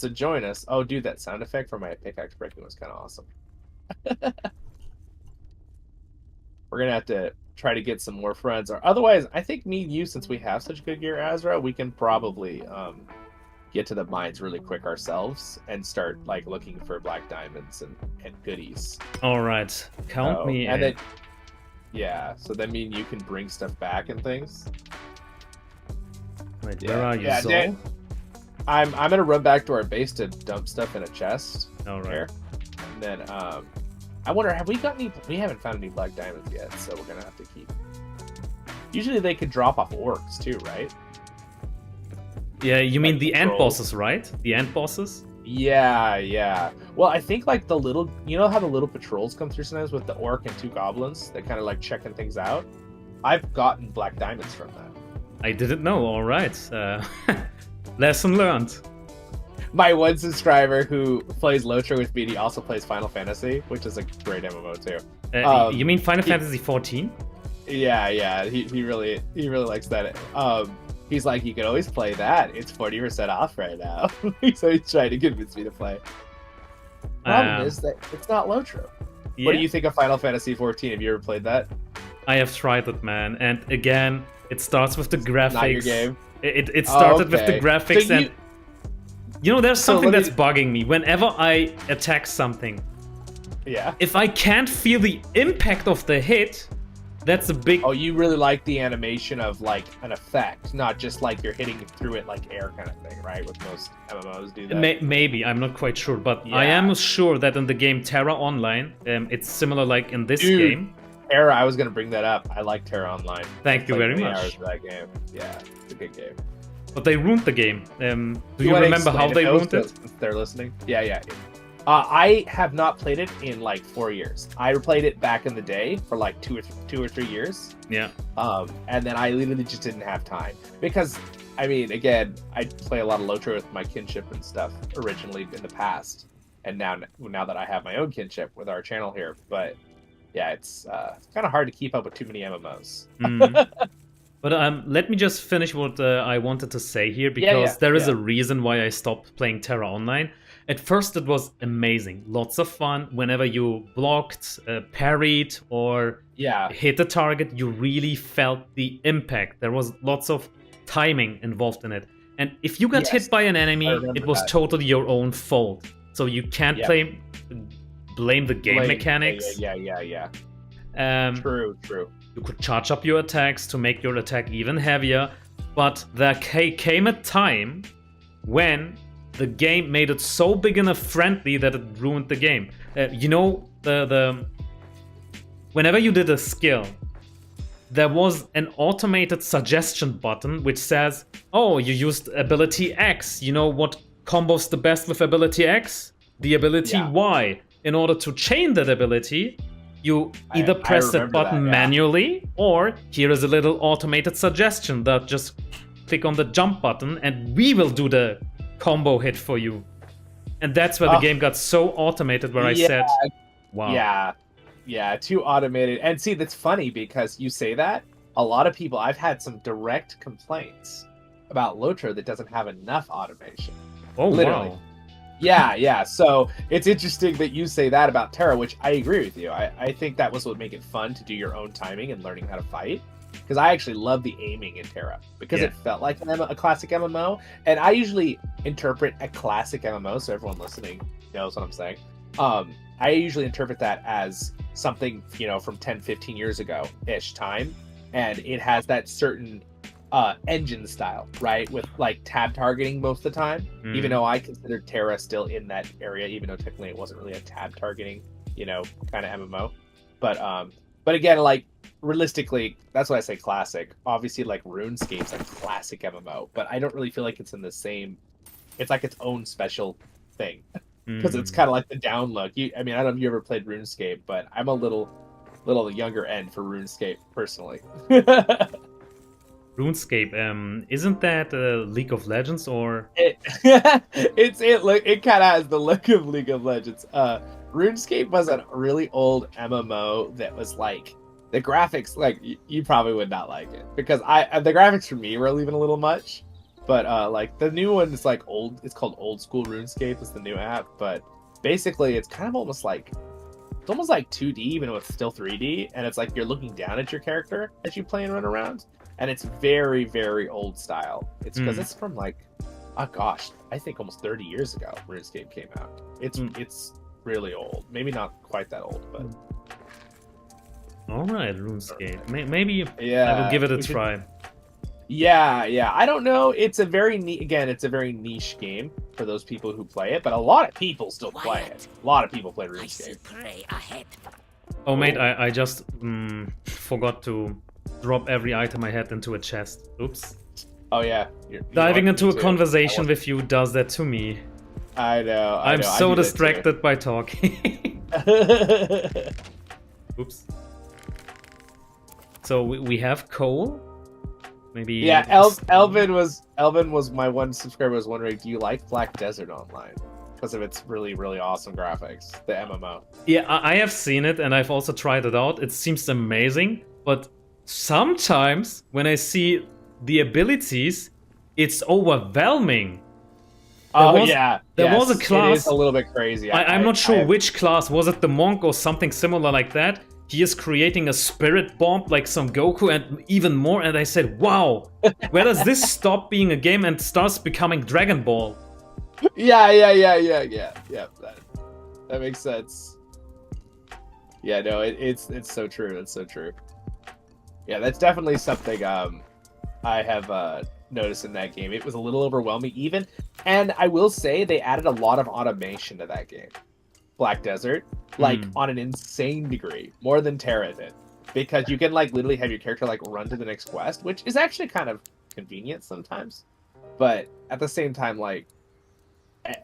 to join us. Oh, dude, that sound effect for my pickaxe breaking was kind of awesome. We're gonna have to try to get some more friends, or otherwise, I think me and you, since we have such good gear, Azra, we can probably get to the mines really quick ourselves and start like looking for black diamonds and goodies. All right, count me and in. then yeah, so that mean you can bring stuff back and things. Wait, where are you, yeah, Zol? I'm gonna run back to our base to dump stuff in a chest. All right. Here. And then I wonder, have we got any? We haven't found any black diamonds yet, so we're gonna have to keep. Usually they could drop off orcs too, right? Yeah, you mean Like the end patrols. bosses, right? The end bosses? Yeah, yeah. Well, I think like the little, you know how the little patrols come through sometimes with the orc and 2 goblins? They're kind of like checking things out. I've gotten black diamonds from that. I didn't know. All right. Lesson learned. My one subscriber who plays LOTR with me, he also plays Final Fantasy, which is a great MMO too. You mean Final Fantasy 14? Yeah. He really likes that. He's like, you can always play that. It's 40% off right now. So he's trying to convince me to play. Problem is that it's not LOTR. Yeah. What do you think of Final Fantasy 14? Have you ever played that? I have tried it, man. And again, it starts with the graphics. Not your game. It started with the graphics, So and you know, there's something let me- that's bugging me. Whenever I attack something, Yeah. if I can't feel the impact of the hit, that's a big. Oh, you really like the animation of like an effect, not just like you're hitting through it like air kind of thing, right? With most MMOs do that. Maybe, I'm not quite sure, but I Yeah. am sure that in the game Terra Online, it's similar like in this Dude. game. Terra, I was gonna bring that up. I like Terra Online. Thank you Played very many much. hours of that game. Yeah, it's a good game. But they ruined the game. Do you wanna remember how explain they though, ruined it? since they're listening. Yeah. I have not played it in like 4 years. I played it back in the day for like 2 or 3 years. Yeah. And then I literally just didn't have time because, I mean, again, I play a lot of LOTR with my kinship and stuff originally in the past, and now that I have my own kinship with our channel here, but yeah, it's kind of hard to keep up with too many MMOs. But let me just finish what I wanted to say here, because there is a reason why I stopped playing Terra Online. At first it was amazing, lots of fun. Whenever you blocked, parried, or hit a target, you really felt the impact. There was lots of timing involved in it. And if you got hit by an enemy, it was totally your own fault. So you can't blame the game mechanics. Yeah. True. You could charge up your attacks to make your attack even heavier, but there came a time when the game made it so big and friendly that it ruined the game. You know, whenever you did a skill, there was an automated suggestion button which says, oh, you used ability X. You know what combos the best with ability X? The ability Y. In order to chain that ability, you either press that button manually, or here is a little automated suggestion that just click on the jump button and we will do the combo hit for you. And that's where the game got so automated, where I said, wow. Yeah, too automated. And see, that's funny because you say that. A lot of people, I've had some direct complaints about LOTR that doesn't have enough automation. Oh, literally. Wow. Yeah. So it's interesting that you say that about Terra, which I agree with you. I think that was what made it fun to do your own timing and learning how to fight. Because I actually love the aiming in Terra because it felt like a classic MMO. And I usually interpret a classic MMO, so everyone listening knows what I'm saying. I usually interpret that as something, you know, from 10, 15 years ago-ish time. And it has that certain engine style, right? With like tab targeting most of the time, even though I considered Terra still in that area, even though technically it wasn't really a tab targeting, you know, kind of MMO. But again, like realistically, that's why I say classic. Obviously, like RuneScape's a classic MMO, but I don't really feel like it's in the same. It's like its own special thing because it's kind of like the down look. I mean, I don't know if you ever played RuneScape, but I'm a little younger end for RuneScape personally. RuneScape, isn't that League of Legends or? It kind of has the look of League of Legends. RuneScape was a really old MMO that was like the graphics. Like you probably would not like it because the graphics for me were even a little much. But like the new one is like old. It's called Old School RuneScape. It's the new app, but basically it's kind of almost like it's almost like 2D, even though it's still 3D, and it's like you're looking down at your character as you play and run around, and it's very, very old style. It's because it's from like, oh gosh, I think almost 30 years ago RuneScape came out. It's really old. Maybe not quite that old, but. All right, RuneScape. Maybe yeah, I will give it a try. Yeah. I don't know. It's a very it's a very niche game for those people who play it, but a lot of people still play it. A lot of people play RuneScape. Oh, mate, I just forgot to drop every item I had into a chest. Oops. Oh yeah. Diving into a conversation with you does that to me. I know. I'm so distracted by talking. Oops. So we have coal. Maybe. Yeah, Elvin was my one subscriber was wondering, do you like Black Desert Online? Because of its really, really awesome graphics, the MMO. Yeah, I have seen it and I've also tried it out. It seems amazing, but sometimes when I see the abilities, it's overwhelming. There was a class. It is a little bit crazy. I'm not sure which class. Was it the monk or something similar like that? He is creating a spirit bomb like some Goku and even more. And I said, wow, where does this stop being a game and starts becoming Dragon Ball? Yeah. That makes sense. Yeah, no, it's so true. It's so true. Yeah, that's definitely something I have noticed in that game. It was a little overwhelming even. And I will say they added a lot of automation to that game. Black Desert, like on an insane degree, more than Terra did, because you can like literally have your character like run to the next quest, which is actually kind of convenient sometimes, but at the same time, like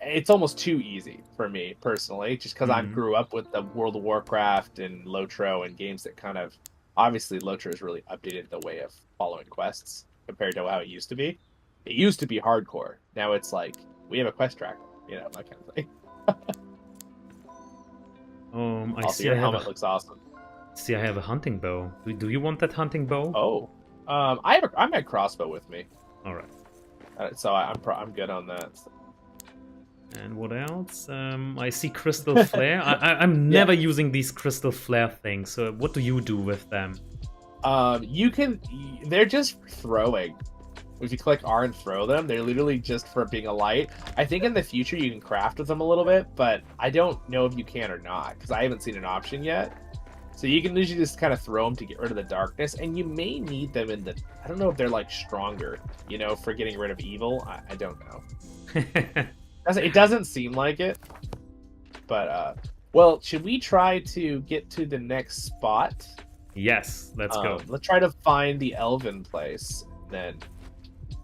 it's almost too easy for me personally, just because I grew up with the World of Warcraft and LOTR and games that kind of obviously LOTR has really updated the way of following quests compared to how it used to be. It used to be hardcore. Now it's like we have a quest tracker, you know, that kind of thing. I see. Your helmet looks awesome. See, I have a hunting bow. Do you want that hunting bow? Oh, I'm a crossbow with me. All right. So I'm good on that. And what else? I see crystal flare. I'm never using these crystal flare things. So what do you do with them? They're just throwing. If you click R and throw them, they're literally just for being a light. I think in the future you can craft with them a little bit, but I don't know if you can or not, because I haven't seen an option yet. So you can usually just kind of throw them to get rid of the darkness, and you may need them in the... I don't know if they're like stronger, you know, for getting rid of evil. I don't know. It doesn't seem like it. But, well, should we try to get to the next spot? Yes, let's go. Let's try to find the Elven place, then...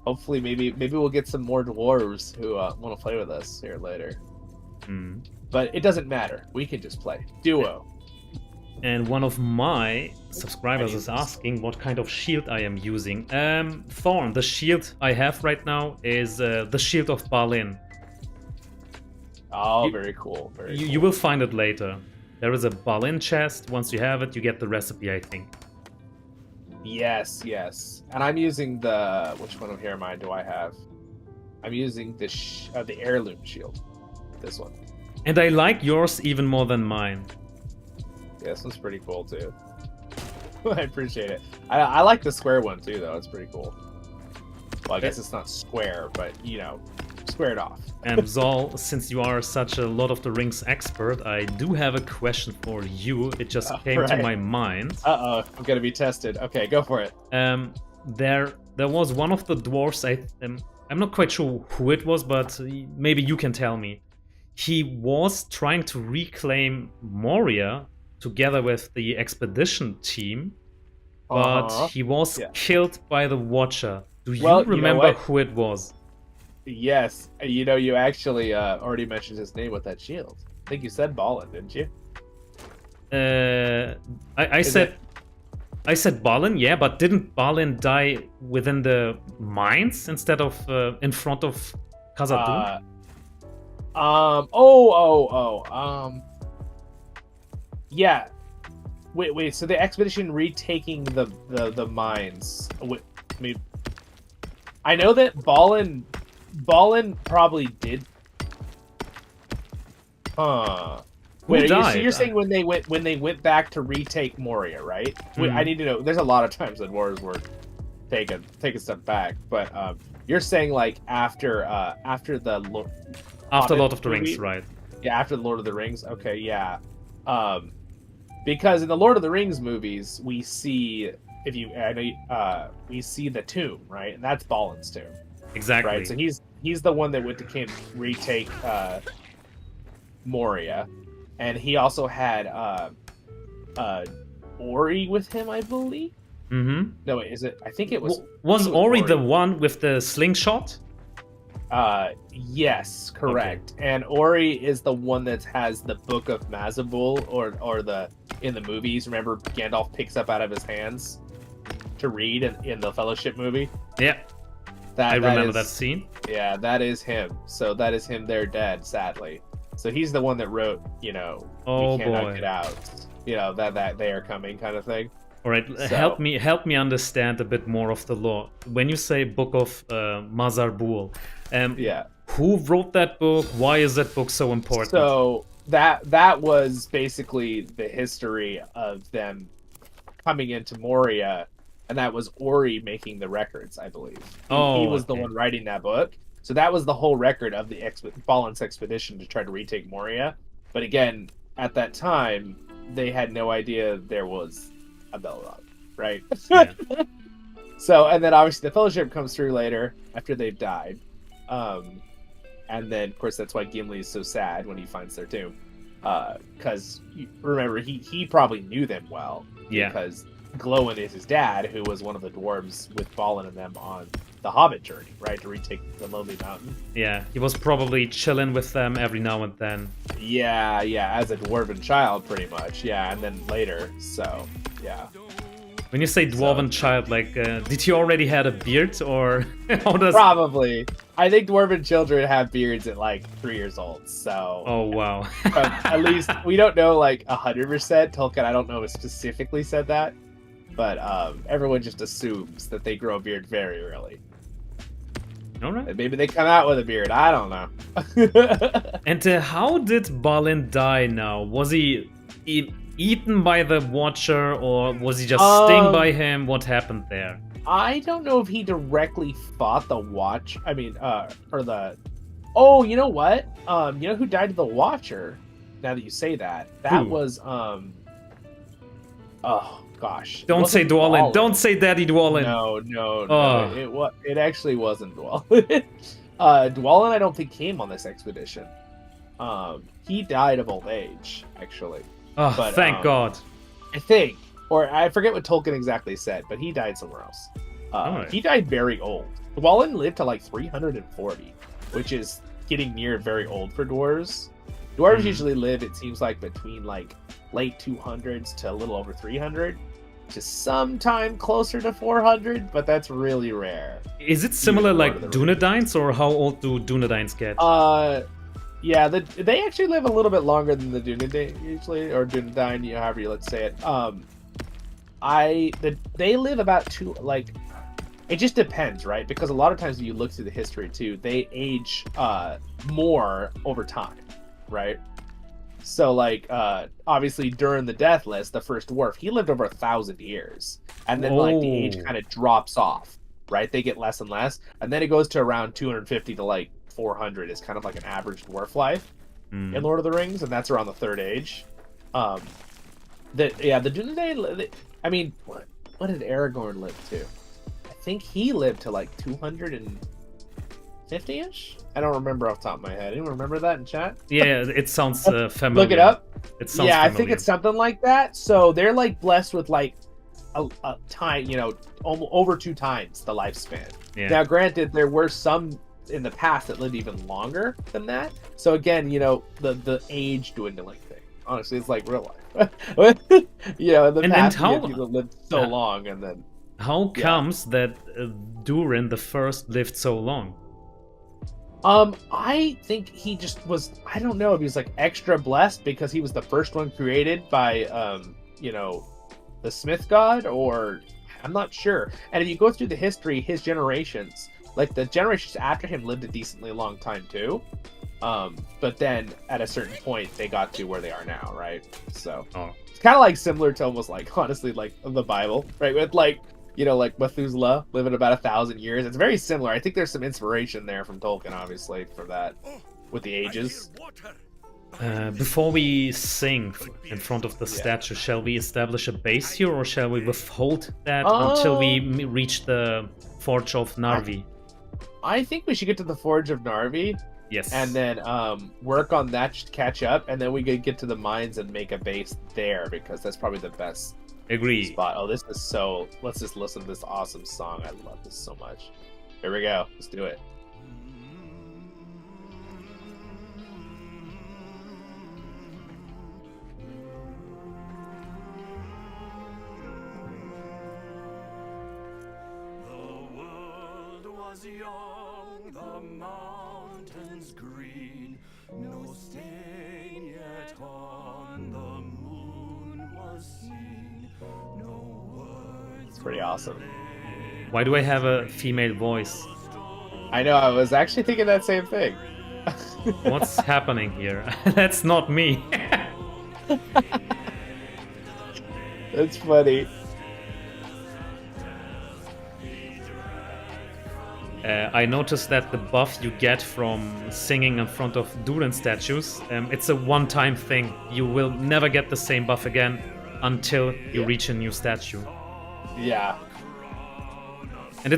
Hopefully, maybe we'll get some more dwarves who want to play with us here later. But it doesn't matter. We can just play duo. And one of my subscribers is asking what kind of shield I am using. Thorn, the shield I have right now is the shield of Balin. Oh, very cool. You will find it later. There is a Balin chest. Once you have it, you get the recipe, I think. Yes. And I'm using the... Which one of here do I have? I'm using the heirloom shield. This one. And I like yours even more than mine. Yeah, this one's pretty cool, too. I appreciate it. I like the square one, too, though. It's pretty cool. Well, I guess it's not square, but, you know, squared off. And Zol, since you are such a Lord of the Rings expert, I do have a question for you. It just came to my mind. Uh-oh, I'm gonna be tested. Okay, go for it. There was one of the dwarves, I'm not quite sure who it was, but maybe you can tell me. He was trying to reclaim Moria together with the expedition team, but he was killed by the Watcher. Do you remember who it was? Yes, you know, you actually already mentioned his name with that shield. I think you said Balin, didn't you? I said Balin, yeah, but didn't Balin die within the mines instead of in front of Khazad-dûm? Yeah. Wait. So the expedition retaking the mines. I know that Ballin probably did. Wait, died? so you're saying when they went back to retake Moria, right? I need to know. There's a lot of times that wars were take a step back, but you're saying like after the After Hobbit Lord of the movie? Rings, right? Yeah, after the Lord of the Rings. Okay, yeah. Because in the Lord of the Rings movies, we see we see the tomb, right? And that's Ballin's tomb. Exactly. Right. So he's the one that went to camp retake Moria, and he also had Ori with him, I believe. Mm-hmm. No, wait, is it? I think it was. Was Ori the one with the slingshot? Yes, correct. Okay. And Ori is the one that has the Book of Mazabul, or the in the movies. Remember, Gandalf picks up out of his hands to read in the Fellowship movie. Yeah. I remember that scene. Yeah, that is him. So that is him there dead, sadly. So he's the one that wrote, we cannot get out. That they are coming kind of thing. All right, so, help me understand a bit more of the lore. When you say Book of Mazarbul, who wrote that book? Why is that book so important? So that was basically the history of them coming into Moria. And that was Ori making the records, I believe. He was the one writing that book. So that was the whole record of the Ballin's expedition to try to retake Moria. But again, at that time, they had no idea there was a Balrog, right? Yeah. So, and then obviously the Fellowship comes through later after they've died. And then, of course, that's why Gimli is so sad when he finds their tomb. Because, remember, he probably knew them well. Yeah. Because Glowin is his dad, who was one of the dwarves with Balin and them on the Hobbit journey, right, to retake the Lonely Mountain. Yeah, he was probably chilling with them every now and then. Yeah, as a dwarven child, pretty much. Yeah, and then later, so, yeah. When you say dwarven child, like, did he already had a beard, or how does... Probably. I think dwarven children have beards at, 3 years old, so... Oh, wow. At least, we don't know, 100%. Tolkien, I don't know if specifically said that. But everyone just assumes that they grow a beard very early. All right. And maybe they come out with a beard. I don't know. And how did Balin die now? Was he eaten by the Watcher, or was he just stung by him? What happened there? I don't know if he directly fought the Watch. I mean, or the... Oh, you know what? You know who died to the Watcher? Now that you say that. That was... Oh, gosh. Don't say Dwalin. Don't say Daddy Dwalin. No. It actually wasn't Dwalin. Dwalin, I don't think, came on this expedition. He died of old age, actually. Oh, but, thank God. I think, or I forget what Tolkien exactly said, but he died somewhere else. Right. He died very old. Dwalin lived to 340, which is getting near very old for dwarves. Dwarves usually live, it seems like, between late 200s to a little over 300, which is sometime closer to 400, but that's really rare. Is it similar like Dunedains, or how old do Dunedains get? Yeah, they actually live a little bit longer than the Dunedain usually, or Dunedain, however you let's say it. They live about it just depends, right? Because a lot of times if you look through the history too, they age more over time, right? So obviously during the death list, the first dwarf, he lived over 1,000 years, and then the age kind of drops off, right? They get less and less, and then it goes to around 250 to 400 is kind of like an average dwarf life in Lord of the Rings, and that's around the third age. The Dunedain, I mean, what did Aragorn live to? I think he lived to 250-ish? I don't remember off the top of my head. Anyone remember that in chat? Yeah, it sounds familiar. Look it up. It sounds familiar. I think it's something like that. So they're blessed with a time, over 2 times the lifespan. Yeah. Now, granted, there were some in the past that lived even longer than that. So again, the age dwindling thing. Honestly, it's like real life. In the past, people lived so long, and then how comes that Durin the First lived so long? I think he just was, I don't know if he was extra blessed because he was the first one created by, the Smith God, or I'm not sure. And if you go through the history, his generations, like the generations after him lived a decently long time too. But then at a certain point they got to where they are now, right? So it's kind of like similar to almost like honestly like the Bible, right? With like like Methuselah living about 1,000 years. It's very similar. I think there's some inspiration there from Tolkien, obviously, for that with the ages. Before we sing in front of the statue, shall we establish a base here, or shall we withhold that until we reach the Forge of Narvi? I think we should get to the Forge of Narvi. Yes. And then work on that to catch up, and then we could get to the mines and make a base there, because that's probably the best spot. Oh, this is so... Let's just listen to this awesome song. I love this so much. Here we go. Let's do it. Young, the mountains green, no stain yet on the moon was seen, no words. It's pretty awesome. Why do I have a female voice? I know, I was actually thinking that same thing. What's happening here? That's not me. That's funny. I noticed that the buff you get from singing in front of Durin statues, it's a one-time thing. You will never get the same buff again until you reach a new statue. Yeah. And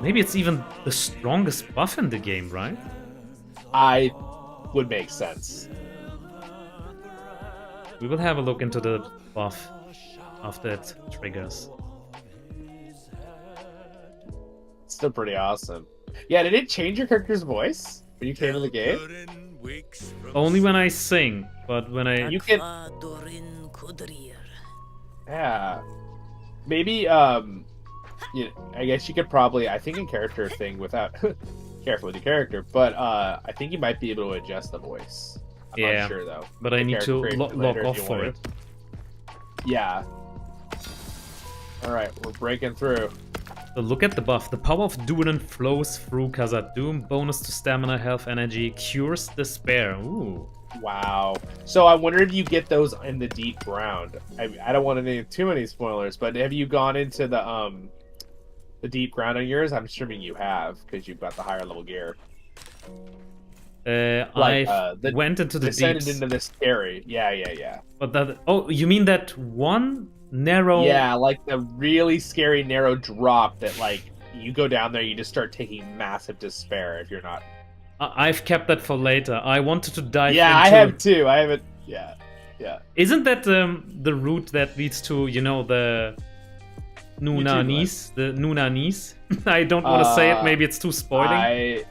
maybe it's even the strongest buff in the game, right? I would make sense. We will have a look into the buff after it triggers. Still pretty awesome. Yeah, did it change your character's voice when you came in the game? Only when I sing, but when I... You can... Yeah. Maybe, I guess you could probably, I think in character thing without... Careful with your character, but I think you might be able to adjust the voice. I'm not sure though. But I need to log off for it. Yeah. Alright, we're breaking through. So look at the buff. The power of Durin flows through Khazad-dûm. Bonus to stamina, health, energy. Cures despair. Ooh. Wow. So I wonder if you get those in the deep ground. I don't want to name too many spoilers, but have you gone into the deep ground on yours? I'm assuming you have, because you've got the higher level gear. I went into the descended into the scary. Yeah. But that... Oh, you mean that one narrow... Yeah, like the really scary narrow drop that, like, you go down there, you just start taking massive despair if you're not... I've kept that for later. I wanted to dive into... Yeah, I have too. I haven't... Yeah. Isn't that the route that leads to, the Nunanis? The Nunanis? I don't want to say it. Maybe it's too spoiling.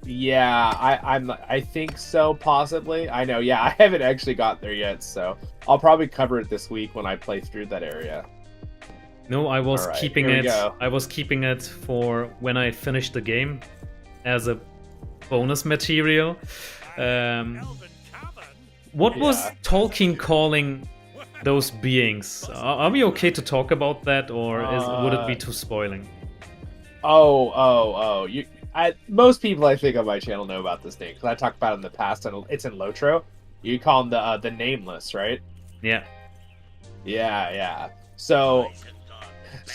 I think so, possibly. I know, yeah, I haven't actually got there yet, so I'll probably cover it this week when I play through that area. No, I was keeping it. I was keeping it for when I finished the game as a bonus material. What was Tolkien calling those beings? Are we okay to talk about that, or would it be too spoiling? Most people I think on my channel know about this name because I talked about it in the past, and it's in LOTR. You call them the Nameless, right? Yeah. So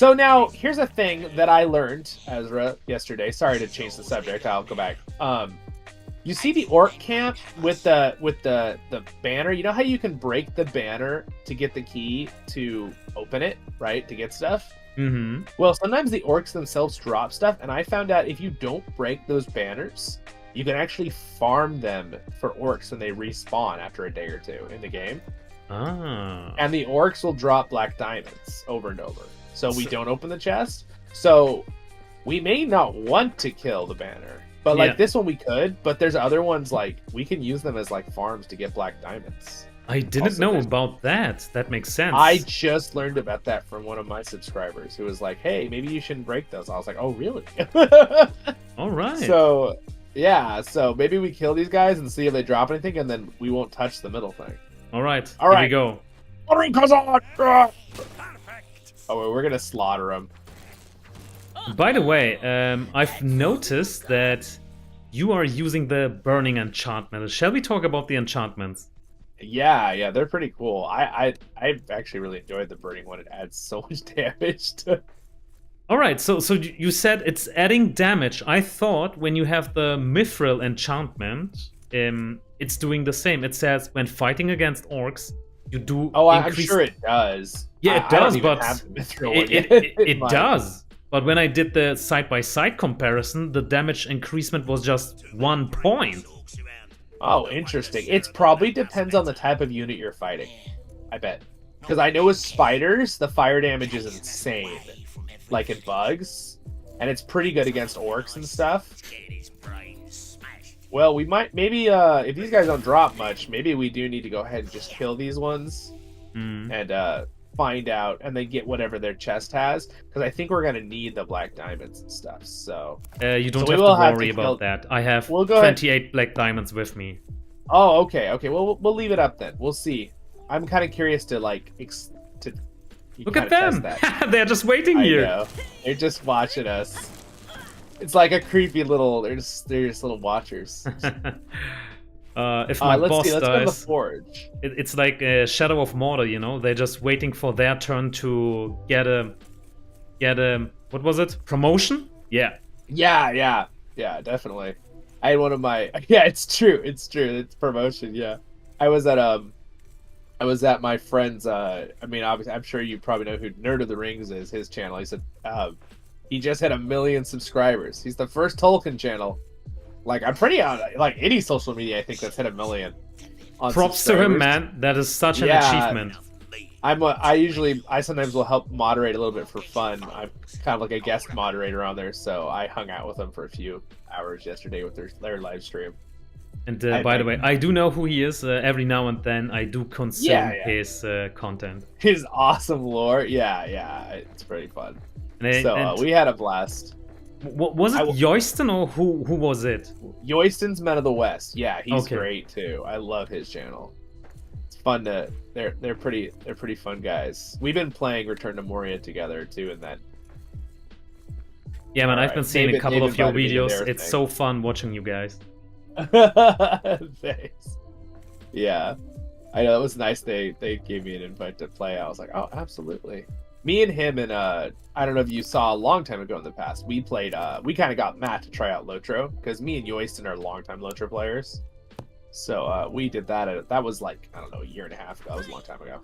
now here's a thing that I learned, Azra, yesterday. Sorry to change the subject. I'll go back. You see the orc camp with the banner? You know how you can break the banner to get the key to open it, right? To get stuff? Mm-hmm. Well, sometimes the orcs themselves drop stuff, and I found out if you don't break those banners, you can actually farm them for orcs when they respawn after a day or two in the game. Ah. And the orcs will drop black diamonds over and over. So we don't open the chest. So we may not want to kill the banner. But like this one we could, but there's other ones like we can use them as like farms to get black diamonds. I didn't know about that. That makes sense. I just learned about that from one of my subscribers who was like, hey, maybe you shouldn't break those. I was like, oh, really? All right. So, yeah. So maybe we kill these guys and see if they drop anything, and then we won't touch the middle thing. All right. Here we go. Oh, we're going to slaughter them. By the way, I've noticed that you are using the burning enchantment. Shall we talk about the enchantments? Yeah, they're pretty cool. I actually really enjoyed the burning one. It adds so much damage to. All right, so you said it's adding damage. I thought when you have the mithril enchantment, it's doing the same. It says when fighting against orcs, you do. Oh, I'm sure it does. Yeah, it does, but it Mine. does. But when I did the side-by-side comparison, the damage increasement was just 1 point. Oh, interesting. It probably depends on the type of unit you're fighting. I bet. Because I know with spiders, the fire damage is insane. Like in bugs. And it's pretty good against orcs and stuff. Well, we might... Maybe, if these guys don't drop much, maybe we do need to go ahead and just kill these ones. And, find out, and then get whatever their chest has. Because I think we're going to need the black diamonds and stuff, so... You don't have to worry about that. I have 28 black diamonds with me. Oh, okay. Well, we'll leave it up then. We'll see. I'm kind of curious to, like... Look at them! They're just waiting here. I know. They're just watching us. It's like a creepy little... They're just little watchers. If my boss let's go to the dies, forge. it's like a Shadow of Mordor, you know? They're just waiting for their turn to get a what was it? Promotion? Yeah. Yeah, definitely. I had one of my it's true. It's promotion, yeah. I was at my friend's I mean, obviously I'm sure you probably know who Nerd of the Rings is, his channel. He said he just had 1 million subscribers. He's the first Tolkien channel. Like, I'm pretty on, like, any social media, I think, that's hit 1 million. Props to him, man. That is such an achievement. I sometimes will help moderate a little bit for fun. I'm kind of like a guest moderator on there, so I hung out with them for a few hours yesterday with their live stream. And by the way, I do know who he is. Every now and then, I do consume his content. His awesome lore, yeah, it's pretty fun. And we had a blast. Was it Yoisten or who was it? Yoisten's Men of the West. Yeah, he's great too. I love his channel. It's fun to they're pretty fun guys. We've been playing Return to Moria together too, and that. Yeah, man, I've been seeing a couple of your videos. It's so fun watching you guys. Thanks. Yeah, I know, it was nice. They gave me an invite to play. I was like, oh, absolutely. Me and him and I don't know if you saw a long time ago in the past, we played we kind of got Matt to try out LOTR, because me and Yoisten are longtime LOTR players. So we did that. That was like, I don't know, 1.5 years ago. That was a long time ago.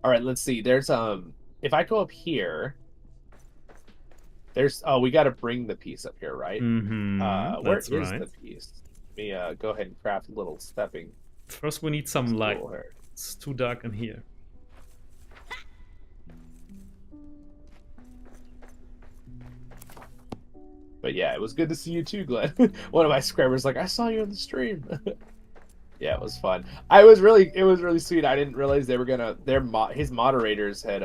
All right, let's see. There's if I go up here, there's we got to bring the piece up here, right? Where is the piece? Let me go ahead and craft a little stepping. First, we need some light. It's too dark in here. But yeah, it was good to see you too, Glenn. One of my subscribers like, I saw you on the stream. Yeah, it was fun. It was really sweet. I didn't realize they were gonna. His moderators had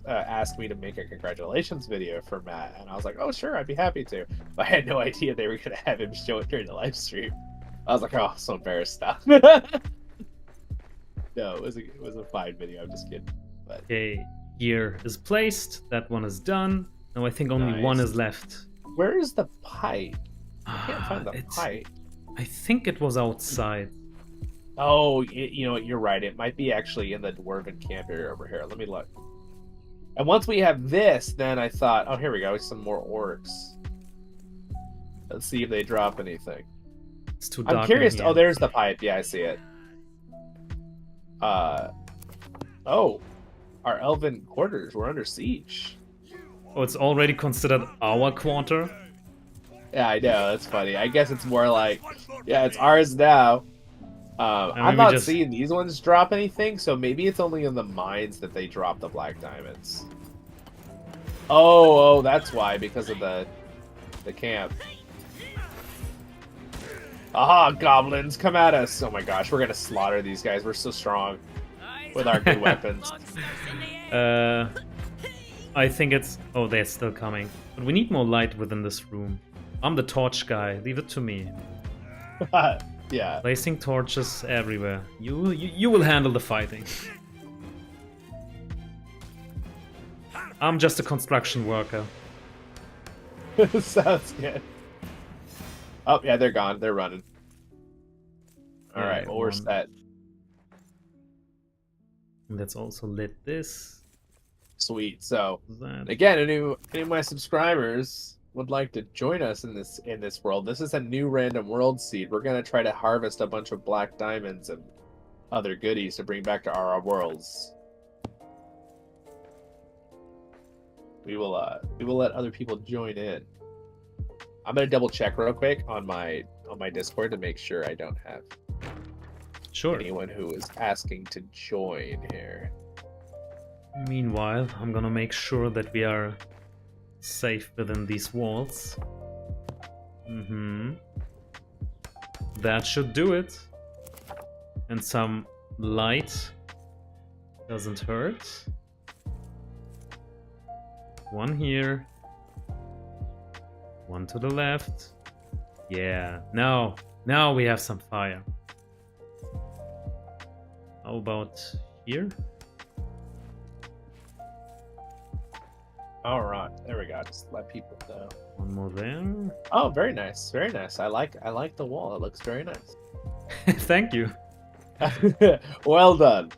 asked me to make a congratulations video for Matt, and I was like, oh sure, I'd be happy to. But I had no idea they were gonna have him show it during the live stream. I was like, oh, so embarrassed now. No, it was a fine video. I'm just kidding. But okay, gear is placed. That one is done. No, I think only one is left. Where is the pipe? I can't find the pipe. I think it was outside. Oh, you know what? You're right. It might be actually in the dwarven camp area over here. Let me look. And once we have this, then I thought, oh, here we go. Some more orcs. Let's see if they drop anything. It's too dark. I'm curious. Oh, there's the pipe. Yeah, I see it. Oh, our elven quarters were under siege. Oh, it's already considered our quarter? Yeah, I know. That's funny. I guess it's more like, yeah, it's ours now. I'm not seeing these ones drop anything, so maybe it's only in the mines that they drop the black diamonds. Oh, that's why, because of the camp. Aha, goblins, come at us! Oh my gosh, we're gonna slaughter these guys. We're so strong with our good weapons. I think it's... Oh, they're still coming. But we need more light within this room. I'm the torch guy. Leave it to me. Yeah. Placing torches everywhere. You will handle the fighting. I'm just a construction worker. Sounds good. Oh yeah, they're gone. They're running. All Yeah, right, well, we're one. set. Let's also lit this. Sweet. So That. again, any of my subscribers would like to join us in this world. This is a new random world seed. We're gonna try to harvest a bunch of black diamonds and other goodies to bring back to our worlds. We will let other people join in. I'm gonna double check real quick on my Discord to make sure I don't have Sure. anyone who is asking to join here. Meanwhile, I'm gonna make sure that we are safe within these walls. That should do it. And some light doesn't hurt. One here. One to the left. Yeah. Now we have some fire. How about here? All right, there we go. Just let people know. One more there. Oh, very nice, very nice. I like the wall. It looks very nice. Thank you. Well done.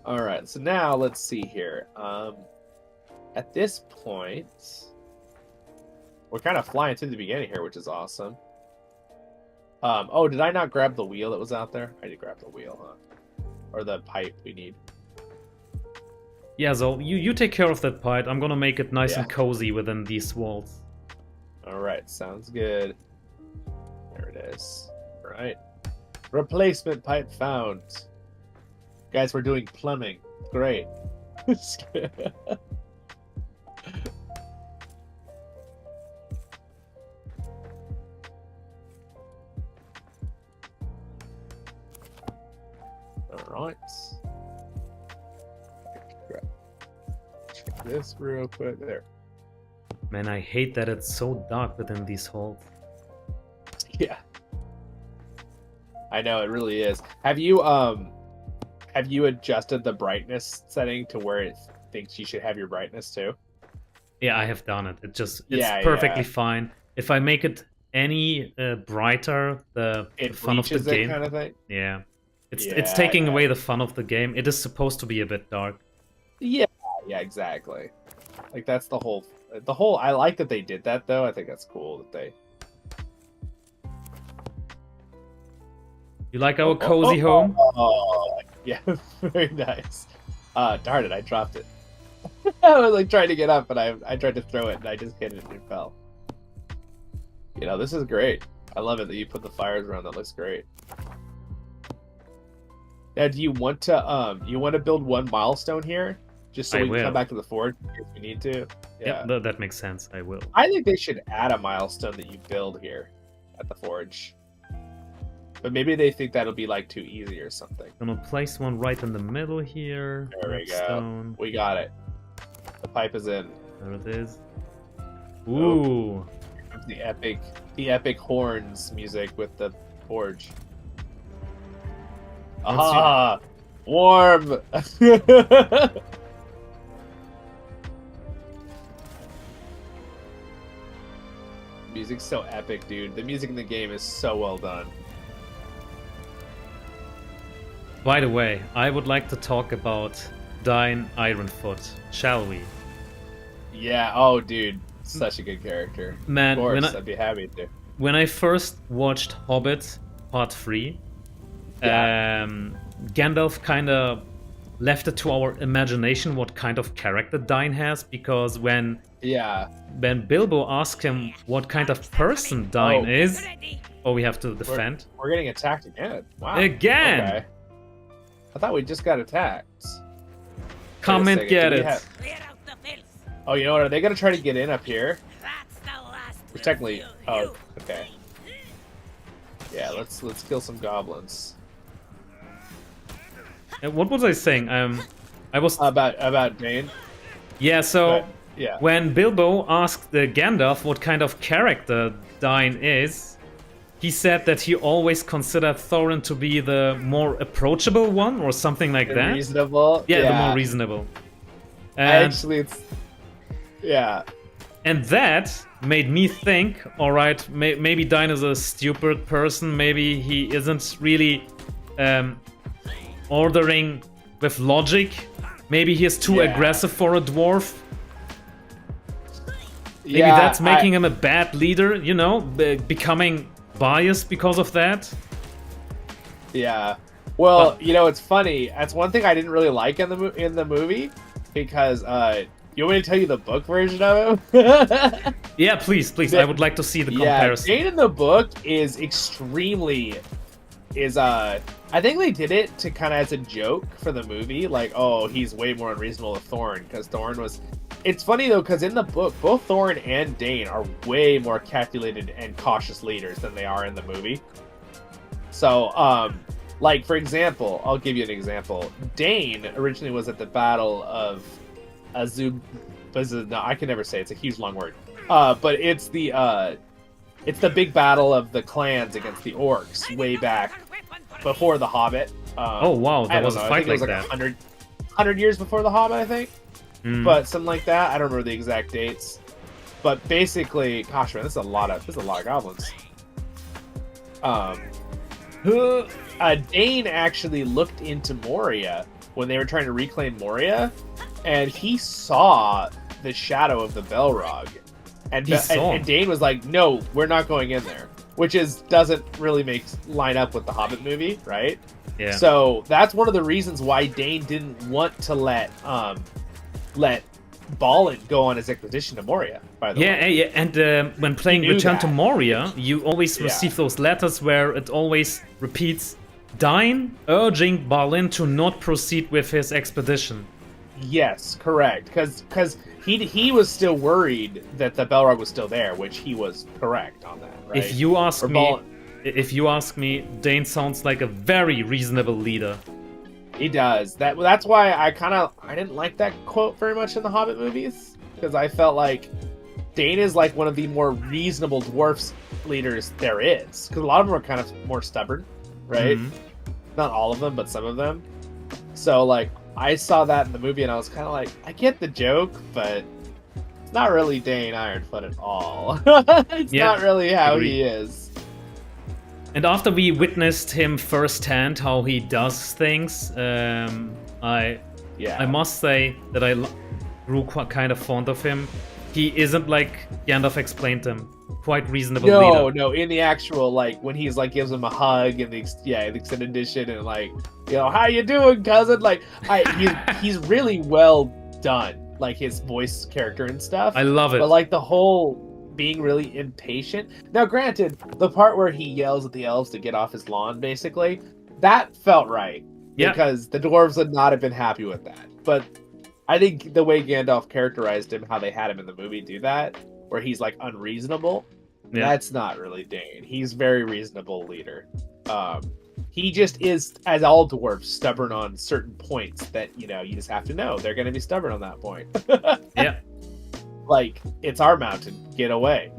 All right, so now let's see here. At this point, we're kind of flying through the beginning here, which is awesome. Oh, did I not grab the wheel that was out there? I did grab the wheel, huh? Or the pipe we need. Yeah, so you take care of that pipe. I'm gonna make it nice Yeah. and cozy within these walls. All right, sounds good. There it is. All right. Replacement pipe found. Guys, we're doing plumbing. Great. All right. Check this real quick. There. Man, I hate that it's so dark within these halls. Yeah. I know it really is. Have you adjusted the brightness setting to where it thinks you should have your brightness too? Yeah, I have done it. It's Yeah, perfectly yeah. fine. If I make it any brighter, the It fun of the reaches it game. kind of thing. Yeah. It's Yeah, taking I- away the fun of the game. It is supposed to be a bit dark. Yeah, exactly. Like that's the whole. I like that they did that though. I think that's cool that they. You like our cozy home? Oh, yeah, very nice. Darn it, I dropped it. I was like trying to get up, but I tried to throw it and I just hit it and it fell. You know, this is great. I love it that you put the fires around. That looks great. Now, do you want to build one milestone here, just so I we can will. come back to the forge if we need to? Yeah, that makes sense. I will. I think they should add a milestone that you build here at the forge. But maybe they think that'll be like too easy or something. Gonna place one right in the middle here. There we go. Redstone. We got it. The pipe is in. There it is. Ooh. The epic horns music with the forge. Ah, warm. Music's so epic, dude. The music in the game is so well done. By the way, I would like to talk about Dine Ironfoot, shall we? Yeah. Oh, dude, such a good character. Man, Of course, I'd be happy to. when I first watched Hobbit Part 3, Yeah. Gandalf kind of left it to our imagination what kind of character Dine has, because when Yeah. Bilbo asked him what kind of person Dine Oh. is, we have to defend. We're getting attacked again. Wow. Again! Okay. I thought we just got attacked. Come Wait a and second, get do we it. have- Clear out the filth. Oh, you know what? Are they gonna try to get in up here? That's the last. We're technically. Oh, okay. Yeah, let's kill some goblins. What was I saying? I was About Dane. yeah. So But, yeah. when Bilbo asked Gandalf what kind of character Dine is, he said that he always considered Thorin to be the more approachable one, or something like that. Reasonable. Yeah, the more reasonable. And Actually, Yeah. And that made me think, all right, maybe Dine is a stupid person. Maybe he isn't really ordering with logic. Maybe he is too aggressive for a dwarf. Maybe that's making him a bad leader, you know, becoming biased because of that. Yeah. Well, you know, it's funny. That's one thing I didn't really like in the movie, because you want me to tell you the book version of him? Yeah, please. I would like to see the comparison. Dane in the book is extremely I think they did it to kind of as a joke for the movie, like, oh, he's way more unreasonable than Thorn, because Thorn was. It's funny though, because in the book, both Thorn and Dane are way more calculated and cautious leaders than they are in the movie. So, like for example, I'll give you an example. Dane originally was at the Battle of Azub. No, I can never say. It's a huge long word. But it's the big battle of the clans against the orcs way back before the Hobbit. Oh wow, that was a fight like that. 100 years before the Hobbit, I think. But something like that. I don't remember the exact dates. But basically, gosh man, this is a lot of goblins. Dane actually looked into Moria when they were trying to reclaim Moria, and he saw the shadow of the Belrog. And Dane was like, "No, we're not going in there," which doesn't really line up with the Hobbit movie, right? Yeah. So that's one of the reasons why Dane didn't want to let Balin go on his expedition to Moria. By the way, yeah, and when playing Return to Moria, you always receive those letters where it always repeats Dine urging Balin to not proceed with his expedition. Yes, correct. Because he was still worried that the Belrog was still there, which he was correct on that. Right? If you ask me, Dane sounds like a very reasonable leader. He does. That's why I didn't like that quote very much in the Hobbit movies, because I felt like Dane is like one of the more reasonable dwarfs leaders there is, because a lot of them are kind of more stubborn, right? Mm-hmm. Not all of them, but some of them. So like I saw that in the movie and I was kind of like, I get the joke, but it's not really Dane Ironfoot at all. It's not really how he is. And after we witnessed him firsthand how he does things, I must say that I grew kind of fond of him. He isn't like Gandalf explained him. Quite reasonable leader. No, in the actual, like, when he's like gives him a hug and the extended edition and like, you know, how you doing, cousin? Like, he's really well done, like his voice character and stuff. I love it. But like the whole being really impatient. Now, granted, the part where he yells at the elves to get off his lawn, basically, that felt right. Yeah. Because the dwarves would not have been happy with that. But I think the way Gandalf characterized him, how they had him in the movie do that, where he's like unreasonable, that's not really Dane. He's very reasonable leader. He just is, as all dwarves, stubborn on certain points that, you know, you just have to know they're going to be stubborn on that point. Yeah. Like, it's our mountain, get away.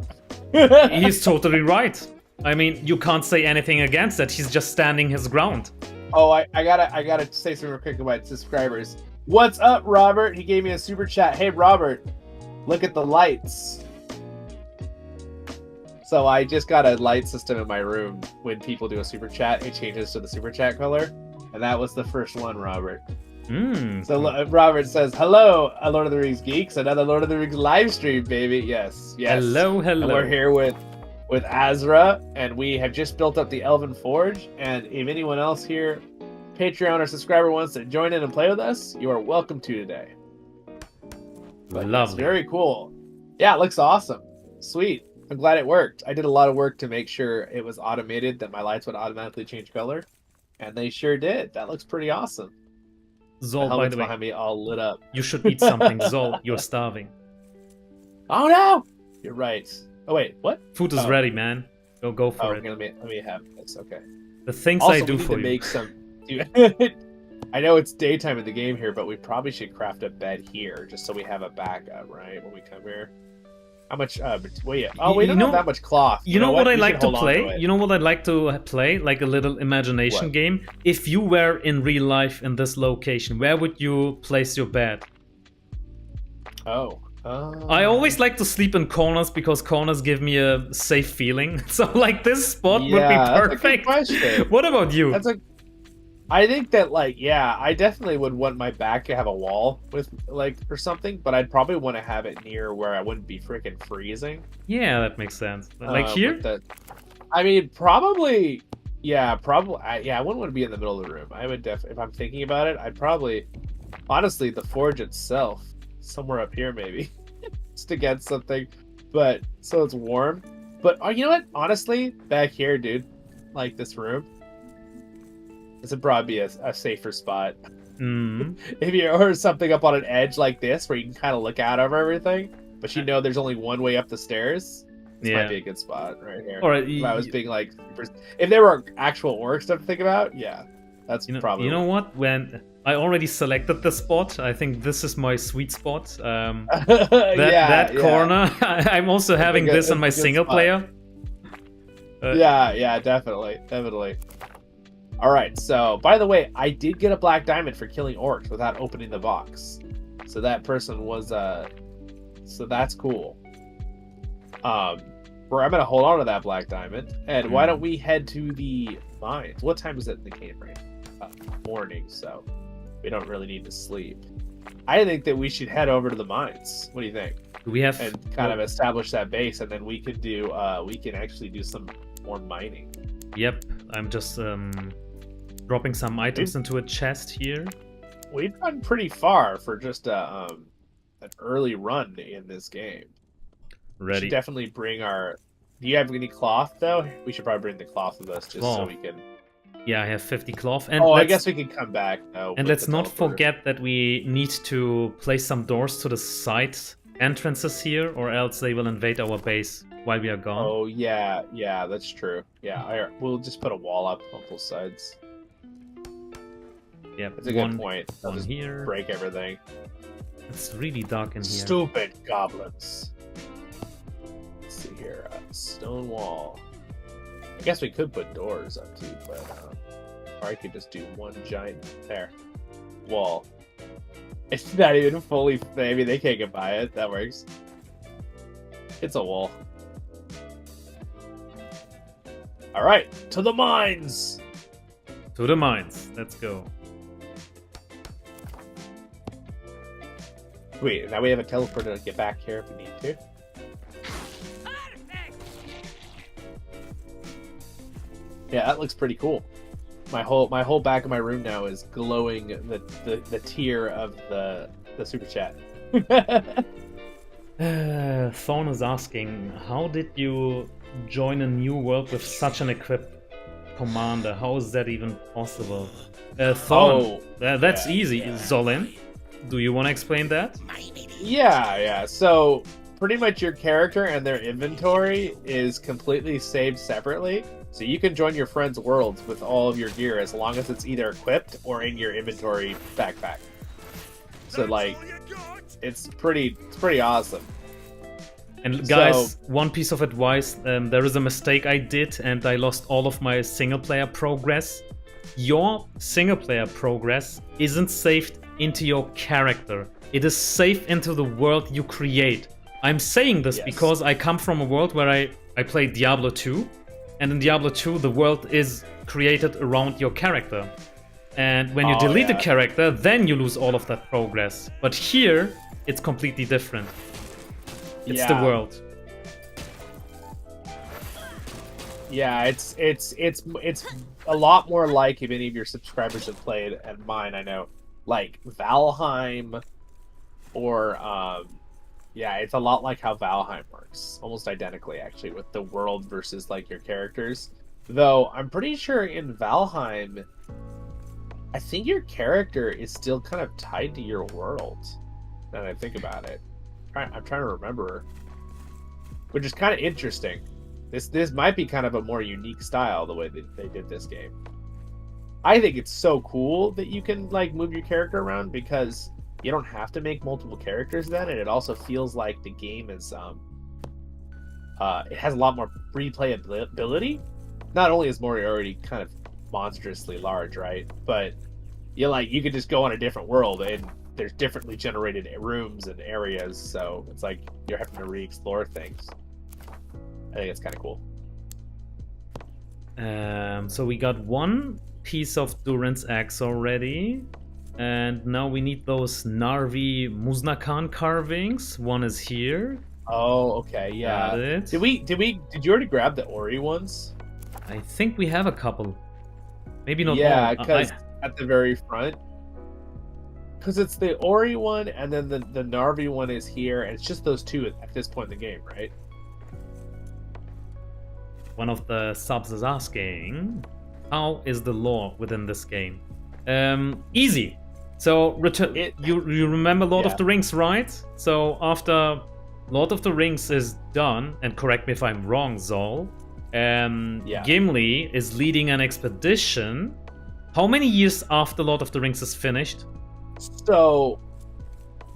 He's totally right. I mean, you can't say anything against that. He's just standing his ground. Oh, I gotta say something real quick about subscribers. What's up, Robert? He gave me a super chat. Hey, Robert, look at the lights. So I just got a light system in my room. When people do a super chat, it changes to the super chat color. And that was the first one, Robert. So Robert says, hello, Lord of the Rings geeks. Another Lord of the Rings live stream, baby. Yes. Hello. And we're here with Azra, and we have just built up the Elven Forge. And if anyone else here, Patreon or subscriber, wants to join in and play with us, you are welcome to today. Lovely. Very cool. Yeah, it looks awesome. Sweet. I'm glad it worked. I did a lot of work to make sure it was automated, that my lights would automatically change color. And they sure did. That looks pretty awesome. Zol, by the way, behind me all lit up. You should eat something, Zol. You're starving. Oh no! You're right. Oh wait, what? Food is ready, man. Go for it. Let me have this. Okay. The things also, I do for you. Make some. I know it's daytime in the game here, but we probably should craft a bed here just so we have a backup, right? When we come here. How much? We don't have that much cloth. You know what I like to play? You know what I'd like to play? Like a little imagination game. If you were in real life in this location, where would you place your bed? Oh, I always like to sleep in corners because corners give me a safe feeling. So like this spot would be that's a good perfect. question. What about you? I think that, like, yeah, I definitely would want my back to have a wall with, like, or something, but I'd probably want to have it near where I wouldn't be freaking freezing. Yeah, that makes sense. Like here? I mean, probably, yeah, probably, yeah, I wouldn't want to be in the middle of the room. I would if I'm thinking about it, I'd probably, honestly, the forge itself, somewhere up here maybe, just to get something, but, so it's warm. But, you know what, honestly, back here, dude, like this room, this would probably be a safer spot. If you or something up on an edge like this where you can kind of look out over everything, but you know there's only one way up the stairs. This might be a good spot right here. Or if I was being like, if there were actual orcs to think about, yeah, that's probably. You know what? When I already selected the spot, I think this is my sweet spot. That corner. I'm also having this in my single player. Yeah, definitely. All right, so by the way, I did get a black diamond for killing orcs without opening the box. So that person was so that's cool. I'm gonna hold on to that black diamond, and why don't we head to the mines? What time is it in the game right now? Morning, so we don't really need to sleep. I think that we should head over to the mines. What do you think? We have and kind of establish that base, and then we could do we can actually do some more mining. Yep, I'm just dropping some items into a chest here. We've gone pretty far for just an early run in this game. Ready. We should definitely bring our. Do you have any cloth though? We should probably bring the cloth with us just so we can. Yeah, I have 50 cloth. And I guess we can come back though. And let's not forget that we need to place some doors to the side entrances here, or else they will invade our base while we are gone. Oh yeah, that's true. Yeah, we'll just put a wall up on both sides. Yeah, that's a good point. I'll just here. Break everything. It's really dark in here. Stupid goblins. Let's see here. Stone wall. I guess we could put doors up too, but or I could just do one giant wall. It's not even fully. Maybe they can't get by it. That works. It's a wall. All right, to the mines. To the mines. Let's go. Wait, now we have a teleporter to get back here if we need to. Yeah, that looks pretty cool. My whole back of my room now is glowing the tier of the super chat. Thorn is asking, how did you join a new world with such an equipped commander? How is that even possible? Thorn, that's easy. Zolin, do you want to explain that? Yeah. So pretty much your character and their inventory is completely saved separately. So you can join your friends' worlds with all of your gear as long as it's either equipped or in your inventory backpack. So like, it's pretty awesome. And guys, one piece of advice, there is a mistake I did and I lost all of my single player progress. Your single player progress isn't saved into your character. It is saved into the world you create. I'm saying this because I come from a world where I played Diablo 2. And in Diablo 2, the world is created around your character. And when you delete the character, then you lose all of that progress. But here, it's completely different. It's the world. Yeah, it's a lot more like if any of your subscribers have played, and mine I know, like Valheim, or yeah, it's a lot like how Valheim works, almost identically actually, with the world versus like your characters. Though I'm pretty sure in Valheim, I think your character is still kind of tied to your world. Now that I think about it, I'm trying to remember, which is kind of interesting. This might be kind of a more unique style the way that they did this game. I think it's so cool that you can like move your character around because you don't have to make multiple characters then, and it also feels like the game is it has a lot more replayability. Not only is Moria already kind of monstrously large, right? But you could just go on a different world and there's differently generated rooms and areas, so it's like you're having to re-explore things. I think it's kind of cool. So we got one piece of Duran's Axe already, and now we need those Narvi Muznakan carvings. One is here. Oh, okay, yeah. Got it. Did you already grab the Ori ones? I think we have a couple. Maybe not all. Yeah, because at the very front. Because it's the Ori one, and then the Narvi one is here, and it's just those two at this point in the game, right? One of the subs is asking, how is the lore within this game? Easy. So you remember Lord of the Rings, right? So after Lord of the Rings is done, and correct me if I'm wrong, Zol, Gimli is leading an expedition. How many years after Lord of the Rings is finished? So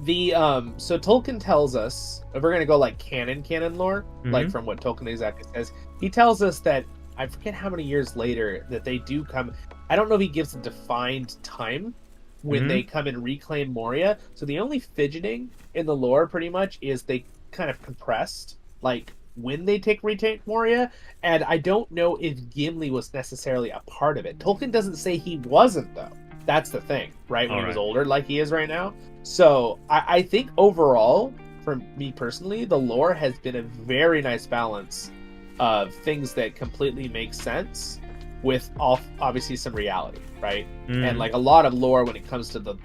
so Tolkien tells us, if we're gonna go like canon lore, like from what Tolkien exactly says, he tells us that, I forget how many years later, that they do come. I don't know if he gives a defined time when they come and reclaim Moria. So the only fidgeting in the lore pretty much is they kind of compressed like when they retake Moria, and I don't know if Gimli was necessarily a part of it. Tolkien doesn't say he wasn't, though. That's the thing, right? When he was older, like he is right now. So I think overall, for me personally, the lore has been a very nice balance of things that completely make sense with obviously some reality, right? And like a lot of lore when it comes to the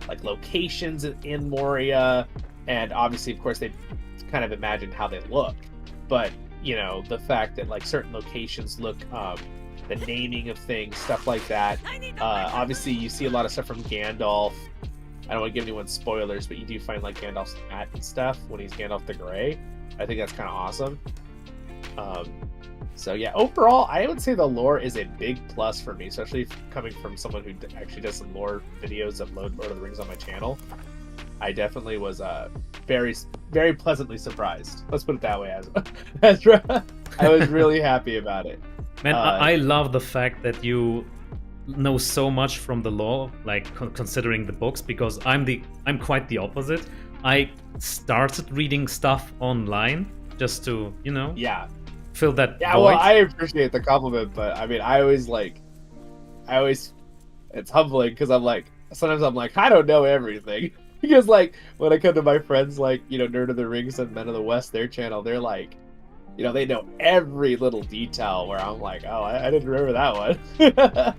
like locations in Moria, and obviously, of course, they kind of imagined how they look, but you know, the fact that like certain locations look, the naming of things, stuff like that. Obviously, you see a lot of stuff from Gandalf. I don't want to give anyone spoilers, but you do find like Gandalf's hat and stuff when he's Gandalf the Grey. I think that's kind of awesome. So yeah, overall, I would say the lore is a big plus for me, especially coming from someone who actually does some lore videos of Lord of the Rings on my channel. I definitely was very, very pleasantly surprised. Let's put it that way, Azra. I was really happy about it. Man, I love the fact that you know so much from the lore, like considering the books, because I'm quite the opposite. I started reading stuff online just to, you know, fill that void. Well, I appreciate the compliment, but I mean, I always, it's humbling because sometimes I'm like, I don't know everything. Because like when I come to my friends like, you know, Nerd of the Rings and Men of the West, their channel, they're like, you know, they know every little detail, where I'm like, oh, I didn't remember that one.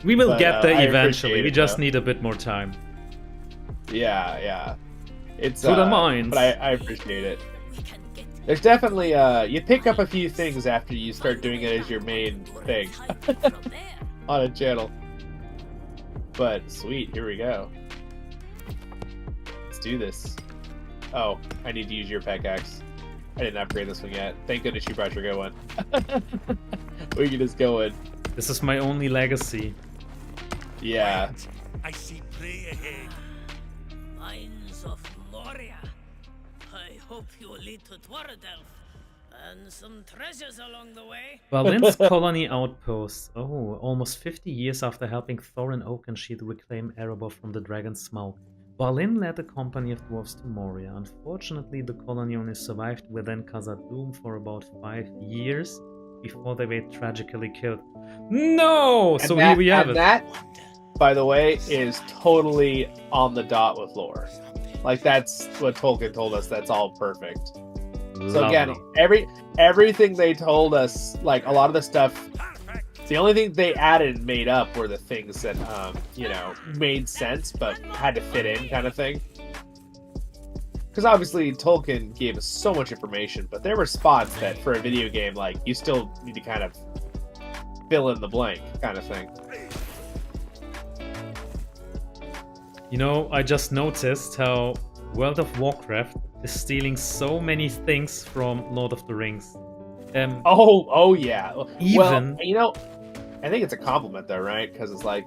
We will get there eventually. We just need a bit more time. Yeah. It's to the mind. But I appreciate it. There's definitely you pick up a few things after you start doing it as your main thing on a channel. But sweet, here we go. Let's do this. Oh, I need to use your pickaxe. I didn't upgrade this one yet. Thank goodness you brought your good one. We can just go in. This is my only legacy. Yeah. I see prey ahead. Mines of Moria. I hope you lead to Dwardelf and some treasures along the way. Berlin's colony outpost. Oh, almost 50 years after helping Thorin Oakenshield reclaim Erebor from the dragon's mouth, Berlin led a company of dwarves to Moria. Unfortunately, the colony only survived within Khazad-dûm for about 5 years before they were tragically killed. No! And so here we have it. That, by the way, is totally on the dot with lore. Like, that's what Tolkien told us. That's all perfect. So again, everything they told us, like a lot of the stuff, the only thing they added and made up were the things that, you know, made sense but had to fit in, kind of thing. Because obviously Tolkien gave us so much information, but there were spots that for a video game, like, you still need to kind of fill in the blank, kind of thing. You know, I just noticed how World of Warcraft is stealing so many things from Lord of the Rings. Oh yeah. Even, well, you know, I think it's a compliment though, right? Because it's like,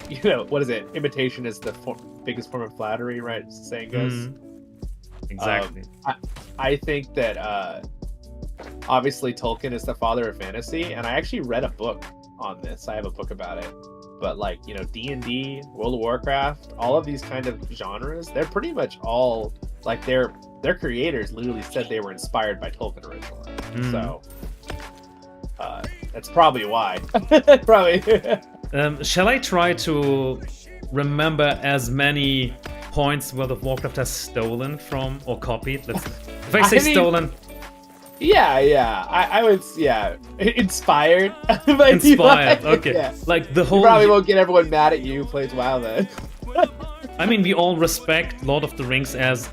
you know, what is it? Imitation is the biggest form of flattery, right? As the saying goes. Exactly. I think that obviously Tolkien is the father of fantasy, and I actually read a book on this. I have a book about it. But like, you know, D&D, World of Warcraft, all of these kind of genres, they're pretty much all like their creators literally said they were inspired by Tolkien originally. So that's probably why. Probably. Shall I try to remember as many points World of Warcraft has stolen from or copied? If I say stolen. Yeah. I would, inspired. Inspired, okay. Yeah. Like the whole. You probably won't get everyone mad at you who plays WoW then. I mean, we all respect Lord of the Rings as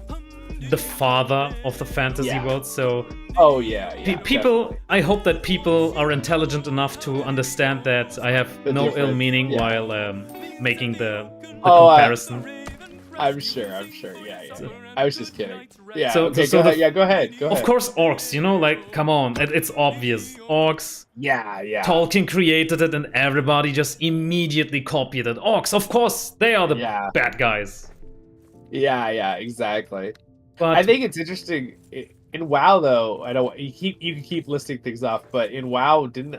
the father of the fantasy world, so. Oh yeah. People, definitely. I hope that people are intelligent enough to understand that I have no ill meaning while making the comparison. I'm sure. Yeah. I was just kidding. Yeah. So, okay, so go ahead. Go ahead. Of course, orcs. You know, like, come on, it's obvious. Orcs. Yeah. Tolkien created it, and everybody just immediately copied it. Orcs, of course, they are the bad guys. Yeah, exactly. But I think it's interesting in WoW though. I know you can keep listing things off, but in WoW, didn't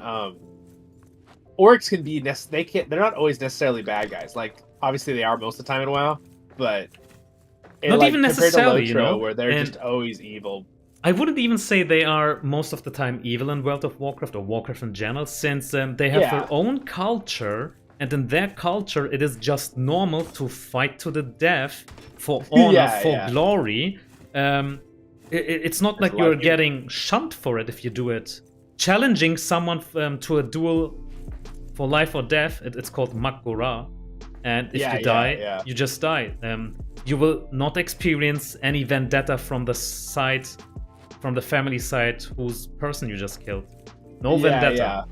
orcs can be they're not always necessarily bad guys. Like obviously they are most of the time in WoW, but not even necessarily, to LOTR, you know, where they're just always evil. I wouldn't even say they are most of the time evil in World of Warcraft or Warcraft in general, since they have their own culture, and in their culture it is just normal to fight to the death for honor, for glory. It's not like you're getting shunned for it if you do it. Challenging someone to a duel for life or death, it's called Makgora. And if you die, you just die. You will not experience any vendetta from the side, from the family side whose person you just killed. No vendetta.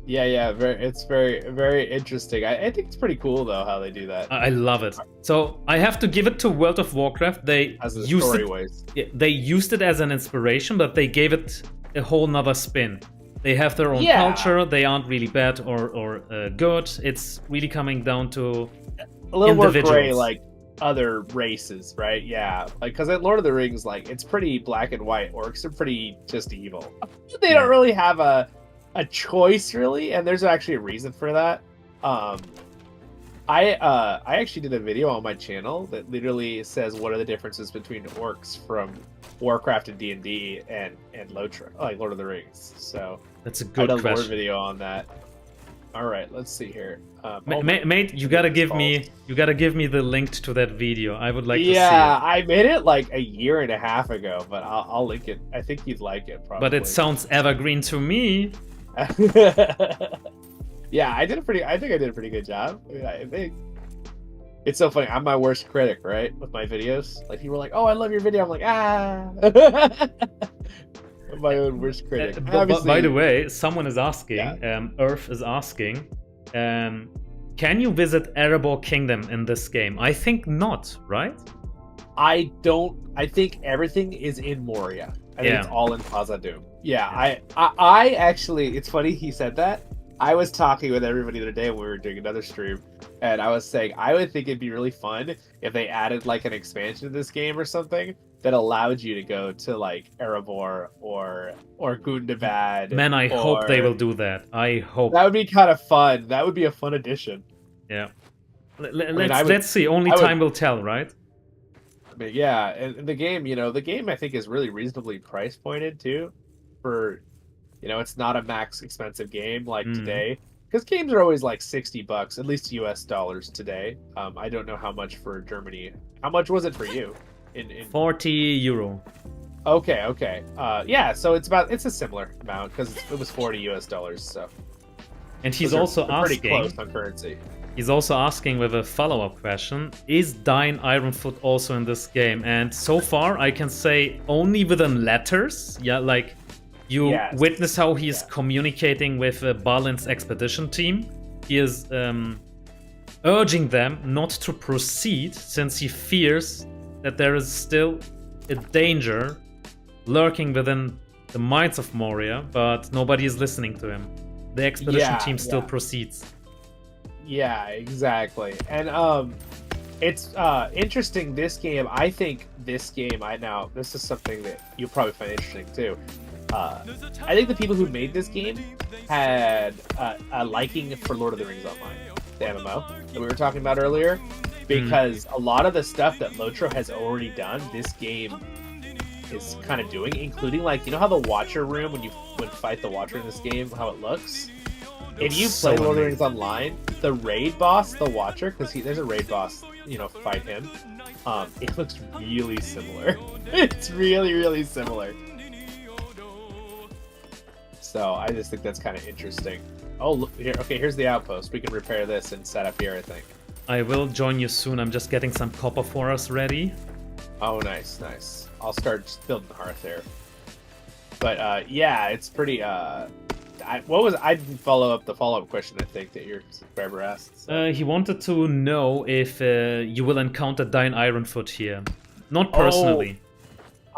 Yeah. It's very interesting. I think it's pretty cool though how they do that. I love it. So I have to give it to World of Warcraft. They used they used it as an inspiration, but they gave it a whole nother spin. They have their own culture. They aren't really bad or good. It's really coming down to a little more gray, like other races, right? Yeah, like because at Lord of the Rings, like it's pretty black and white. Orcs are pretty just evil. They don't really have a choice, really, and there's actually a reason for that. I actually did a video on my channel that literally says what are the differences between orcs from Warcraft and D&D and LOTR, like Lord of the Rings. So that's a good question. I did a lore video on that. All right, let's see here. Mate, you gotta give me the link to that video. I would like to see it. Yeah, I made it like a year and a half ago, but I'll link it. I think you'd like it, probably. But it sounds evergreen to me. Yeah, I think I did a pretty good job. I think it's so funny. I'm my worst critic, right? With my videos, like people are like, "Oh, I love your video." I'm like, "Ah." I'm my own worst critic. By the way, someone is asking. Earth is asking. Can you visit Erebor Kingdom in this game? I think not, right? I don't. I think everything is in Moria. I think it's all in Khazad-dûm. Yeah, I actually. It's funny he said that. I was talking with everybody the other day when we were doing another stream, and I was saying I would think it'd be really fun if they added like an expansion to this game or something that allowed you to go to like Erebor or Gundabad. Man, I hope they will do that. I hope that would be kind of fun. That would be a fun addition. Yeah. Let's see. Only time will tell, right? But yeah, and the game, the game I think is really reasonably price pointed too, for, it's not a max expensive game like today, because games are always like $60, at least US dollars today. I don't know how much for Germany. How much was it for you? In 40 euro. Okay. Yeah, so it's a similar amount because it was 40 US dollars. So. And he's also asking. Pretty close on currency. He's also asking with a follow-up question, is Dine Ironfoot also in this game? And so far, I can say only within letters. Yeah, like you witness how he's communicating with Balin's expedition team. He is urging them not to proceed since he fears that there is still a danger lurking within the mines of Moria, but nobody is listening to him. The expedition team still proceeds. Yeah, exactly. And it's interesting, this game. I think this game, this is something that you'll probably find interesting too. I think the people who made this game had a liking for Lord of the Rings Online, the MMO that we were talking about earlier, because a lot of the stuff that LOTR has already done, this game is kind of doing, including like, you know how the Watcher room, when you fight the Watcher in this game, how it looks? If you play Lord of the Rings Online, the raid boss, the Watcher, because there's a raid boss, you know, fight him, it looks really similar. It's really, really similar. So I just think that's kind of interesting. Oh, look here. Okay, here's the outpost. We can repair this and set up here, I think. I will join you soon. I'm just getting some copper for us ready. Oh, nice, nice. I'll start building the hearth there. But yeah, it's pretty. I didn't follow up the follow-up question, I think, that your subscriber asked. So. He wanted to know if you will encounter Dine Ironfoot here. Not personally.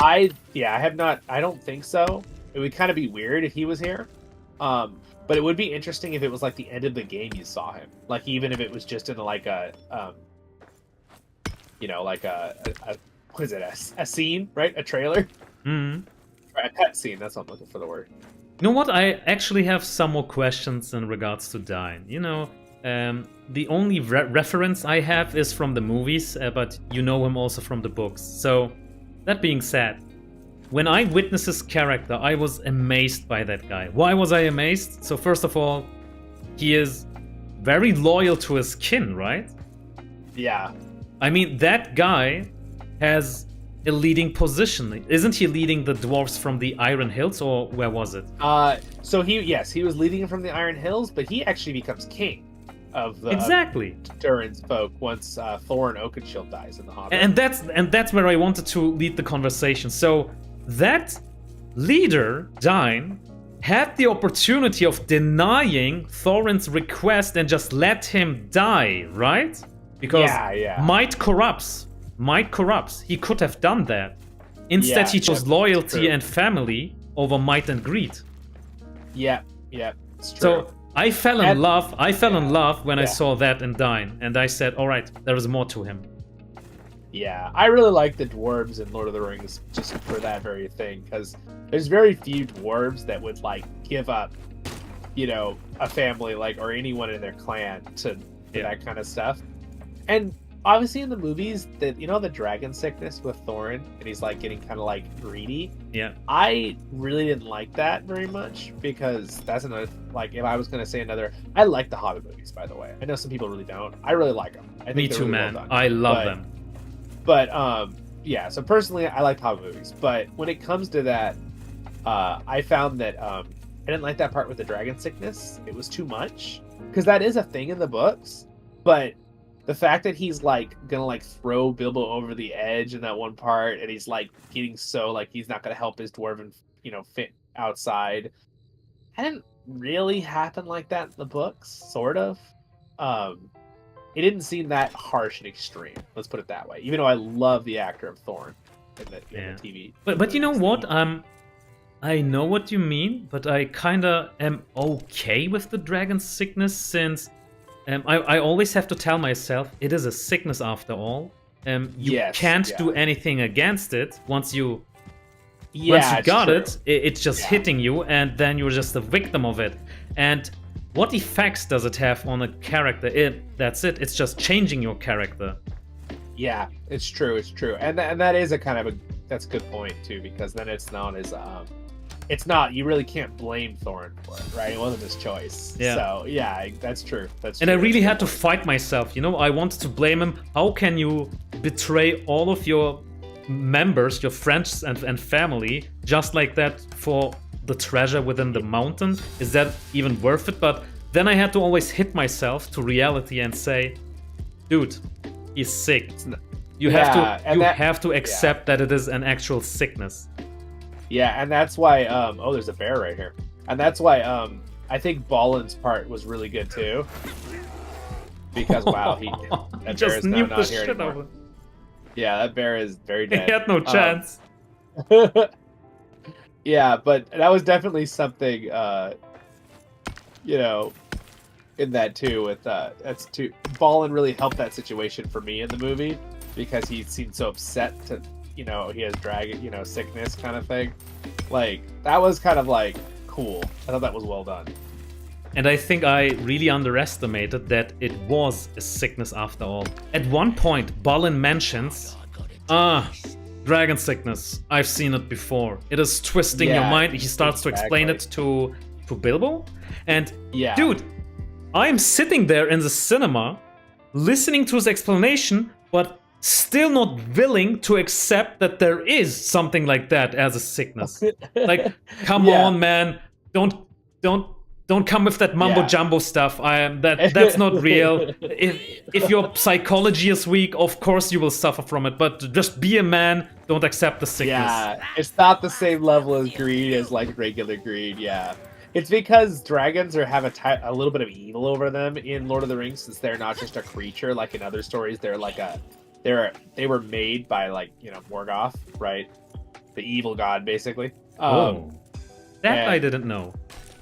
Oh, I have not. I don't think so. It would kind of be weird if he was here. But it would be interesting if it was like the end of the game you saw him. Like even if it was just in like a, you know, like what is it? A scene, right? A trailer? Mm-hmm. Or a cut scene. That's what I'm looking for the word. You know what? I actually have some more questions in regards to Dine. You know, the only reference I have is from the movies, but you know him also from the books. So, that being said, when I witnessed his character, I was amazed by that guy. Why was I amazed? So first of all, he is very loyal to his kin, right? Yeah. I mean, that guy has a leading position. Isn't he leading the dwarves from the Iron Hills, or where was it? So he was leading him from the Iron Hills, but he actually becomes king of the Durin's folk once Thorin Oakenshield dies in the Hobbit. And that's where I wanted to lead the conversation. So that leader, Dine, had the opportunity of denying Thorin's request and just let him die, right? Because might corrupts. Might corrupts. He could have done that. Instead, he chose loyalty and family over might and greed. Yeah, it's true. So I fell in love. I fell in love when I saw that in Dine, and I said, "All right, there is more to him." Yeah, I really like the dwarves in Lord of the Rings just for that very thing, because there's very few dwarves that would like give up, you know, a family like or anyone in their clan to that kind of stuff. And obviously in the movies, that you know the dragon sickness with Thorin, and he's like getting kind of like greedy. Yeah, I really didn't like that very much, because that's another, like if I was gonna say another, I like the Hobbit movies, by the way. I know some people really don't. I really like them. I think me too, really man. Well done. I love them. But yeah, so personally I like Hobbit movies, but when it comes to that, I found that I didn't like that part with the dragon sickness. It was too much, because that is a thing in the books, but the fact that he's like gonna like throw Bilbo over the edge in that one part, and he's like getting so like he's not gonna help his dwarven, you know, fit outside. That didn't really happen like that in the books, sort of. It didn't seem that harsh and extreme. Let's put it that way. Even though I love the actor of Thorin in the TV. But you know what? I know what you mean, but I kinda am okay with the dragon sickness, since I always have to tell myself it is a sickness after all. You can't do anything against it. Once you got it, it's just hitting you, and then you're just a victim of it. And what effects does it have on a character? That's it. It's just changing your character. Yeah, it's true. It's true, and that is a kind of that's a good point too, because then it's known as it's not, you really can't blame Thorin for it, right? It wasn't his choice. Yeah. So yeah, that's true. That's and true. I really had to fight myself. You know, I wanted to blame him. How can you betray all of your members, your friends and family, just like that for the treasure within the mountain? Is that even worth it? But then I had to always hit myself to reality and say, dude, he's sick. You have to accept that it is an actual sickness. Yeah, and that's why oh, there's a bear right here. And that's why I think Balin's part was really good too. Because wow, that bear is now not here anymore. Yeah, that bear is very dead. He had no chance. Yeah, but that was definitely something, you know, in that too. With that's too. Balin really helped that situation for me in the movie, because he seemed so upset to, you know, he has dragon, you know, sickness kind of thing. Like, that was kind of like cool. I thought that was well done. And I think I really underestimated that it was a sickness after all. At one point, Balin mentions, dragon sickness. I've seen it before. It is twisting your mind. He starts to explain it to Bilbo. And dude, I'm sitting there in the cinema, listening to his explanation, but still not willing to accept that there is something like that as a sickness. Like, come on, man, don't come with that mumbo jumbo stuff. That's not real. If your psychology is weak, of course you will suffer from it. But just be a man. Don't accept the sickness. Yeah, it's not the same level of greed as like regular greed. Yeah, it's because dragons have a little bit of evil over them in Lord of the Rings, since they're not just a creature like in other stories. They're like they were made by, like, you know, Morgoth, right? The evil god, basically. That I didn't know.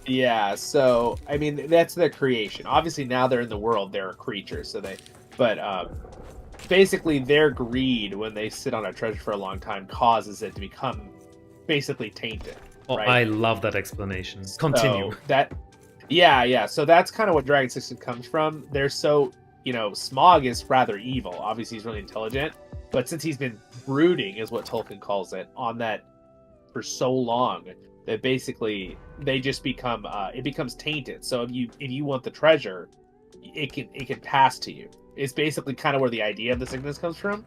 Yeah, so I mean, that's their creation. Obviously, now they're in the world; they're creatures. So basically, their greed when they sit on a treasure for a long time causes it to become basically tainted. Oh, right? I love that explanation. Continue. So So that's kind of what Dragon System comes from. They're so, you know, Smaug is rather evil. Obviously, he's really intelligent, but since he's been brooding, is what Tolkien calls it, on that for so long, that basically they just become it becomes tainted. So if you want the treasure, it can pass to you. It's basically kind of where the idea of the sickness comes from.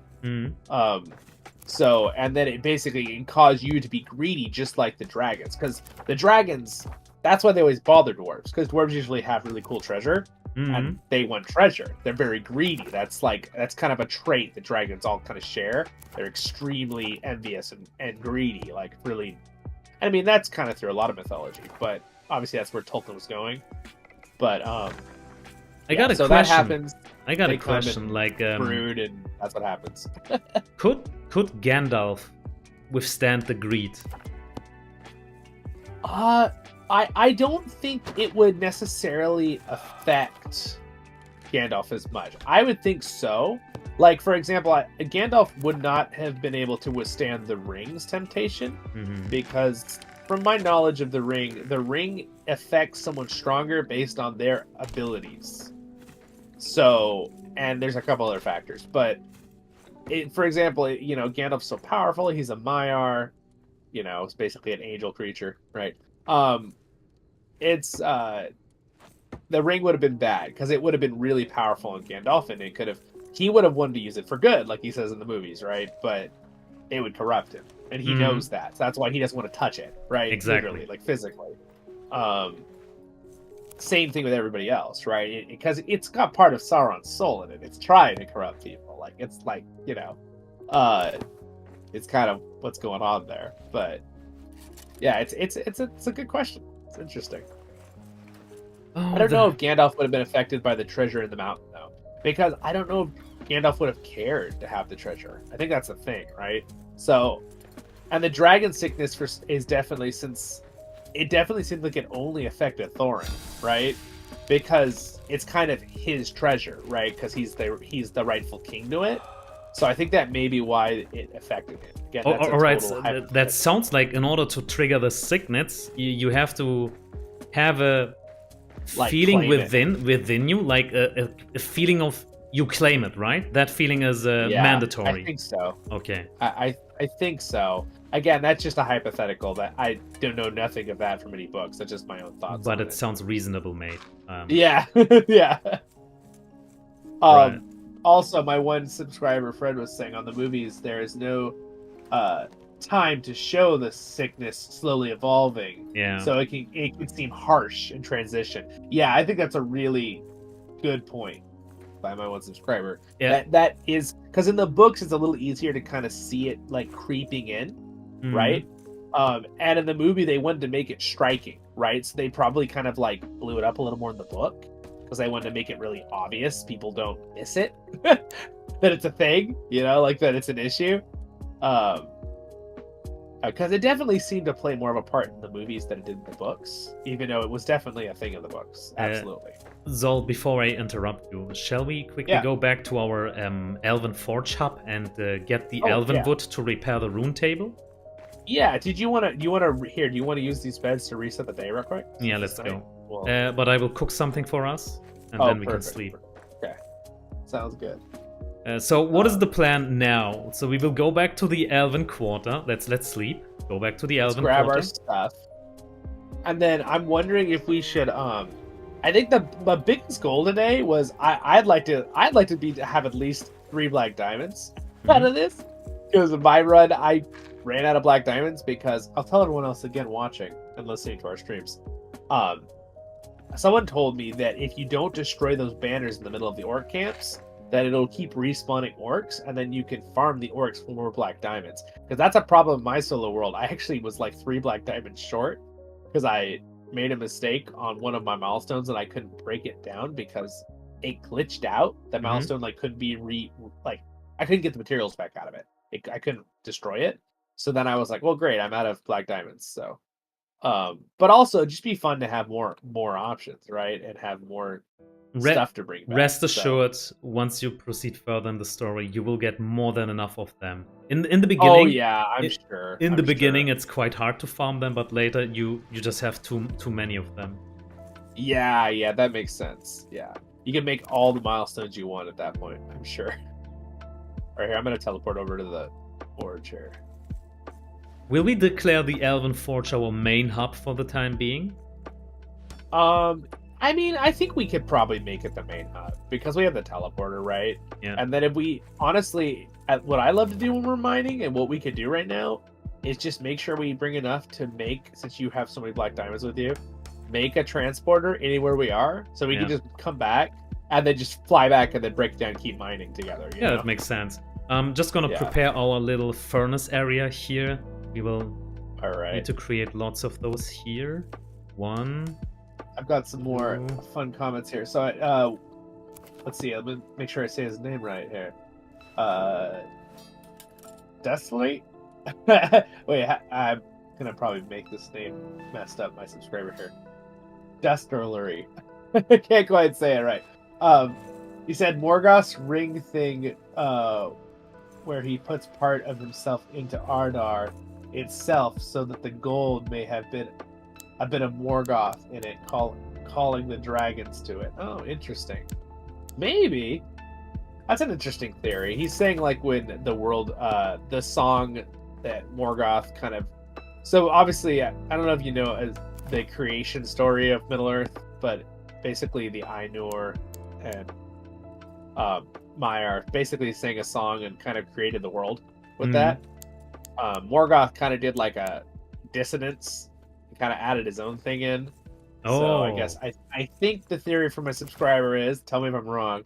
So, and then it basically can cause you to be greedy, just like the dragons, because the dragons, that's why they always bother dwarves, because dwarves usually have really cool treasure. And they want treasure. They're very greedy. That's kind of a trait that dragons all kind of share. They're extremely envious and greedy, like really. I mean, that's kind of through a lot of mythology, but obviously that's where Tolkien was going. But I got a so question. that happens. I got a question. Like, brood, and that's what happens. could Gandalf withstand the greed? I don't think it would necessarily affect Gandalf as much. I would think so. Like, for example, Gandalf would not have been able to withstand the ring's temptation, because from my knowledge of the ring affects someone stronger based on their abilities. So, and there's a couple other factors, but for example, you know, Gandalf's so powerful, he's a Maiar, you know, it's basically an angel creature, right? The ring would have been bad because it would have been really powerful on Gandalf, and he would have wanted to use it for good, like he says in the movies, right? But it would corrupt him, and he knows that. So that's why he doesn't want to touch it, right? Exactly. Literally, like physically. Same thing with everybody else, right? Because it's got part of Sauron's soul in it. It's trying to corrupt people. Like, it's like, you know, it's kind of what's going on there. But yeah, it's a good question. It's interesting. I don't know if Gandalf would have been affected by the treasure in the mountain, though, because I don't know if Gandalf would have cared to have the treasure. I think that's the thing, right? So, and the dragon sickness is definitely, since it definitely seems like it only affected Thorin, right? Because it's kind of his treasure, right? Because he's the rightful king to it. So I think that may be why it affected him. Again, all right, so that sounds like in order to trigger the sickness, you have to have a feeling within you, like a feeling of you claim it, right? That feeling is mandatory. I think so. Okay. I think so. Again, that's just a hypothetical. That I don't know nothing of that from any books. That's just my own thoughts. But it sounds reasonable, mate. Yeah, yeah. Right. Also, my one subscriber, Fred, was saying on the movies there is no time to show the sickness slowly evolving. Yeah. So it can seem harsh in transition. Yeah, I think that's a really good point by my one subscriber. Yeah. That is because in the books it's a little easier to kind of see it like creeping in, right? And in the movie they wanted to make it striking, right? So they probably kind of like blew it up a little more in the book, because they wanted to make it really obvious. People don't miss it. That it's a thing, you know, like that it's an issue. Because it definitely seemed to play more of a part in the movies than it did in the books, even though it was definitely a thing in the books. Absolutely. Zol, before I interrupt you, shall we quickly go back to our Elven Forge Hub and get the Elven wood to repair the rune table? Yeah. Did you want to? Do you want to here? Do you want to use these beds to reset the day real quick? Yeah, let's Tonight? go. Well, But I will cook something for us, and oh, then we can perfect. sleep. Okay. Sounds good. So what is the plan now? So we will go back to the Elven Quarter. Let's sleep. Go back to the Let's Elven grab Quarter. our stuff, and then I'm wondering if we should. I think the biggest goal today was I'd like to have at least 3 black diamonds out of this, because in my run I ran out of black diamonds because I'll tell everyone else again watching and listening to our streams. Someone told me that if you don't destroy those banners in the middle of the orc camps, that it'll keep respawning orcs, and then you can farm the orcs for more black diamonds. Because that's a problem in my solo world. I actually was like 3 black diamonds short because I made a mistake on one of my milestones and I couldn't break it down because it glitched out. The milestone like couldn't be I couldn't get the materials back out of it. I couldn't destroy it. So then I was like, well, great, I'm out of black diamonds. So, but also just be fun to have more options, right? And have more stuff to bring back. Rest assured, once you proceed further in the story, you will get more than enough of them. In the beginning, oh yeah, I'm sure. In the beginning, it's quite hard to farm them, but later you just have too many of them. Yeah, that makes sense. Yeah, you can make all the milestones you want at that point, I'm sure. All right, here, I'm gonna teleport over to the forge here. Will we declare the Elven Forge our main hub for the time being? I mean, I think we could probably make it the main hub because we have the teleporter, right? Yeah. And then if we honestly, what I love to do when we're mining and what we could do right now is just make sure we bring enough to make, since you have so many black diamonds with you, make a transporter anywhere we are, so we can just come back and then just fly back and then break it down and keep mining together. You know? That makes sense. I'm just gonna prepare our little furnace area here. We will need to create lots of those here. 1. I've got some more fun comments here. So, let's see. Let me make sure I say his name right here. Desolate? Wait, I'm gonna probably make this name messed up. My subscriber here. Desterlery. I can't quite say it right. He said Morgoth's ring thing, where he puts part of himself into Ardar itself, so that the gold may have been a bit of Morgoth in it, calling the dragons to it. Oh, interesting. Maybe. That's an interesting theory. He's saying like when the world, the song that Morgoth kind of... So obviously, I don't know if you know the creation story of Middle-earth, but basically the Ainur and Maiar basically sang a song and kind of created the world with that. Morgoth kind of did like a dissonance, kind of added his own thing in. So I guess I think the theory from my subscriber is, tell me if I'm wrong,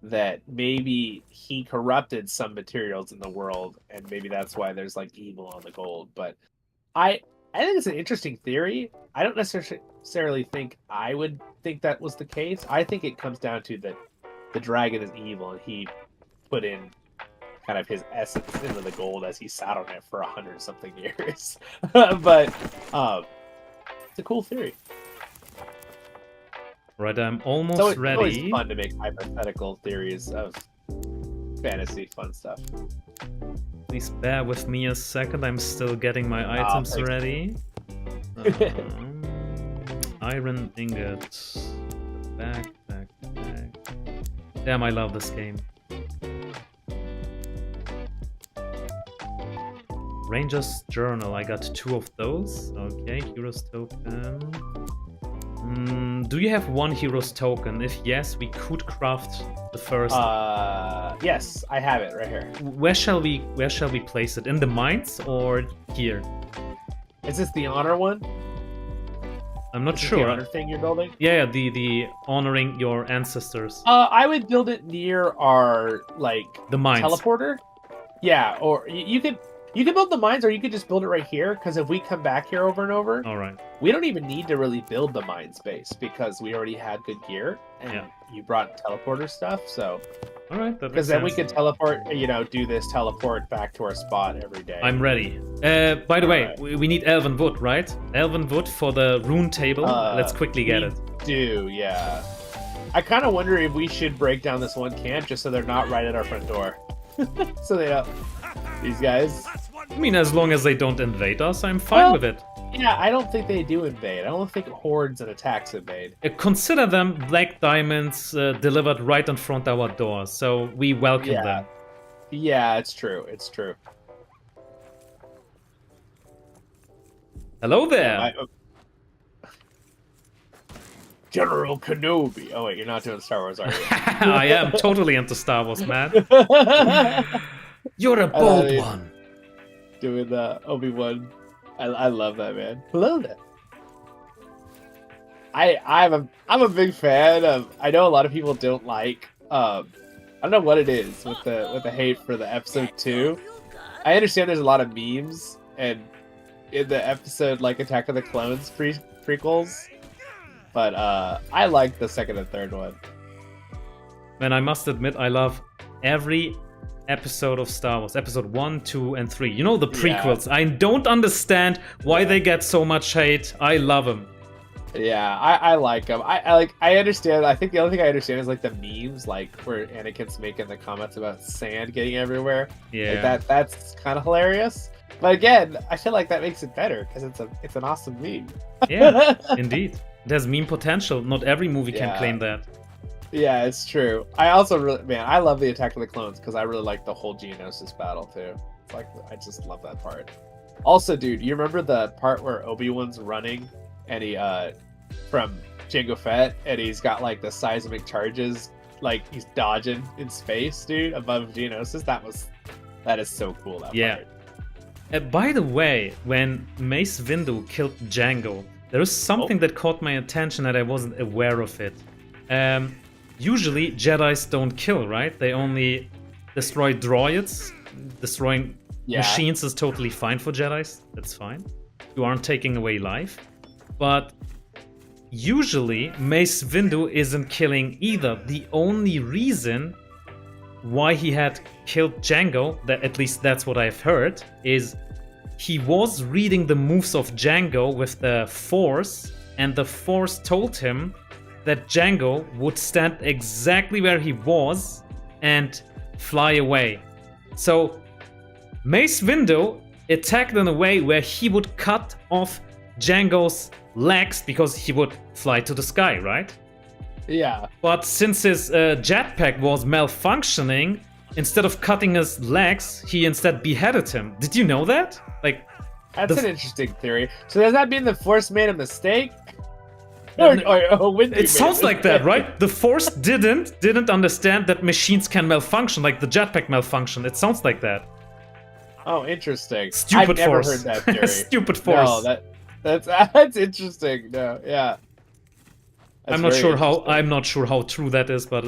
that maybe he corrupted some materials in the world, and maybe that's why there's like evil on the gold. But I think it's an interesting theory. I don't necessarily think I would think that was the case. I think it comes down to that the dragon is evil, and he put in kind of his essence into the gold as he sat on it for 100-something years. But it's a cool theory. Right, I'm almost ready. It's always fun to make hypothetical theories of fantasy fun stuff. Please bear with me a second. I'm still getting my items ready. Iron ingot. Back. Damn, I love this game. Ranger's Journal. I got 2 of those. Okay, Hero's Token. Do you have 1 Hero's Token? If yes, we could craft the first. Yes, I have it right here. Where shall we place it? In the mines or here? Is this the honor one? I'm not Is sure. The honor thing you're building? Yeah, the honoring your ancestors. I would build it near our the mines teleporter. Yeah, or you could build the mines, or you could just build it right here. Because if we come back here over and over, all right, we don't even need to really build the mine space because we already had good gear and you brought teleporter stuff. So, all right, because then we could teleport. Do this teleport back to our spot every day. I'm ready. By the way, we need elven wood, right? Elven wood for the rune table. Let's quickly get it. Yeah. I kind of wonder if we should break down this one camp just so they're not right at our front door. So they don't. These guys. I mean, as long as they don't invade us, I'm fine with it. Yeah, I don't think they do invade. I don't think hordes and attacks invade. Consider them black diamonds delivered right in front of our door, so we welcome them. Yeah, it's true. It's true. Hello there. General Kenobi. Oh wait, you're not doing Star Wars, are you? I am totally into Star Wars, man. You're a bold one. Doing the Obi-Wan. I love that, man. Hello there. I'm a big fan of. I know a lot of people don't like. I don't know what it is with the hate for the episode 2. I understand there's a lot of memes and in the episode like Attack of the Clones prequels, but I like the second and third one. Man, I must admit, I love every episode of Star Wars, episode 1, 2, and 3. You know, the prequels. Yeah. I don't understand why they get so much hate. I love them. Yeah, I like them. I understand. I think the only thing I understand is like the memes, like where Anakin's making the comments about sand getting everywhere. Yeah, like that's kind of hilarious. But again, I feel like that makes it better because it's an awesome meme. Yeah, indeed. It has meme potential. Not every movie can claim that. Yeah, it's true. I also I love the Attack of the Clones because I really like the whole Geonosis battle too. It's like I just love that part. Also, dude, you remember the part where Obi-Wan's running and he from Jango Fett and he's got like the seismic charges, like he's dodging in space, dude, above Geonosis. That is so cool. That part. By the way, when Mace Windu killed Jango, there is something that caught my attention that I wasn't aware of it. Usually Jedis don't kill, right? They only destroy droids. Destroying machines is totally fine for Jedis. That's fine. You aren't taking away life. But usually Mace Windu isn't killing either. The only reason why he had killed Jango, that at least that's what I've heard, is he was reading the moves of Jango with the Force, and the Force told him that Jango would stand exactly where he was and fly away. So Mace Windu attacked in a way where he would cut off Jango's legs because he would fly to the sky, right? Yeah. But since his jetpack was malfunctioning, instead of cutting his legs, he instead beheaded him. Did you know that? Like, that's an interesting theory. So does that mean the Force made a mistake? It sounds like that, right? The Force didn't understand that machines can malfunction, like the jetpack malfunction. It sounds like that. Oh, interesting. Stupid I've never Force. heard that theory. Stupid Force. No, that's interesting. No, yeah. I'm not sure how true that is, but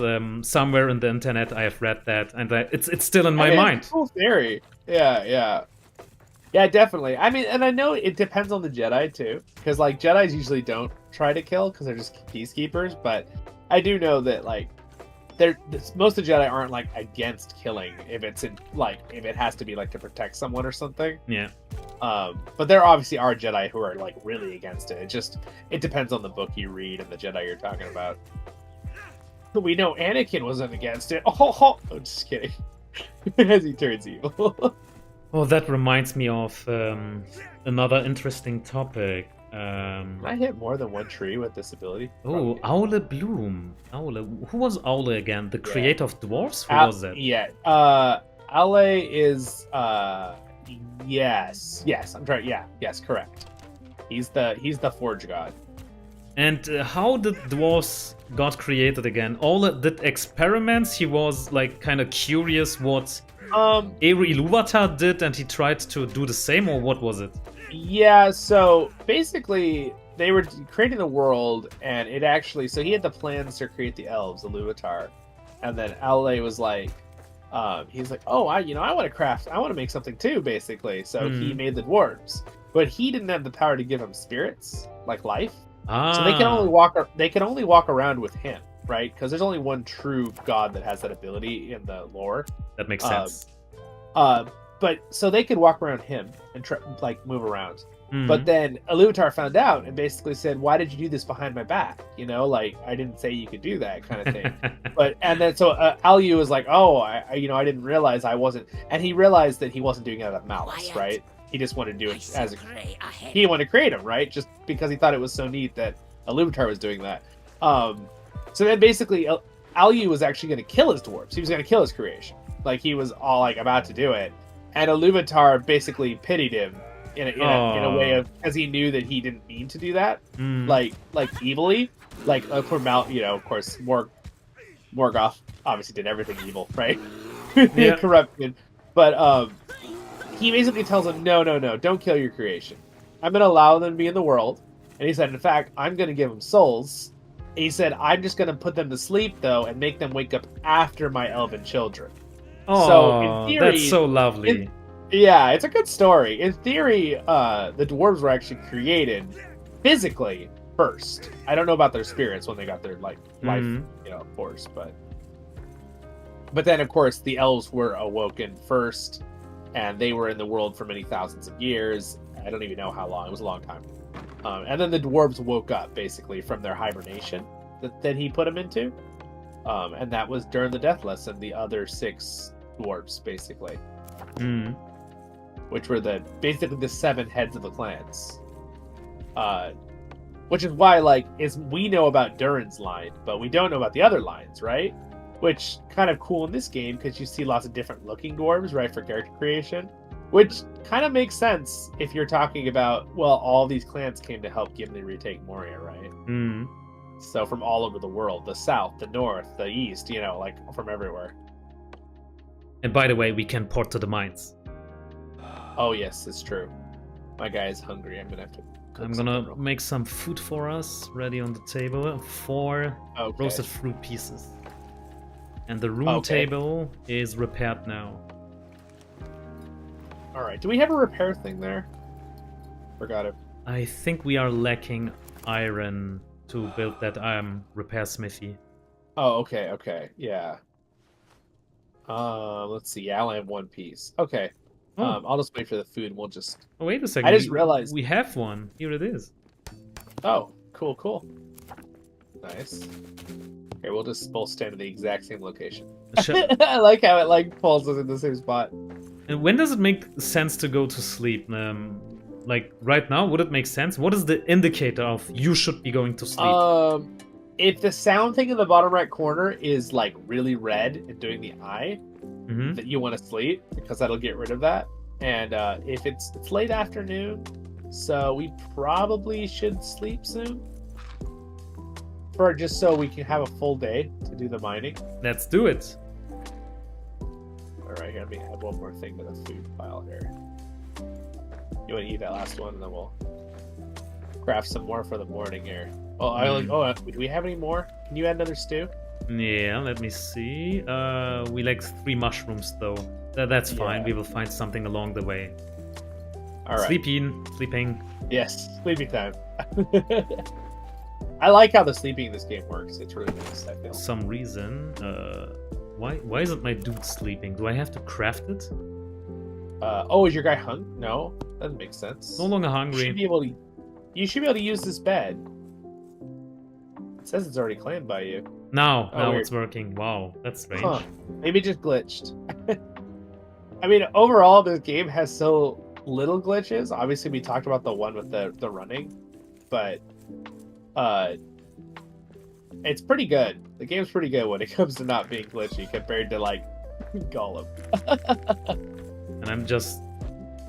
somewhere in the internet I have read that, and it's still in my mind. It's a cool theory. Yeah, definitely. I mean, and I know it depends on the Jedi too, because like Jedis usually don't try to kill because they're just peacekeepers. But I do know that like most of the Jedi aren't like against killing if it has to be like to protect someone or something. Yeah. But there obviously are Jedi who are like really against it. It depends on the book you read and the Jedi you're talking about. We know Anakin wasn't against it. Oh, just kidding. As he turns evil. Well, that reminds me of another interesting topic. Can I hit more than one tree with this ability? Oh, Aule Bloom. Aule. Who was Aule again? The creator of dwarves? Who was that? Yeah. Aule is yes. I'm trying. Yeah. Yes. Correct. He's the Forge God. And how did dwarves got created again? Aule did experiments. He was like kind of curious what Eru Iluvatar did, and he tried to do the same, or what was it? Yeah, so basically they were creating the world, and it actually, so he had the plans to create the elves, the Iluvatar, and then Aule was like, he's like, oh, I want to make something too, basically. So he made the dwarves, but he didn't have the power to give them spirits, like life. So they can only walk around with him, right? Because there's only one true god that has that ability in the lore. That makes sense. but so they could walk around him and like move around. Mhm. But then Iluvatar found out and basically said, "Why did you do this behind my back? You know, like I didn't say you could do that kind of thing." And then so Alyu was like, "Oh, I didn't realize I wasn't," and he realized that he wasn't doing it out of malice, Quiet. right? He just wanted to do I it see as prey ahead. he wanted to create him, right? Just because he thought it was so neat that Iluvatar was doing that. So then basically, Alyu was actually going to kill his dwarves. He was going to kill his creation. Like he was all like about to do it, and Iluvatar basically pitied him in a way of, because he knew that he didn't mean to do that, like evilly, like for of course Morgoth obviously did everything evil, right? Yeah. Corrupted, but he basically tells him, no, don't kill your creation. I'm going to allow them to be in the world. And he said, in fact, I'm going to give them souls. And he said, I'm just going to put them to sleep, though, and make them wake up after my elven children. Oh, So, in theory, that's so lovely. Yeah, it's a good story. In theory, the dwarves were actually created physically first. I don't know about their spirits when they got their life, force, but then, of course, the elves were awoken first, and they were in the world for many thousands of years. I don't even know how long. It was a long time. And then the dwarves woke up, basically, from their hibernation that he put them into. And that was during the Deathless and the other 6 dwarves, basically. Which were basically the 7 heads of the clans. Which is why, we know about Durin's line, but we don't know about the other lines, right? Which kind of cool in this game because you see lots of different looking dwarves, right, for character creation. Which kind of makes sense if you're talking about, well, all these clans came to help Gimli retake Moria, right? So from all over the world, the south, the north, the east, from everywhere. And by the way, we can port to the mines. Oh yes, it's true. My guy is hungry. I'm gonna have to. I'm gonna make some food for us, ready on the table. 4 roasted fruit pieces. And the room table is repaired now. Alright, do we have a repair thing there? Forgot it. I think we are lacking iron to build that repair smithy. Oh, okay, yeah. Let's see, yeah, I only have 1 piece. Okay. I'll just wait for the food and we'll just... Oh, wait a second. I just realized... We have one. Here it is. Oh, cool. Nice. Okay, we'll just both stand in the exact same location. I like how it pulls us in the same spot. And when does it make sense to go to sleep? Right now, would it make sense? What is the indicator of you should be going to sleep? If the sound thing in the bottom right corner is really red and doing the eye, that you want to sleep because that'll get rid of that. And if it's late afternoon, so we probably should sleep soon. Just so we can have a full day to do the mining. Let's do it. Alright, let me add one more thing to the food pile here. You want to eat that last one, and then we'll craft some more for the morning here. Do we have any more? Can you add another stew? Yeah, let me see. We lack 3 mushrooms, though. That's fine. We will find something along the way. Alright. Sleeping. Yes, sleeping time. I like how the sleeping in this game works. It's really nice, I feel. For some reason, why isn't my dude sleeping? Do I have to craft it? Is your guy hungry? No, doesn't make sense. No longer hungry. You should be able to use this bed. It says it's already claimed by you. Now weird. It's working. Wow, that's strange. Huh. Maybe it just glitched. I mean, overall, this game has so little glitches. Obviously, we talked about the one with the running, but it's pretty good. The game's pretty good when it comes to not being glitchy compared to Gollum. And I'm just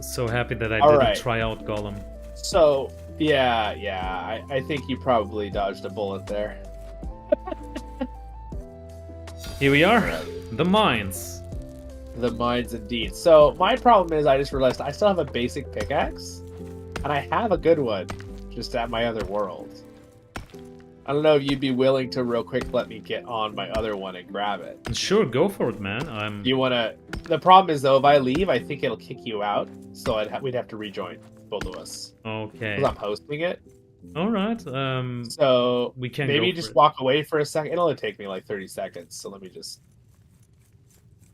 so happy that I didn't try out Gollum. So yeah, I think you probably dodged a bullet there. Here we are, the mines. The mines indeed. So my problem is I just realized I still have a basic pickaxe, and I have a good one just at my other world. I don't know if you'd be willing to real quick let me get on my other one and grab it. Sure, go for it, man. You wanna? The problem is though, if I leave, I think it'll kick you out. So we'd have to rejoin, both of us. Okay. Because I'm hosting it. All right. So we can maybe just walk away for a second. It'll only take me 30 seconds. So let me just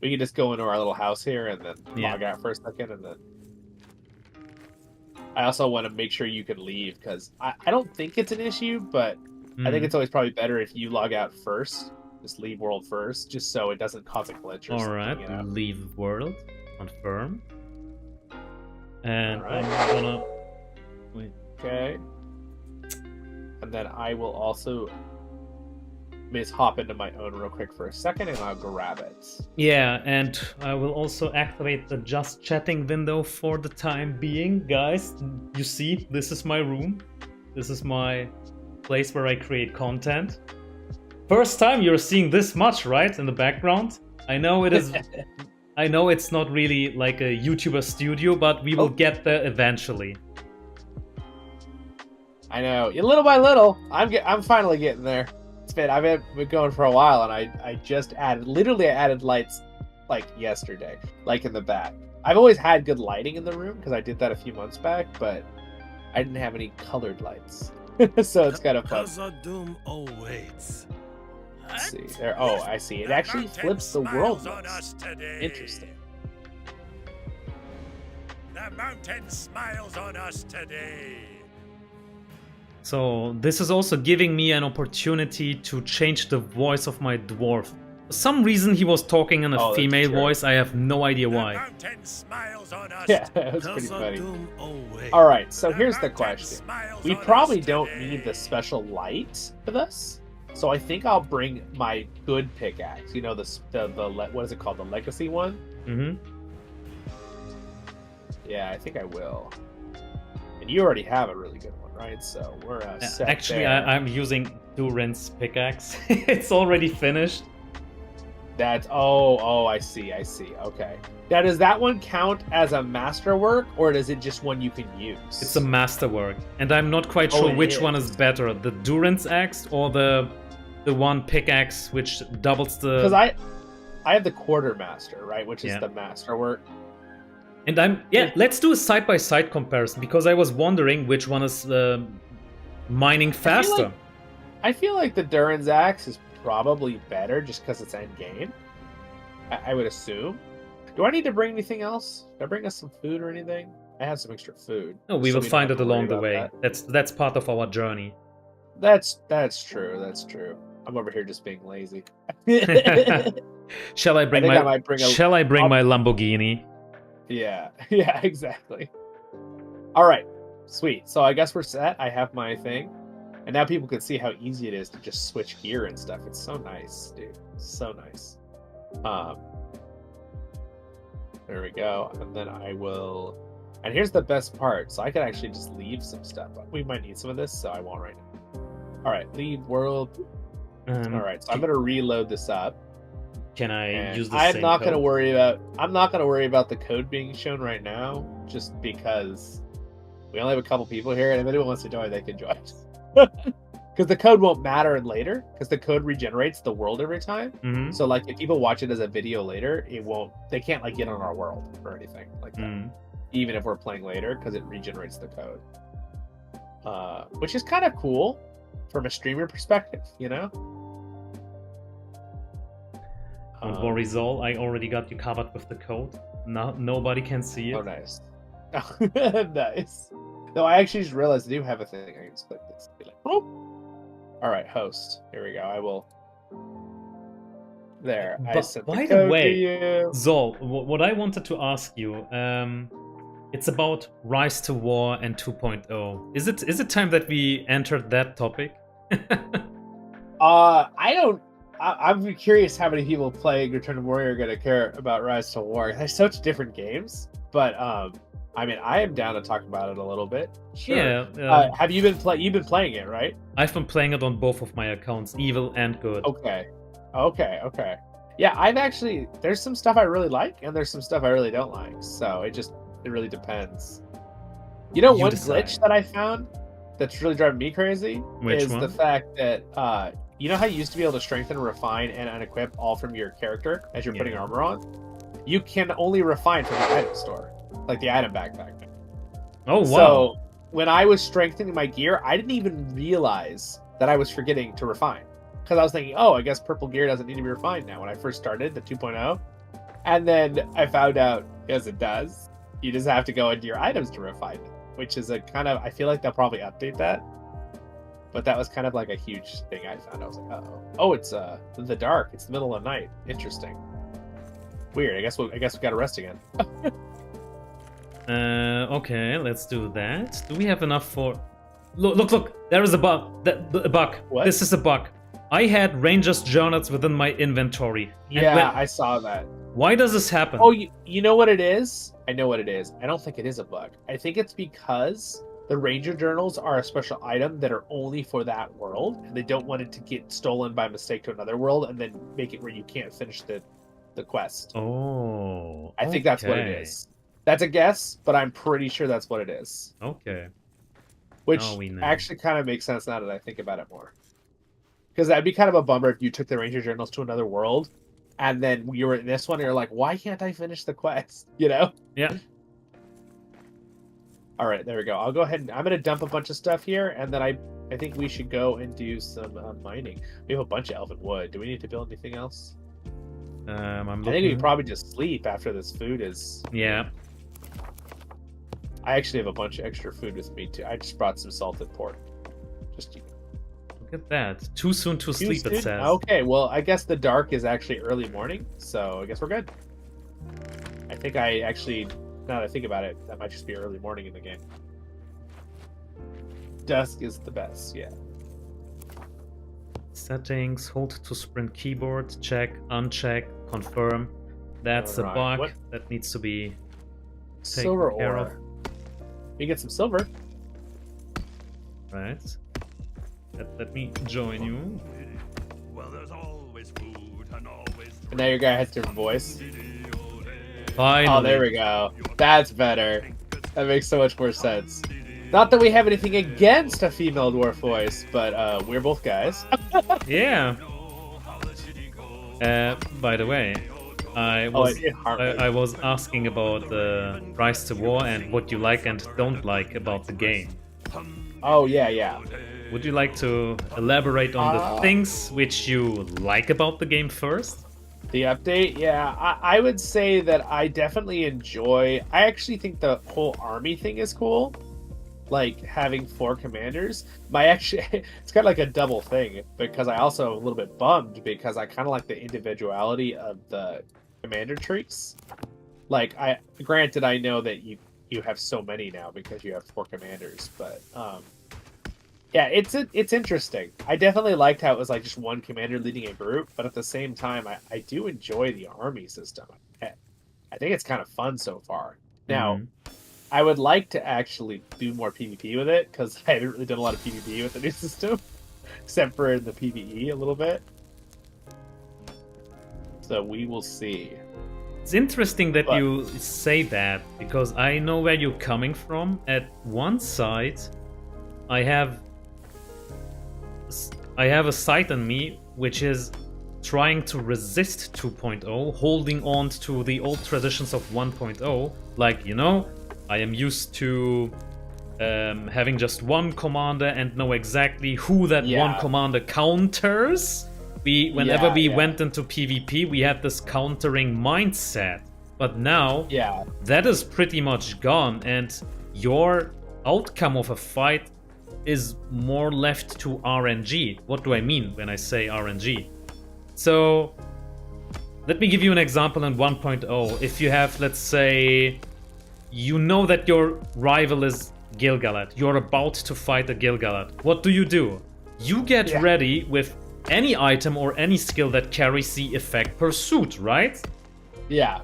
We can just go into our little house here and then Yeah. log out for a second, and then. I also want to make sure you can leave because I don't think it's an issue, but I think it's always probably better if you log out first. Just leave world first, just so it doesn't cause a glitch or Alright, something. You know? leave world. Confirm. And Alright. I'm gonna... Wait. Okay. And then I will also hop into my own real quick for a second, and I'll grab it. Yeah, and I will also activate the just chatting window for the time being. Guys, you see, this is my room. This is my place where I create content. First time you're seeing this much, right, in the background? I know it is... I know it's not really like a YouTuber studio, but we will get there eventually. I know. Little by little, I'm finally getting there. I've been going for a while, and I just added, literally I added lights like yesterday, like in the back. I've always had good lighting in the room because I did that a few months back, but I didn't have any colored lights. So it's kind of fun. Doom awaits. Let's see. There. Oh, I see. It actually flips the world. Interesting. The mountain smiles on us today. So this is also giving me an opportunity to change the voice of my dwarf. For some reason he was talking in a female voice. I have no idea why. The mountain smiles on us. Yeah, that was pretty funny. Alright, so here's the question. We probably don't need the special light for this. So I think I'll bring my good pickaxe. You know, the what is it called? The legacy one? Mm-hmm. Yeah, I think I will. And you already have a really good one, right? So we're set actually, there. I'm using Durin's pickaxe. It's already finished. That's I see. Okay. Now, does that one count as a masterwork, or is it just one you can use? It's a masterwork, and I'm not quite sure which one is better, the Durin's axe or the one pickaxe which doubles the. Because I have the quartermaster, right, which is the masterwork. And let's do a side-by-side comparison, because I was wondering which one is mining faster. I feel like the Durin's axe is probably better just because it's end game. I would assume. Do I need to bring anything else? Did I bring us some food or anything? I have some extra food. No, we will find it along the way. That's part of our journey. That's true. That's true. I'm over here just being lazy. Shall I bring my Lamborghini? Yeah, exactly. All right, sweet. So I guess we're set. I have my thing, and now people can see how easy it is to just switch gear and stuff. It's so nice, dude. So nice. There we go. And then I will. And here's the best part. So I could actually just leave some stuff. We might need some of this, so I won't right now. All right, leave world. All right, so I'm gonna reload this up. Can I use the I'm same not code? gonna worry about the code being shown right now, just because we only have a couple people here, and if anyone wants to join, they can join. Because the code won't matter later, because the code regenerates the world every time. Mm-hmm. So like if people watch it as a video later, they can't like get on our world or anything like that. Even if we're playing later, because it regenerates the code. Which is kind of cool from a streamer perspective, you know? Don't worry, Zol, I already got you covered with the code. Nobody can see it. Oh, nice. Nice. No, I actually just realized I do have a thing. I can just click this. Be like, oh. All right, host. Here we go. I will. There. I sent by the code the way, to you. Zol, what I wanted to ask you, it's about Rise to War and 2.0. Is it time that we entered that topic? I'm curious how many people playing Return to Moria are going to care about Rise to War. They're such different games, but I mean, I am down to talk about it a little bit. Sure. Yeah. Have you been You've been playing it, right? I've been playing it on both of my accounts, evil and good. Okay. Yeah, there's some stuff I really like, and there's some stuff I really don't like. So it really depends. You know, one glitch that I found that's really driving me crazy is the fact that you know how you used to be able to strengthen, refine, and unequip all from your character as you're putting armor on? You can only refine from the item store, like the item backpack. Oh, wow. So when I was strengthening my gear, I didn't even realize that I was forgetting to refine. Because I was thinking, I guess purple gear doesn't need to be refined now. When I first started the 2.0, And then I found out, yes, it does. You just have to go into your items to refine it, which is a kind of, I feel like they'll probably update that. But that was kind of like a huge thing I found. I was like, uh-oh. Oh, it's the dark. It's the middle of the night. Interesting. Weird. I guess we gotta rest again. Okay, let's do that. Do we have enough for... Look! There is a bug. A bug. What? This is a bug. I had Ranger's journals within my inventory. Yeah, I saw that. Why does this happen? Oh, you know what it is? I know what it is. I don't think it is a bug. I think it's because the Ranger journals are a special item that are only for that world, and they don't want it to get stolen by mistake to another world and then make it where you can't finish the quest. Oh, I think that's what it is. That's a guess, but I'm pretty sure that's what it is. Okay. Which we know. actually kind of makes sense now that I think about it more. Because that'd be kind of a bummer if you took the Ranger journals to another world, and then you were in this one, and you're like, why can't I finish the quest? You know? Yeah. All right, there we go. I'll go ahead and I'm going to dump a bunch of stuff here, and then I think we should go and do some mining. We have a bunch of elven wood. Do we need to build anything else? I'm looking. I think we can probably just sleep after this food is... Yeah. I actually have a bunch of extra food with me, too. I just brought some salted pork. Just... Look at that. Too soon to sleep, it says. Okay, well, I guess the dark is actually early morning, so I guess we're good. I think I actually... Now that I think about it, that might just be early morning in the game. Dusk is the best, yeah. Settings, hold to sprint keyboard, check, uncheck, confirm. That's a bug What? that needs to be taken Silver care ore. We get some silver. Right. Let me join you. Well, there's always food and always And now your guy has a different voice. Finally. Oh, there we go. That's better. That makes so much more sense. Not that we have anything against a female dwarf voice, but we're both guys. Yeah. By the way, I was asking about the Rise to War and what you like and don't like about the game. Oh, yeah. Would you like to elaborate on the things which you like about the game first? The update? Yeah, I would say that I definitely enjoy... I actually think the whole army thing is cool. Like, having 4 commanders. It's kind of like a double thing, because I also am a little bit bummed, because I kind of like the individuality of the commander trees. Like, granted, I know that you have so many now, because you have 4 commanders, but... Yeah, it's interesting. I definitely liked how it was like just one commander leading a group, but at the same time, I do enjoy the army system. I think it's kind of fun so far. Now, I would like to actually do more PvP with it, because I haven't really done a lot of PvP with the new system, except for the PvE a little bit. So we will see. It's interesting that you say that, because I know where you're coming from. At one side, I have a side in me which is trying to resist 2.0, holding on to the old traditions of 1.0. Like, you know, I am used to having just one commander and know exactly who that one commander counters. Whenever we went into PvP, we had this countering mindset. But now, that is pretty much gone, and your outcome of a fight is more left to RNG. What do I mean when I say RNG? So, let me give you an example in 1.0. If you have, let's say, you know that your rival is Gil-galad. You're about to fight a Gil-galad. What do? You get ready with any item or any skill that carries the effect Pursuit, right? Yeah.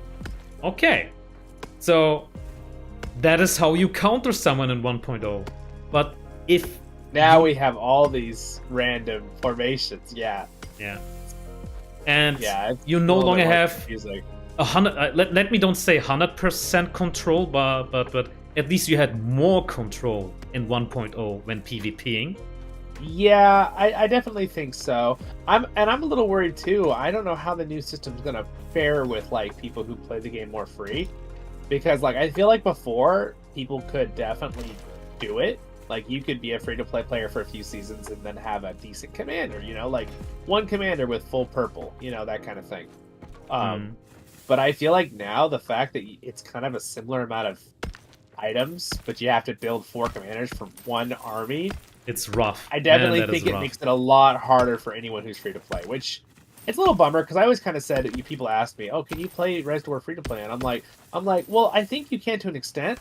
Okay. So, that is how you counter someone in 1.0. But if now we have all these random formations, and you no longer have 100. Let me don't say 100% control, but at least you had more control in 1.0 when PvPing. Yeah, I definitely think so. I'm a little worried too. I don't know how the new system's gonna fare with like people who play the game more free, because like I feel like before people could definitely do it. Like, you could be a free-to-play player for a few seasons and then have a decent commander, you know? Like, one commander with full purple, you know, that kind of thing. But I feel like now the fact that it's kind of a similar amount of items, but you have to build 4 commanders from one army. It's rough. I definitely Man, think it rough. makes it a lot harder for anyone who's free to play, which it's a little bummer because I always kind of said people ask me, "Oh, can you play Res to War free to play?" And I'm like, well, I think you can to an extent.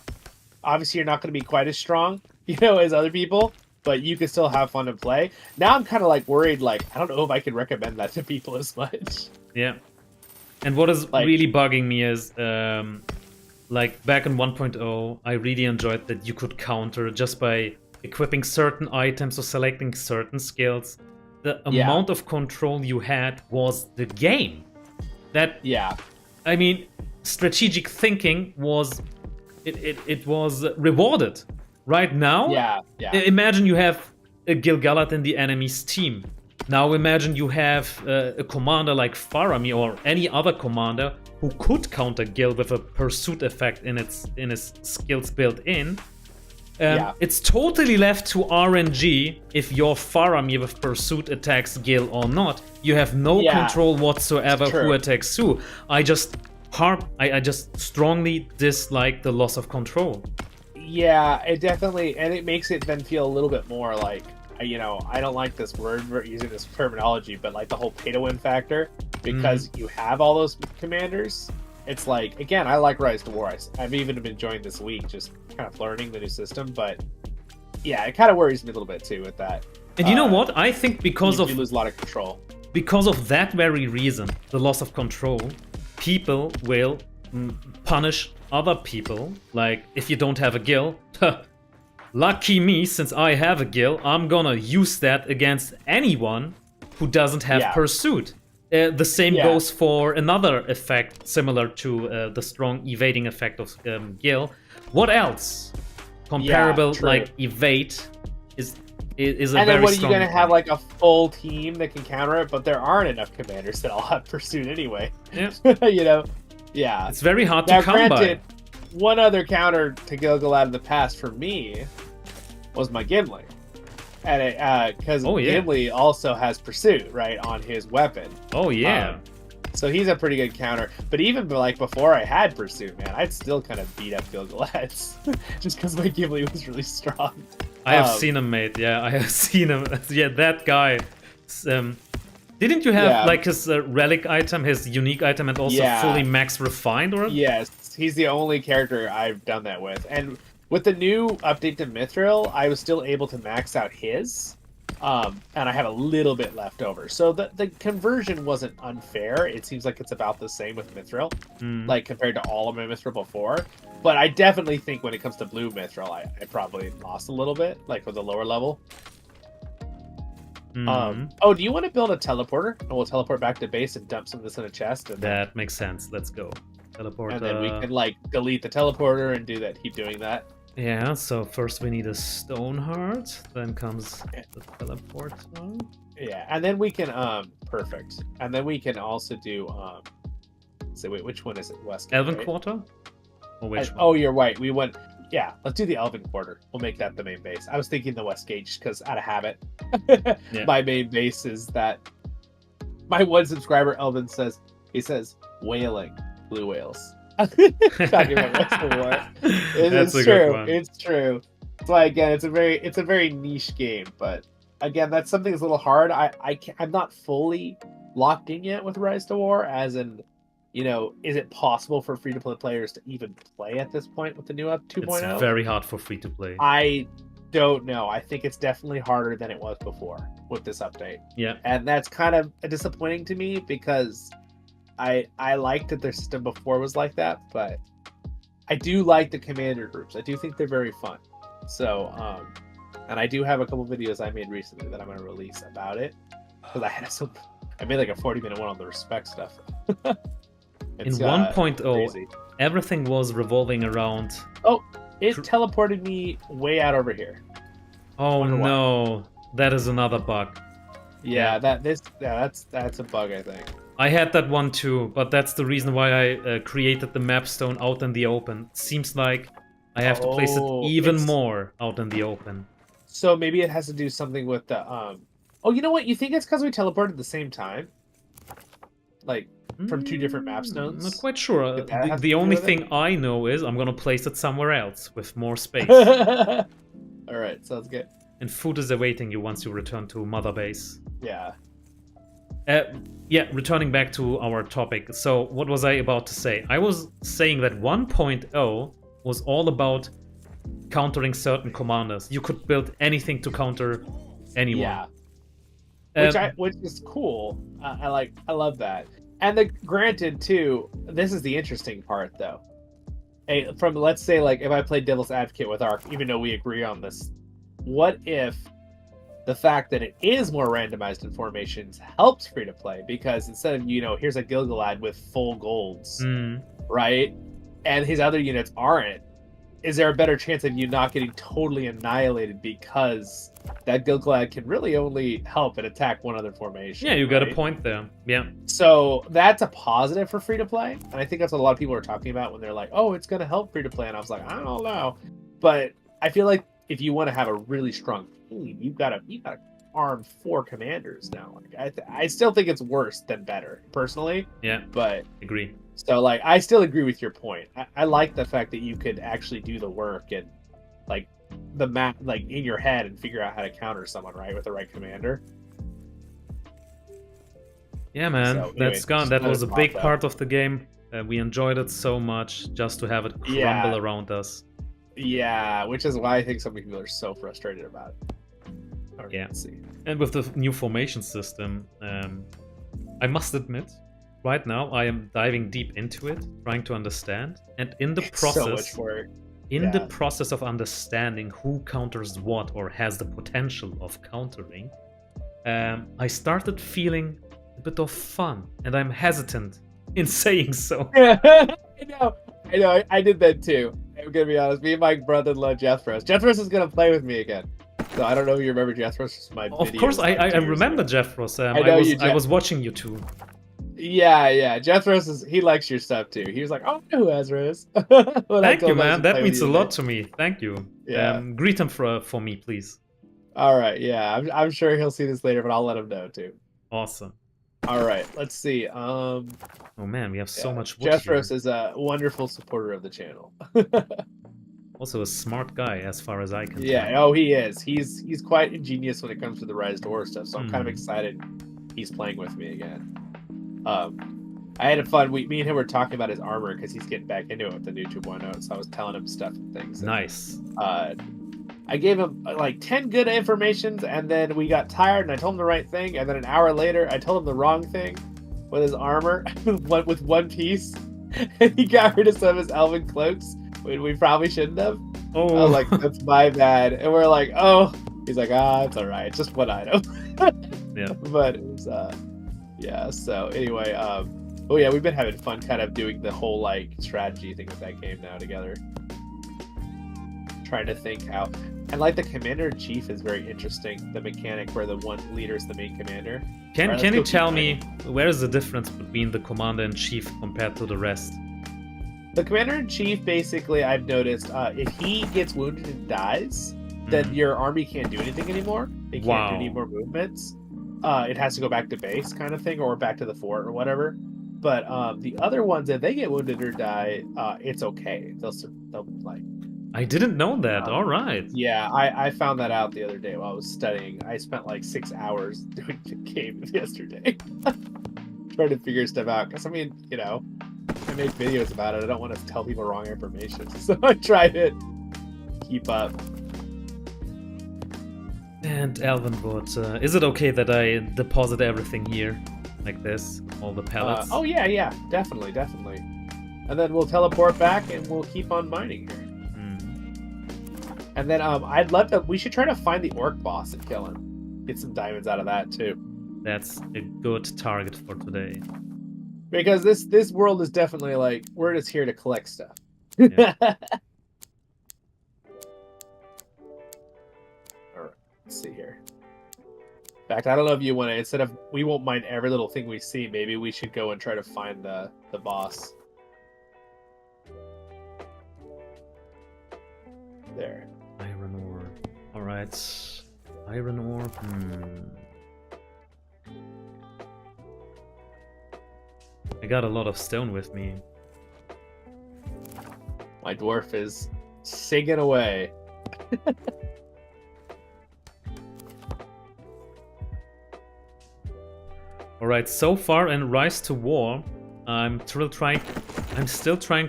Obviously, you're not going to be quite as strong, as other people, but you can still have fun and play. Now I'm kind of like worried, like I don't know if I can recommend that to people as much. Yeah. And what is Like- really bugging me is, like back in 1.0, I really enjoyed that you could counter just by equipping certain items or selecting certain skills. The amount of control you had was the game. Yeah. I mean, strategic thinking was it was rewarded. Right now, Yeah. imagine you have a Gil-galad in the enemy's team. Now imagine you have a commander like Faramir or any other commander who could counter Gil with a pursuit effect in his skills built in. It's totally left to RNG if your Faramir with pursuit attacks Gil or not. You have no control whatsoever who attacks who. I just strongly dislike the loss of control. Yeah, it definitely, and it makes it then feel a little bit more like, I don't like this word, we're using this terminology, but like the whole pay-to-win factor, because you have all those commanders. It's like, again, I like Rise to War. I've even been enjoying this week, just kind of learning the new system, but yeah, it kind of worries me a little bit too with that. And you know what? I think because you lose a lot of control. Because of that very reason, the loss of control, people will punish other people. Like, if you don't have a Gil, lucky me, since I have a Gil, I'm gonna use that against anyone who doesn't have pursuit. The same goes for another effect similar to the strong evading effect of Gil. What else comparable like evade is a very strong. And then what are you going to point. have, like a full team that can counter it? But there aren't enough commanders that all have pursuit anyway. Yeah. Yeah. It's very hard Now, to come by. One other counter to Gil-galad in the past for me was my Gimli. And because Gimli also has pursuit, right, on his weapon. Oh, yeah. So he's a pretty good counter. But even like before I had pursuit, man, I'd still kind of beat up Gil-galad's just because my Gimli was really strong. I have seen him, mate. Yeah, I have seen him. Yeah, that guy. Didn't you have like his relic item, his unique item, and also fully max refined? Or yes, he's the only character I've done that with. And with the new update to Mithril, I was still able to max out his, and I have a little bit left over. So the conversion wasn't unfair. It seems like it's about the same with Mithril, like compared to all of my Mithril before. But I definitely think when it comes to blue Mithril, I probably lost a little bit, like with the lower level. Oh, do you want to build a teleporter? And we'll teleport back to base and dump some of this in a chest. And that makes sense. Let's go. Teleporter. And then we can like delete the teleporter and do that. Keep doing that. Yeah. So first we need a stone heart. Then comes the teleporter. Yeah, and then we can perfect. And then we can also do so wait, which one is it? West. Elven right? Quarter. Or which one? Oh, you're right. We went. Yeah, let's do the Elven Quarter. We'll make that the main base. I was thinking the West Gate just because out of habit. My main base is that. My one subscriber, Elvin, says whaling blue whales. Talking about West of War. It's true. It's true. That's why again, it's a very niche game, but again, that's something that's a little hard. I'm not fully locked in yet with Rise to War, as in. Is it possible for free-to-play players to even play at this point with the new 2.0? It's very hard for free-to-play. I don't know. I think it's definitely harder than it was before with this update. Yeah. And that's kind of disappointing to me because I liked that their system before was like that, but I do like the commander groups. I do think they're very fun. So, and I do have a couple videos I made recently that I'm going to release about it because I made like a 40-minute one on the respect stuff. In 1.0, everything was revolving around... Oh, it teleported me way out over here. Oh no, that is another bug. Yeah, that's a bug, I think. I had that one too, but that's the reason why I created the map stone out in the open. Seems like I have to place it even more out in the open. So maybe it has to do something with the... Oh, you know what? You think it's because we teleported at the same time? like from 2 different map stones? Not quite sure. Did that have The to do only with it? thing I know is I'm gonna place it somewhere else with more space. All right, sounds good. And food is awaiting you once you return to Mother Base. Yeah. Yeah, returning back to our topic. So, what was I about to say? I was saying that 1.0 was all about countering certain commanders. You could build anything to counter anyone. Yeah. Which is cool. I love that. And granted too, this is the interesting part though. From let's say like if I played devil's advocate with Ark, even though we agree on this, what if the fact that it is more randomized in formations helps free to play? Because instead of, here's a Gilgalad with full golds, right? And his other units aren't. Is there a better chance of you not getting totally annihilated because that Gilgalad can really only help and attack one other formation? Yeah, you got a point there. Yeah. So that's a positive for free to play, and I think that's what a lot of people are talking about when they're like, "Oh, it's going to help free to play," and I was like, "I don't know," but I feel like if you want to have a really strong team, you've got to arm 4 commanders now. Like, I still think it's worse than better, personally. Yeah. But agree. So, like, I still agree with your point. I like the fact that you could actually do the work and, like, the map, like, in your head and figure out how to counter someone, right, with the right commander. Yeah, man, So, that's anyway, gone. That was a big though. part of the game. We enjoyed it so much just to have it crumble around us. Yeah, which is why I think some people are so frustrated about it. Okay, Yeah. let's see. And with the new formation system, I must admit, right now I am diving deep into it, trying to understand, and in the process, So much work. the process of understanding who counters what or has the potential of countering, I started feeling a bit of fun, and I'm hesitant in saying so. I know. I did that too. I'm gonna be honest. Me and my brother-in-law Jethros. Jethros is gonna play with me again. So I don't know if you remember Jethros. Just my Of videos, course, like, I 2 years remember ago. Jeffros. I I was watching you two. Yeah. Jethros he likes your stuff too. He was like, "Oh, I know who Azra is." Thank you, man. That means a lot to me. Thank you. Yeah. Greet him for me, please. All right. Yeah. I'm sure he'll see this later, but I'll let him know too. Awesome. All right. Let's see. Oh man, we have so much wood Jethros here. is a wonderful supporter of the channel. Also a smart guy, as far as I can Yeah. tell. Oh, he is. He's quite ingenious when it comes to the Rise to War stuff. So I'm kind of excited he's playing with me again. I had a fun. Me and him were talking about his armor because he's getting back into it with the new 2.0. So I was telling him stuff and things. And, Nice. I gave him like 10 good informations, and then we got tired, and I told him the right thing, and then an hour later, I told him the wrong thing with his armor, with one piece, and he got rid of some of his elven cloaks when we probably shouldn't have. Oh, I was like, that's my bad, and we're like, oh, he's like, it's all right, it's just one item. Yeah. But it was, yeah. So anyway, oh yeah, we've been having fun, kind of doing the whole like strategy thing with that game now together. Trying to think how, and like the commander-in-chief is very interesting. The mechanic where the one leader is the main commander. Can let's you go tell keep me where is the difference between the commander-in-chief compared to the rest? The commander-in-chief, basically, I've noticed, if he gets wounded and dies, then your army can't do anything anymore. They can't do any more movements. It has to go back to base, kind of thing, or back to the fort or whatever. But the other ones, if they get wounded or die, it's okay. They'll like. I didn't know that. All right. Yeah, I found that out the other day while I was studying. I spent like 6 hours doing the game yesterday, trying to figure stuff out. Because I mean, I make videos about it. I don't want to tell people wrong information, so I try to keep up. And Elvenwood, is it okay that I deposit everything here, like this, all the pellets? Oh yeah, definitely. And then we'll teleport back, and we'll keep on mining here. And then I'd love to. We should try to find the orc boss and kill him. Get some diamonds out of that too. That's a good target for today. Because this world is definitely like we're just here to collect stuff. Yeah. All right, let's see here. In fact, I don't know if you want to. Instead of we won't mind every little thing we see. Maybe we should go and try to find the boss. There. Iron ore. Alright. Iron ore. I got a lot of stone with me. My dwarf is singing away. Alright, so far in Rise to War, I'm still trying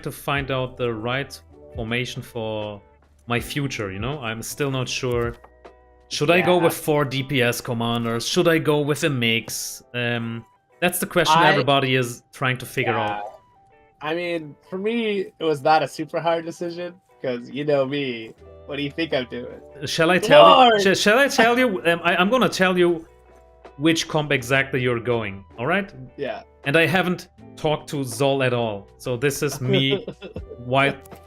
to find out the right formation for my future, you know? I'm still not sure. Should I go with 4 DPS commanders? Should I go with a mix? That's the question everybody is trying to figure out. I mean, for me, it was not a super hard decision, because you know me. What do you think I'm doing? Shall I tell you? Shall I tell you? I'm gonna tell you which comp exactly you're going, alright? Yeah. And I haven't talked to Zol at all, so this is me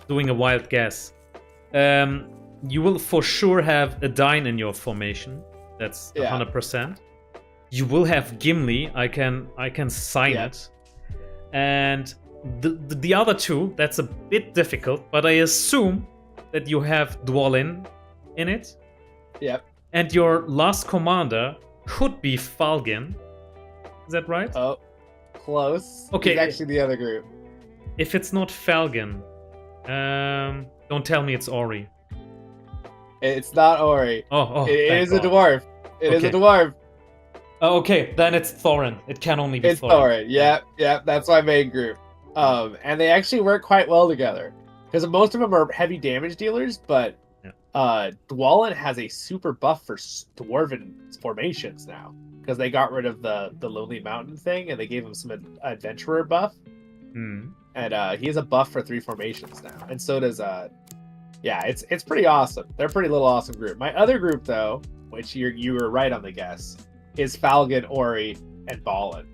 doing a wild guess. You will for sure have a Dine in your formation. That's 100%. You will have Gimli. I can sign it. And the other two, that's a bit difficult, but I assume that you have Dwalin in it. Yep. And your last commander could be Falgin. Is that right? Oh, close. Okay. He's actually the other group. If it's not Falgin, don't tell me it's Ori. It's not Ori. Oh, it is God. a dwarf. It is a dwarf. Oh, okay, then it's Thorin. It can only be It's Thorin. Thorin. Yep. That's my main group. And they actually work quite well together, because most of them are heavy damage dealers, but Dwalin has a super buff for dwarven formations now, because they got rid of the Lonely Mountain thing and they gave him some adventurer buff. And he has a buff for 3 formations now, and so does it's pretty awesome. They're a pretty little awesome group. My other group, though, which you were right on the guess, is Falgin, Ori, and Balin.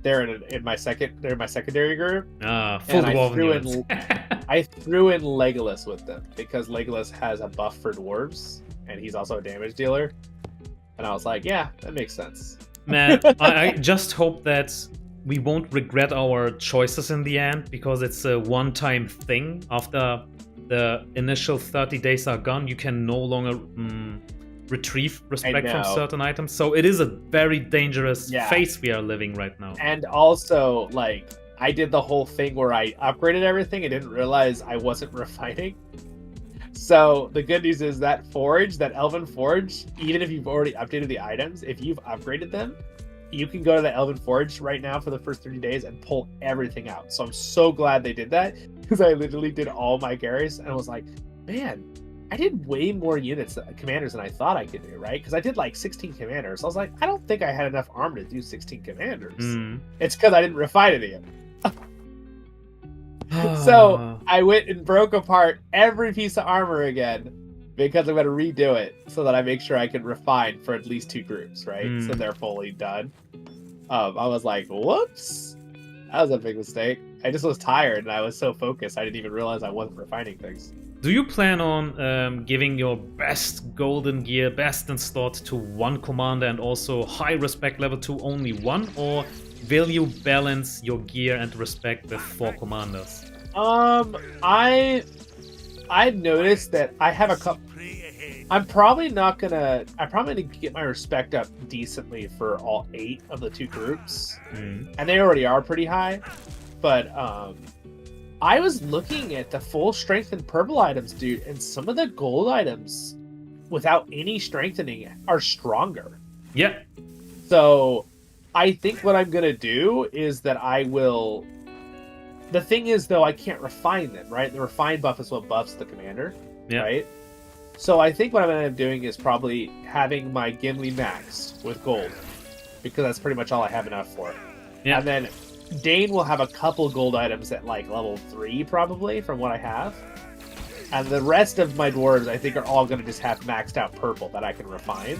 They're in my secondary group. Full dwarven. I threw in Legolas with them because Legolas has a buff for dwarves and he's also a damage dealer. And I was like, yeah, that makes sense. Man, I just hope that we won't regret our choices in the end, because it's a one-time thing. After the initial 30 days are gone, you can no longer retrieve respect from certain items. So it is a very dangerous phase we are living right now. And also, like, I did the whole thing where I upgraded everything and didn't realize I wasn't refining. So the good news is that forge, that Elven Forge, even if you've already updated the items, if you've upgraded them, you can go to the Elven Forge right now for the first 30 days and pull everything out. So I'm so glad they did that, because I literally did all my Garrus and I was like, man, I did way more commanders than I thought I could do, right? Because I did like 16 commanders. I was like, I don't think I had enough armor to do 16 commanders. It's because I didn't refine any of them. So I went and broke apart every piece of armor again, because I'm going to redo it so that I make sure I can refine for at least 2 groups, right? So they're fully done. I was like, whoops. That was a big mistake. I just was tired and I was so focused I didn't even realize I wasn't refining things. Do you plan on giving your best golden gear, best in slot to 1 commander and also high respect level to only 1? Or will you balance your gear and respect with 4 commanders? I noticed that I have a couple. I'm probably gonna get my respect up decently for all 8 of the 2 groups, and they already are pretty high. But I was looking at the full strength and purple items, dude, and some of the gold items, without any strengthening, are stronger. Yeah. So I think what I'm gonna do is that I will. The thing is, though, I can't refine them, right? The refine buff is what buffs the commander, right? So I think what I'm going to end up doing is probably having my Gimli maxed with gold, because that's pretty much all I have enough for. And then Dane will have a couple gold items at like level 3, probably, from what I have. And the rest of my dwarves, I think, are all going to just have maxed out purple that I can refine.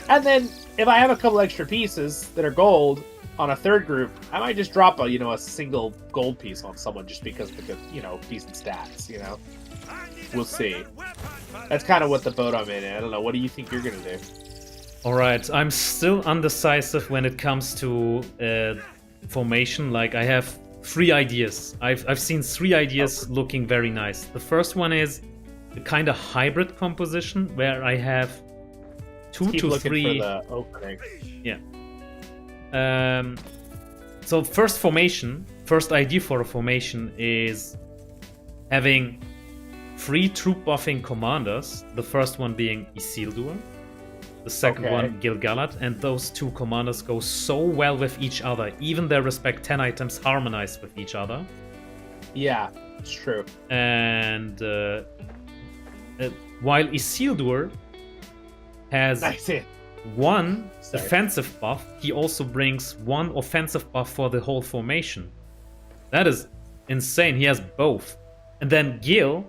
And then if I have a couple extra pieces that are gold on a 3rd group, I might just drop a single gold piece on someone just because of the decent stats, We'll see. That's kind of what the boat I'm in. I don't know. What do you think you're going to do? Alright, I'm still undecisive when it comes to formation. Like, I have 3 ideas. I've seen 3 ideas looking very nice. The first one is a kind of hybrid composition where I have 2 to 3. For the opening. Yeah. So first idea for a formation is having 3 troop buffing commanders. The first one being Isildur, the second one Gil-galad, and those 2 commanders go so well with each other. Even their respect 10 items harmonize with each other. Yeah, it's true. And while Isildur has 1 defensive buff, he also brings 1 offensive buff for the whole formation. That is insane. He has both. And then Gil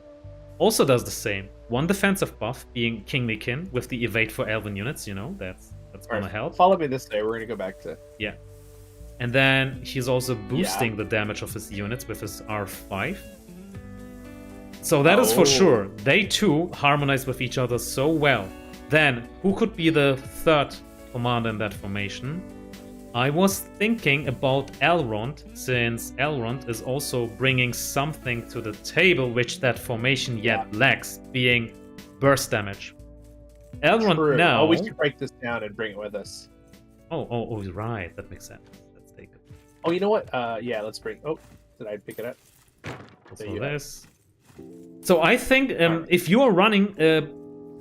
also does the same. 1 defensive buff, being Kingly Kin, with the evade for elven units, you know, that's gonna help. Follow me this way, we're gonna go back to... Yeah. And then he's also boosting the damage of his units with his R5. So that is for sure. They too harmonize with each other so well. Then, who could be the 3rd commander in that formation? I was thinking about Elrond, since Elrond is also bringing something to the table which that formation yet lacks, being burst damage. Elrond now... Oh, we should break this down and bring it with us. Oh, right. That makes sense. Let's take it. Oh, you know what? Yeah, let's bring... Oh, did I pick it up? Also this. So I think if you are running a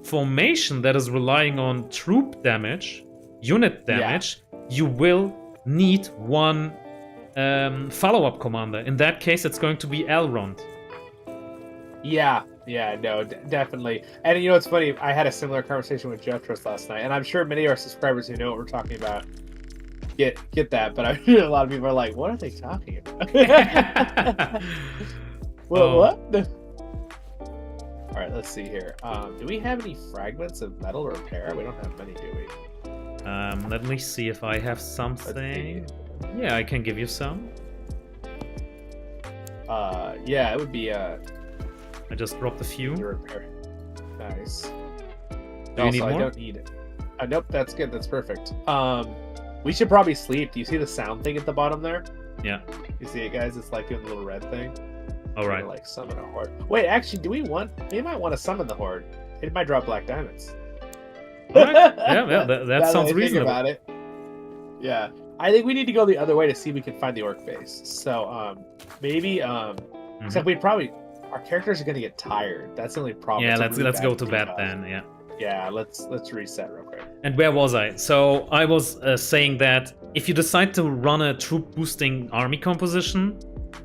formation that is relying on troop damage, unit damage, you will need 1 follow-up commander. In that case, it's going to be Elrond. Yeah, no, definitely. And you know, it's funny, I had a similar conversation with Jethros last night, and I'm sure many of our subscribers who know what we're talking about get that, but I hear a lot of people are like, what are they talking about? What? Alright, let's see here. Do we have any fragments of metal or repair? We don't have many, do we? Let me see if I have something. Yeah, I can give you some. Yeah, it would be I just dropped a few. Repair. Nice. Do you need more? I don't need it. Nope, that's good. That's perfect. We should probably sleep. Do you see the sound thing at the bottom there? Yeah. You see it, guys? It's like doing the little red thing. All right. Like summon a horde. Wait, actually, we might want to summon the horde. It might drop black diamonds. Right. Yeah, that sounds reasonable. About it. Yeah, I think we need to go the other way to see if we can find the orc base. So maybe except our characters are gonna get tired. That's the only problem. Yeah, let's go to bed then. Yeah. Yeah, let's reset real quick. And where was I? So I was saying that if you decide to run a troop boosting army composition,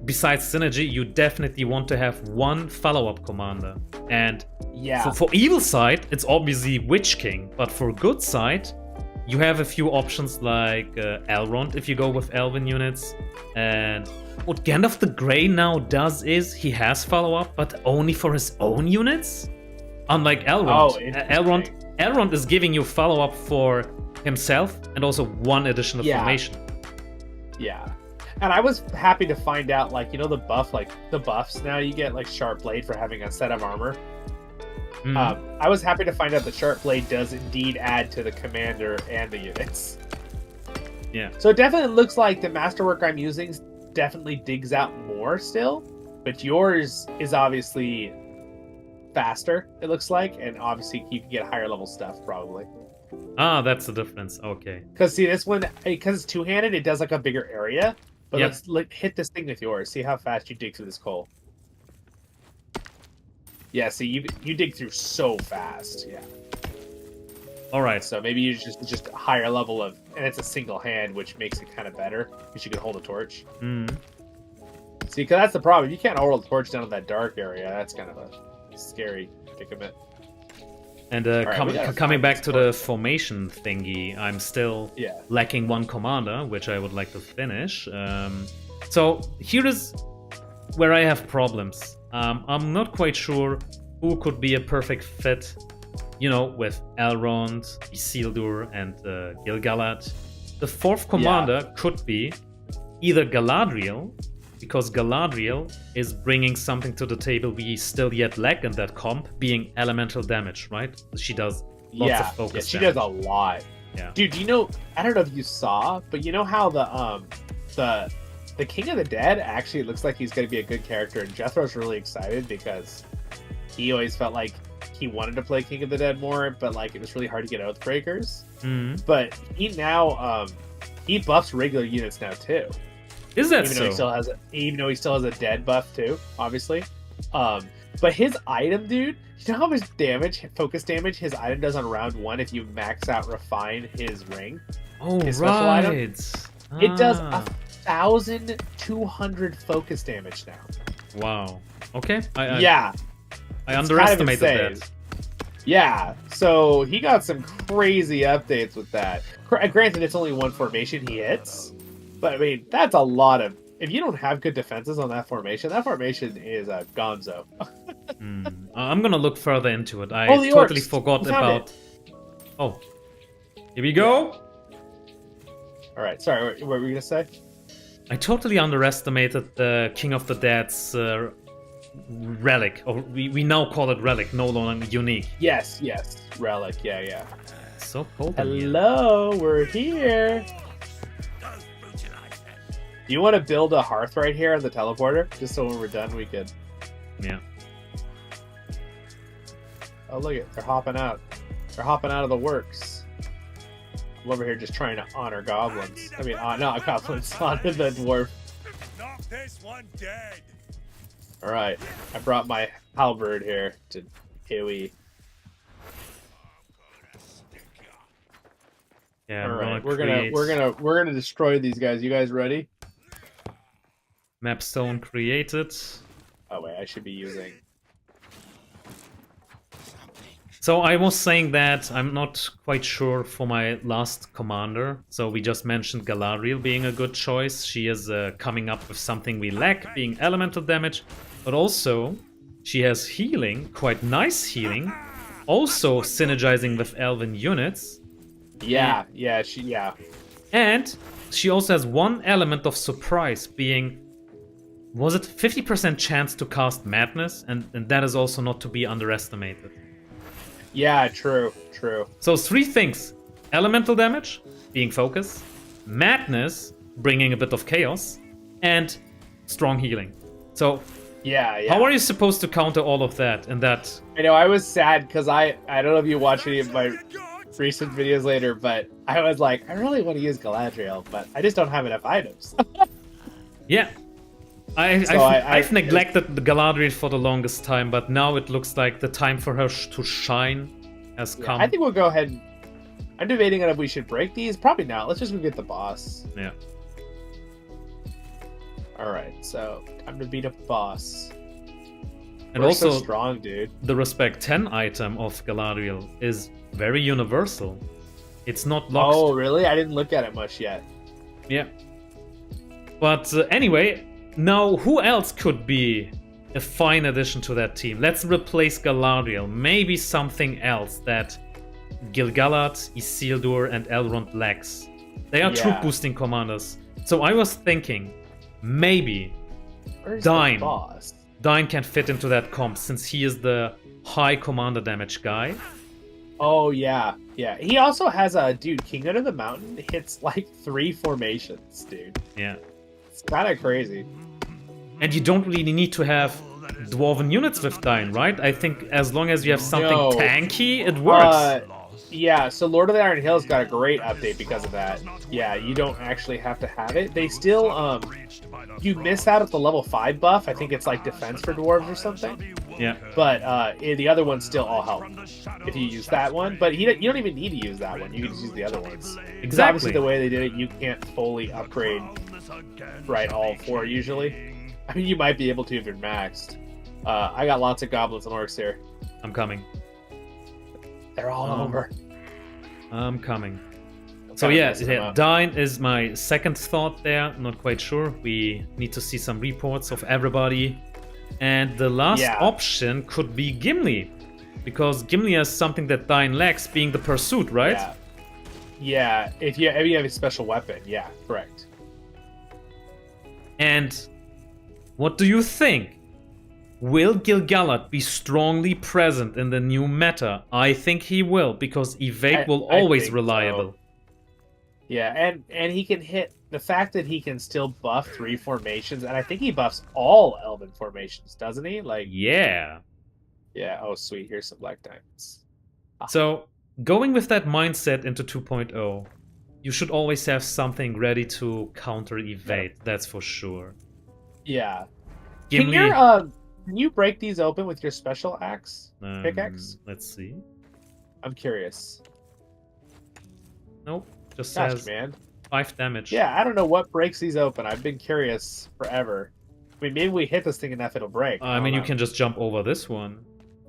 besides synergy, you definitely want to have 1 follow-up commander. And for evil side, it's obviously Witch King. But for good side, you have a few options like Elrond if you go with elven units. And what Gandalf the Grey now does is he has follow-up, but only for his own units. Unlike Elrond. Elrond is giving you follow-up for himself and also 1 additional formation. Yeah. And I was happy to find out, like, you know, the buffs now you get, like, Sharp Blade for having a set of armor. I was happy to find out that Sharp Blade does indeed add to the commander and the units. Yeah. So it definitely looks like the masterwork I'm using definitely digs out more still, but yours is obviously faster, it looks like, and obviously you can get higher level stuff, probably. Ah, that's the difference. Okay. Because, see, this one, because it's two-handed, it does, like, a bigger area. But let's hit this thing with yours. See how fast you dig through this coal. Yeah, see, you dig through so fast. Yeah. All right. So maybe you just a higher level of, and it's a single hand, which makes it kind of better because you can hold a torch. See, because that's the problem. You can't hold a torch down in that dark area. That's kind of a scary predicament. And coming back to the formation thingy, I'm still lacking 1 commander, which I would like to finish. So here is where I have problems. I'm not quite sure who could be a perfect fit, you know, with Elrond, Isildur, and Gil-galad. The 4th commander could be either Galadriel, because Galadriel is bringing something to the table we still yet lack in that comp, being elemental damage, right? She does lots of focus she damage. does a lot. Yeah. Dude, you know, I don't know if you saw, but you know how the King of the Dead actually looks like he's going to be a good character, and Jethro's really excited because he always felt like he wanted to play King of the Dead more, but like it was really hard to get Oathbreakers. But he now he buffs regular units now too. Is that even though he still has a dead buff too, obviously. But his item, dude, you know how much damage, focus damage, his item does on round 1 if you max out refine his ring? Oh, his special item? It does Ah. 1,200 focus damage now. Wow. Okay. I Yeah. underestimated kind of that. Yeah, so he got some crazy updates with that. Granted, it's only one formation he hits, but I mean, that's a lot of... If you don't have good defenses on that formation is a gonzo. I'm gonna look further into it. I Oh, the totally orcs. forgot We found about... Oh. Here we go! Alright, sorry, what were you going to say? I totally underestimated the King of the Dead's relic. Or we now call it relic, no longer unique. Yes, relic, yeah. So cold in here. Hello, we're here. Do you want to build a hearth right here on the teleporter? Just so when we're done, we could... Yeah. Oh, look it, they're hopping out. They're hopping out of the works. I'm over here just trying to honor goblins. I mean, not goblins, honor the dwarf. Knock this one dead. Alright, I brought my halberd here to Huey. Yeah, Alright, we're gonna destroy these guys. You guys ready? Mapstone created. Oh wait, I should be using... So I was saying that I'm not quite sure for my last commander. So we just mentioned Galadriel being a good choice. She is coming up with something we lack, being elemental damage. But also, she has healing, quite nice healing. Also synergizing with elven units. Yeah. And she also has one element of surprise, being... Was it 50% chance to cast Madness? And that is also not to be underestimated. Yeah, true. So 3 things. Elemental damage, being focus. Madness, bringing a bit of chaos. And strong healing. So, Yeah. how are you supposed to counter all of that? And that... I know, I was sad because I don't know if you watched any of my recent videos later, but I was like, I really want to use Galadriel, but I just don't have enough items. Yeah. I've neglected the Galadriel for the longest time, but now it looks like the time for her to shine has come. I think we'll go ahead. I'm debating on if we should break these. Probably not. Let's just go get the boss. Yeah. Alright, so time to beat a boss. And We're also, so strong, dude. the Respect 10 item of Galadriel is very universal. It's not locked. Oh, really? I didn't look at it much yet. Yeah. But anyway, now who else could be a fine addition to that team? Let's replace Galadriel. Maybe something else that Gil-galad, Isildur, and Elrond lacks. They are troop boosting commanders. So I was thinking, maybe Where's Dine. the boss? Dine can fit into that comp since he is the high commander damage guy. Oh, yeah. Yeah. He also has a... Dude, King Under the Mountain hits like 3 formations, dude. Yeah. It's kind of crazy. And you don't really need to have dwarven units with Dine, right? I think as long as you have something No. tanky, it works. Yeah, so Lord of the Iron Hills got a great update because of that. Yeah, you don't actually have to have it. They still, you miss out at the level 5 buff. I think it's like defense for dwarves or something. Yeah. But the other ones still all help if you use that one. But you don't even need to use that one. You can just use the other ones. 'Cause Exactly. obviously, the way they did it, you can't fully upgrade, right, all 4 usually. I mean, you might be able to if you're maxed. I got lots of goblins and orcs here. I'm coming. They're all over. I'm coming. So yeah, Dine is my second thought there. Not quite sure. We need to see some reports of everybody. And the last option could be Gimli. Because Gimli has something that Dine lacks, being the pursuit, right? Yeah. If you have a special weapon, yeah, correct. And what do you think? Will Gil-galad be strongly present in the new meta? I think he will, because Evade will always reliable. So. Yeah, and he can hit... The fact that he can still buff 3 formations, and I think he buffs all Elven formations, doesn't he? Like, yeah. Yeah, oh sweet, here's some black diamonds. So, going with that mindset into 2.0, you should always have something ready to counter evade. That's for sure. Yeah. Gimli, Can you break these open with your special axe pickaxe? let's see. I'm curious. Nope, just Gosh, says man. 5 damage. Yeah, I don't know what breaks these open. I've been curious forever. I mean, maybe we hit this thing enough it'll break. I mean, you can just jump over this one.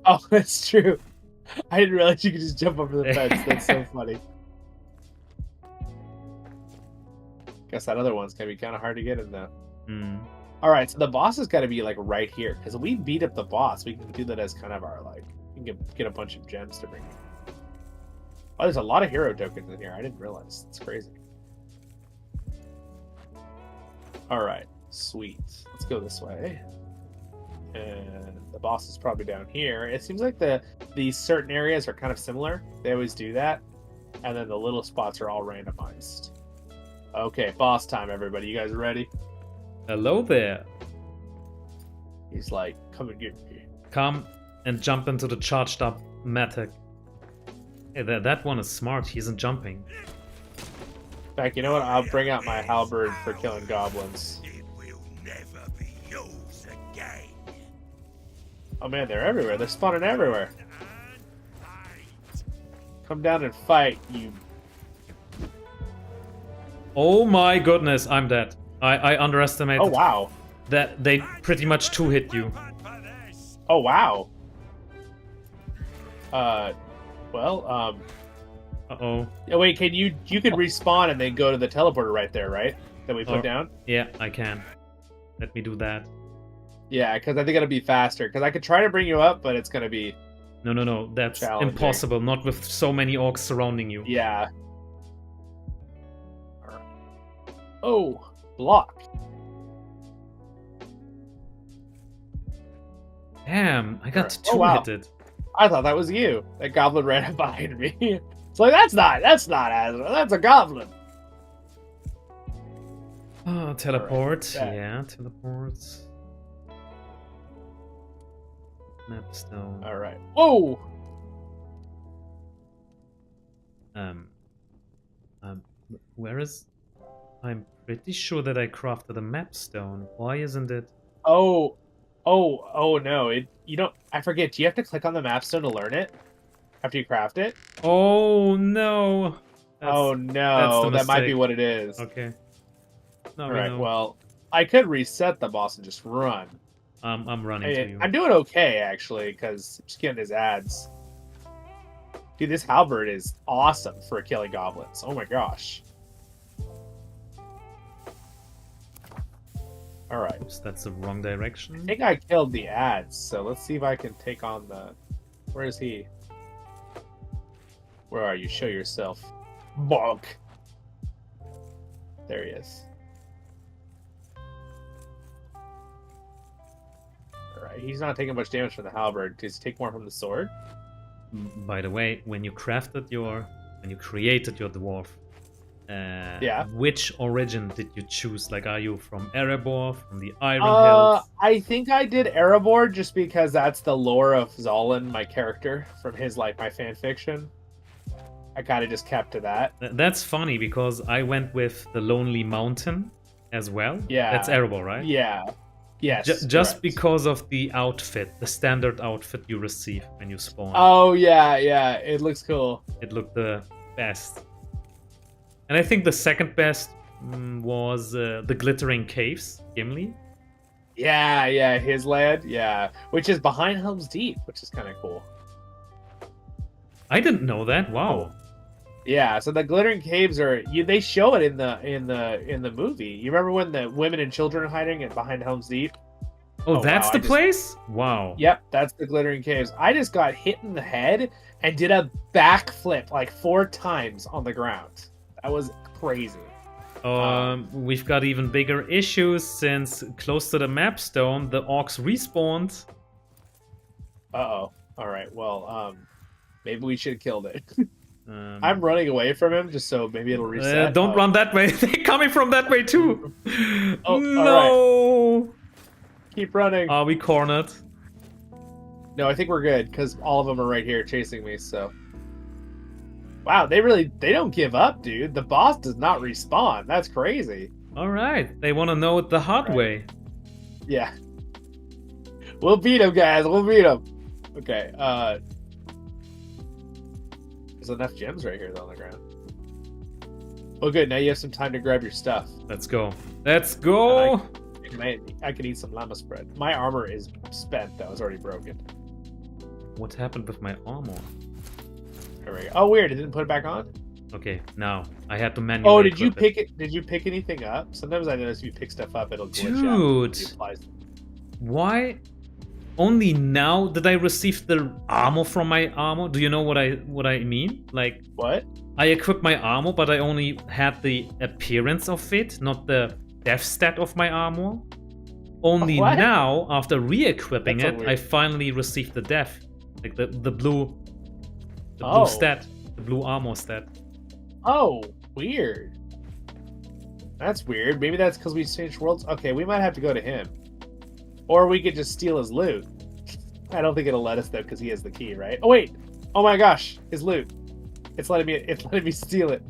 Oh, that's true. I didn't realize you could just jump over the fence. That's so funny. Guess that other one's gonna be kind of hard to get in though. All right, so the boss has got to be like right here because we beat up the boss. We can do that as kind of our like. We can get a bunch of gems to bring in. Oh, there's a lot of hero tokens in here. I didn't realize. It's crazy. All right, sweet. Let's go this way. And the boss is probably down here. It seems like these certain areas are kind of similar. They always do that, and then the little spots are all randomized. Okay, boss time, everybody. You guys ready? Hello there. He's like, come and get me. Come and jump into the charged up Matic. Hey, that one is smart. He isn't jumping. In fact, you know what? I'll bring out my halberd for killing goblins. It will never be yours again. Oh man, they're everywhere. They're spawning everywhere. Come down and fight, you. Oh my goodness, I'm dead. I underestimated. Oh wow. That they pretty much 2-hit you. Oh wow. Uh-oh. Oh, wait, you can respawn and then go to the teleporter right there, right? That we put down? Yeah, I can. Let me do that. Yeah, because I think it'll be faster. Because I could try to bring you up, but it's going to be... No. That's challenging. impossible. Not with so many orcs surrounding you. Yeah. Alright. Oh, block. Damn, I got Alright. Oh, wow. 2-hitted. I thought that was you. That goblin ran up behind me. It's like, that's not Azra. That's a goblin. Oh, teleport. Right. Yeah, teleports. Mapstone. All right. Whoa. Where is? I'm pretty sure that I crafted a mapstone. Why isn't it? Oh no! You don't. I forget. Do you have to click on the mapstone to learn it after you craft it? Oh no! Oh no! That might be what it is. Okay. No, All right. Well, I could reset the boss and just run. I'm running to you. I'm doing okay actually because just getting his ads. Dude, this halberd is awesome for killing goblins. Oh my gosh. All right. Oops, that's the wrong direction. I think I killed the ads, so let's see if I can take on the... Where is he? Where are you? Show yourself. Bonk. There he is. Alright, he's not taking much damage from the halberd. Does he take more from the sword? By the way, when you created your dwarf, which origin did you choose? Like, are you from Erebor, from the Iron Hills? I think I did Erebor just because that's the lore of Zolan, my character, from his, like, my fan fiction. I kind of just kept to that. That's funny because I went with the Lonely Mountain as well. Yeah. That's Erebor, right? Yeah. Yes. Just because of the outfit, the standard outfit you receive when you spawn. Oh, yeah. It looks cool. It looked the best. And I think the second best was the Glittering Caves, Gimli. Yeah, his land, yeah. Which is behind Helm's Deep, which is kind of cool. I didn't know that. Wow. Yeah, so the Glittering Caves are they show it in the movie. You remember when the women and children are hiding behind Helm's Deep? Oh, that's the place? Wow. Yep, that's the Glittering Caves. I just got hit in the head and did a backflip like 4 times on the ground. That was crazy. We've got even bigger issues since close to the mapstone, the orcs respawned. Uh-oh. Alright, well, maybe we should have killed it. I'm running away from him just so maybe it'll reset. Don't run that way. They're coming from that way too. Oh, no. Right. Keep running. Are we cornered? No, I think we're good because all of them are right here chasing me, so. Wow, they don't give up, dude. The boss does not respawn. That's crazy. All right, they want to know it the hard way. Yeah. We'll beat him, guys. We'll beat him. Okay. There's enough gems right here though on the ground. Well, good. Now you have some time to grab your stuff. Let's go. Let's go. I can eat some llama spread. My armor is spent though. It's already broken. What happened with my armor? There we go. Oh, weird. It didn't put it back on. Okay, now I had to manually. Oh, did you equip pick it? Did you pick anything up? Sometimes I notice if you pick stuff up, it'll glitch Dude, out. why? Only now did I receive the armor from my armor? Do you know what I mean? Like what? I equipped my armor, but I only had the appearance of it, not the death stat of my armor. Only What? now, after re-equipping That's so it, weird. I finally received the death, like the blue Oh. stat, the blue armor stat. Oh, weird. That's weird. Maybe that's because we changed worlds. Okay, we might have to go to him. Or we could just steal his loot. I don't think it'll let us though, because he has the key, right? Oh wait! Oh my gosh, his loot. It's letting me steal it.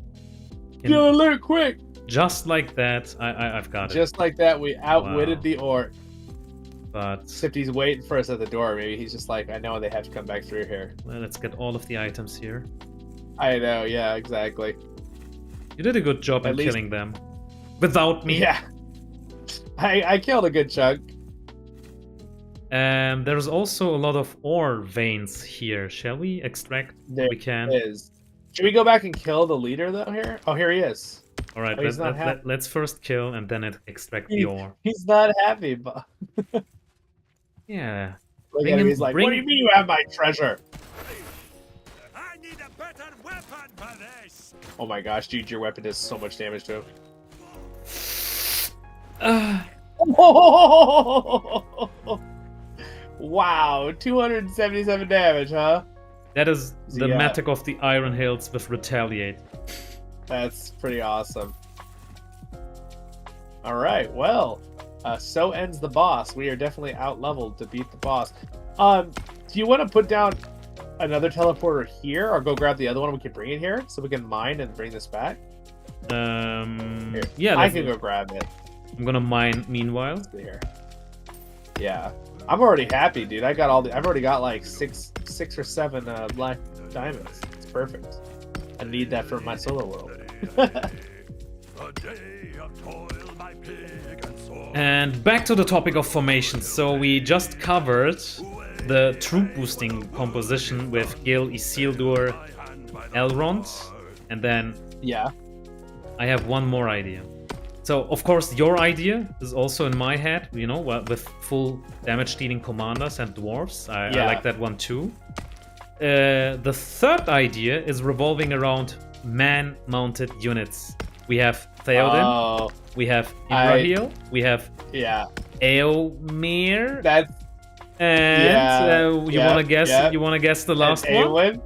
Steal the loot, quick! Just like that, I've got it. Just like that, we outwitted Wow. the orc. But Except he's waiting for us at the door. Maybe he's just like, I know they have to come back through here. well, let's get all of the items here. I know, yeah, exactly. You did a good job At in least- killing them. Without me. Yeah. I killed a good chunk. There's also a lot of ore veins here. Shall we extract There what we can? is. Should we go back and kill the leader though here? Oh, here he is. All right, Oh, he's not happy. let's first kill and then extract the ore. He's not happy, but Yeah. look Bring at him. him- He's like, bring- "What do you mean you have my treasure?" I need a better weapon for this. Oh my gosh, dude, your weapon does so much damage to him. Wow, 277 damage, huh? That is the Yeah. Matic of the Iron Hills with Retaliate. That's pretty awesome. All right, well, so ends the boss. We are definitely out leveled to beat the boss. Do you want to put down another teleporter here, or go grab the other one? We can bring it here so we can mine and bring this back. Here. Yeah, I can go grab it. I'm gonna mine meanwhile. Here. Yeah, I'm already happy, dude. I've already got like six or seven black diamonds. It's perfect. I need that for my solo world. A day of toil, my pig and sword. And back to the topic of formations. So we just covered the troop boosting composition with Gil, Isildur, Elrond, and then Yeah. I have one more idea. So, of course, your idea is also in my head, you know, with full damage dealing commanders and dwarves. I like that one too. The third idea is revolving around man-mounted units. We have Theoden, Oh, we have Imrahil, we have yeah. Eomer, That's and you yeah, wanna guess? yeah. You wanna guess the last one? Awen.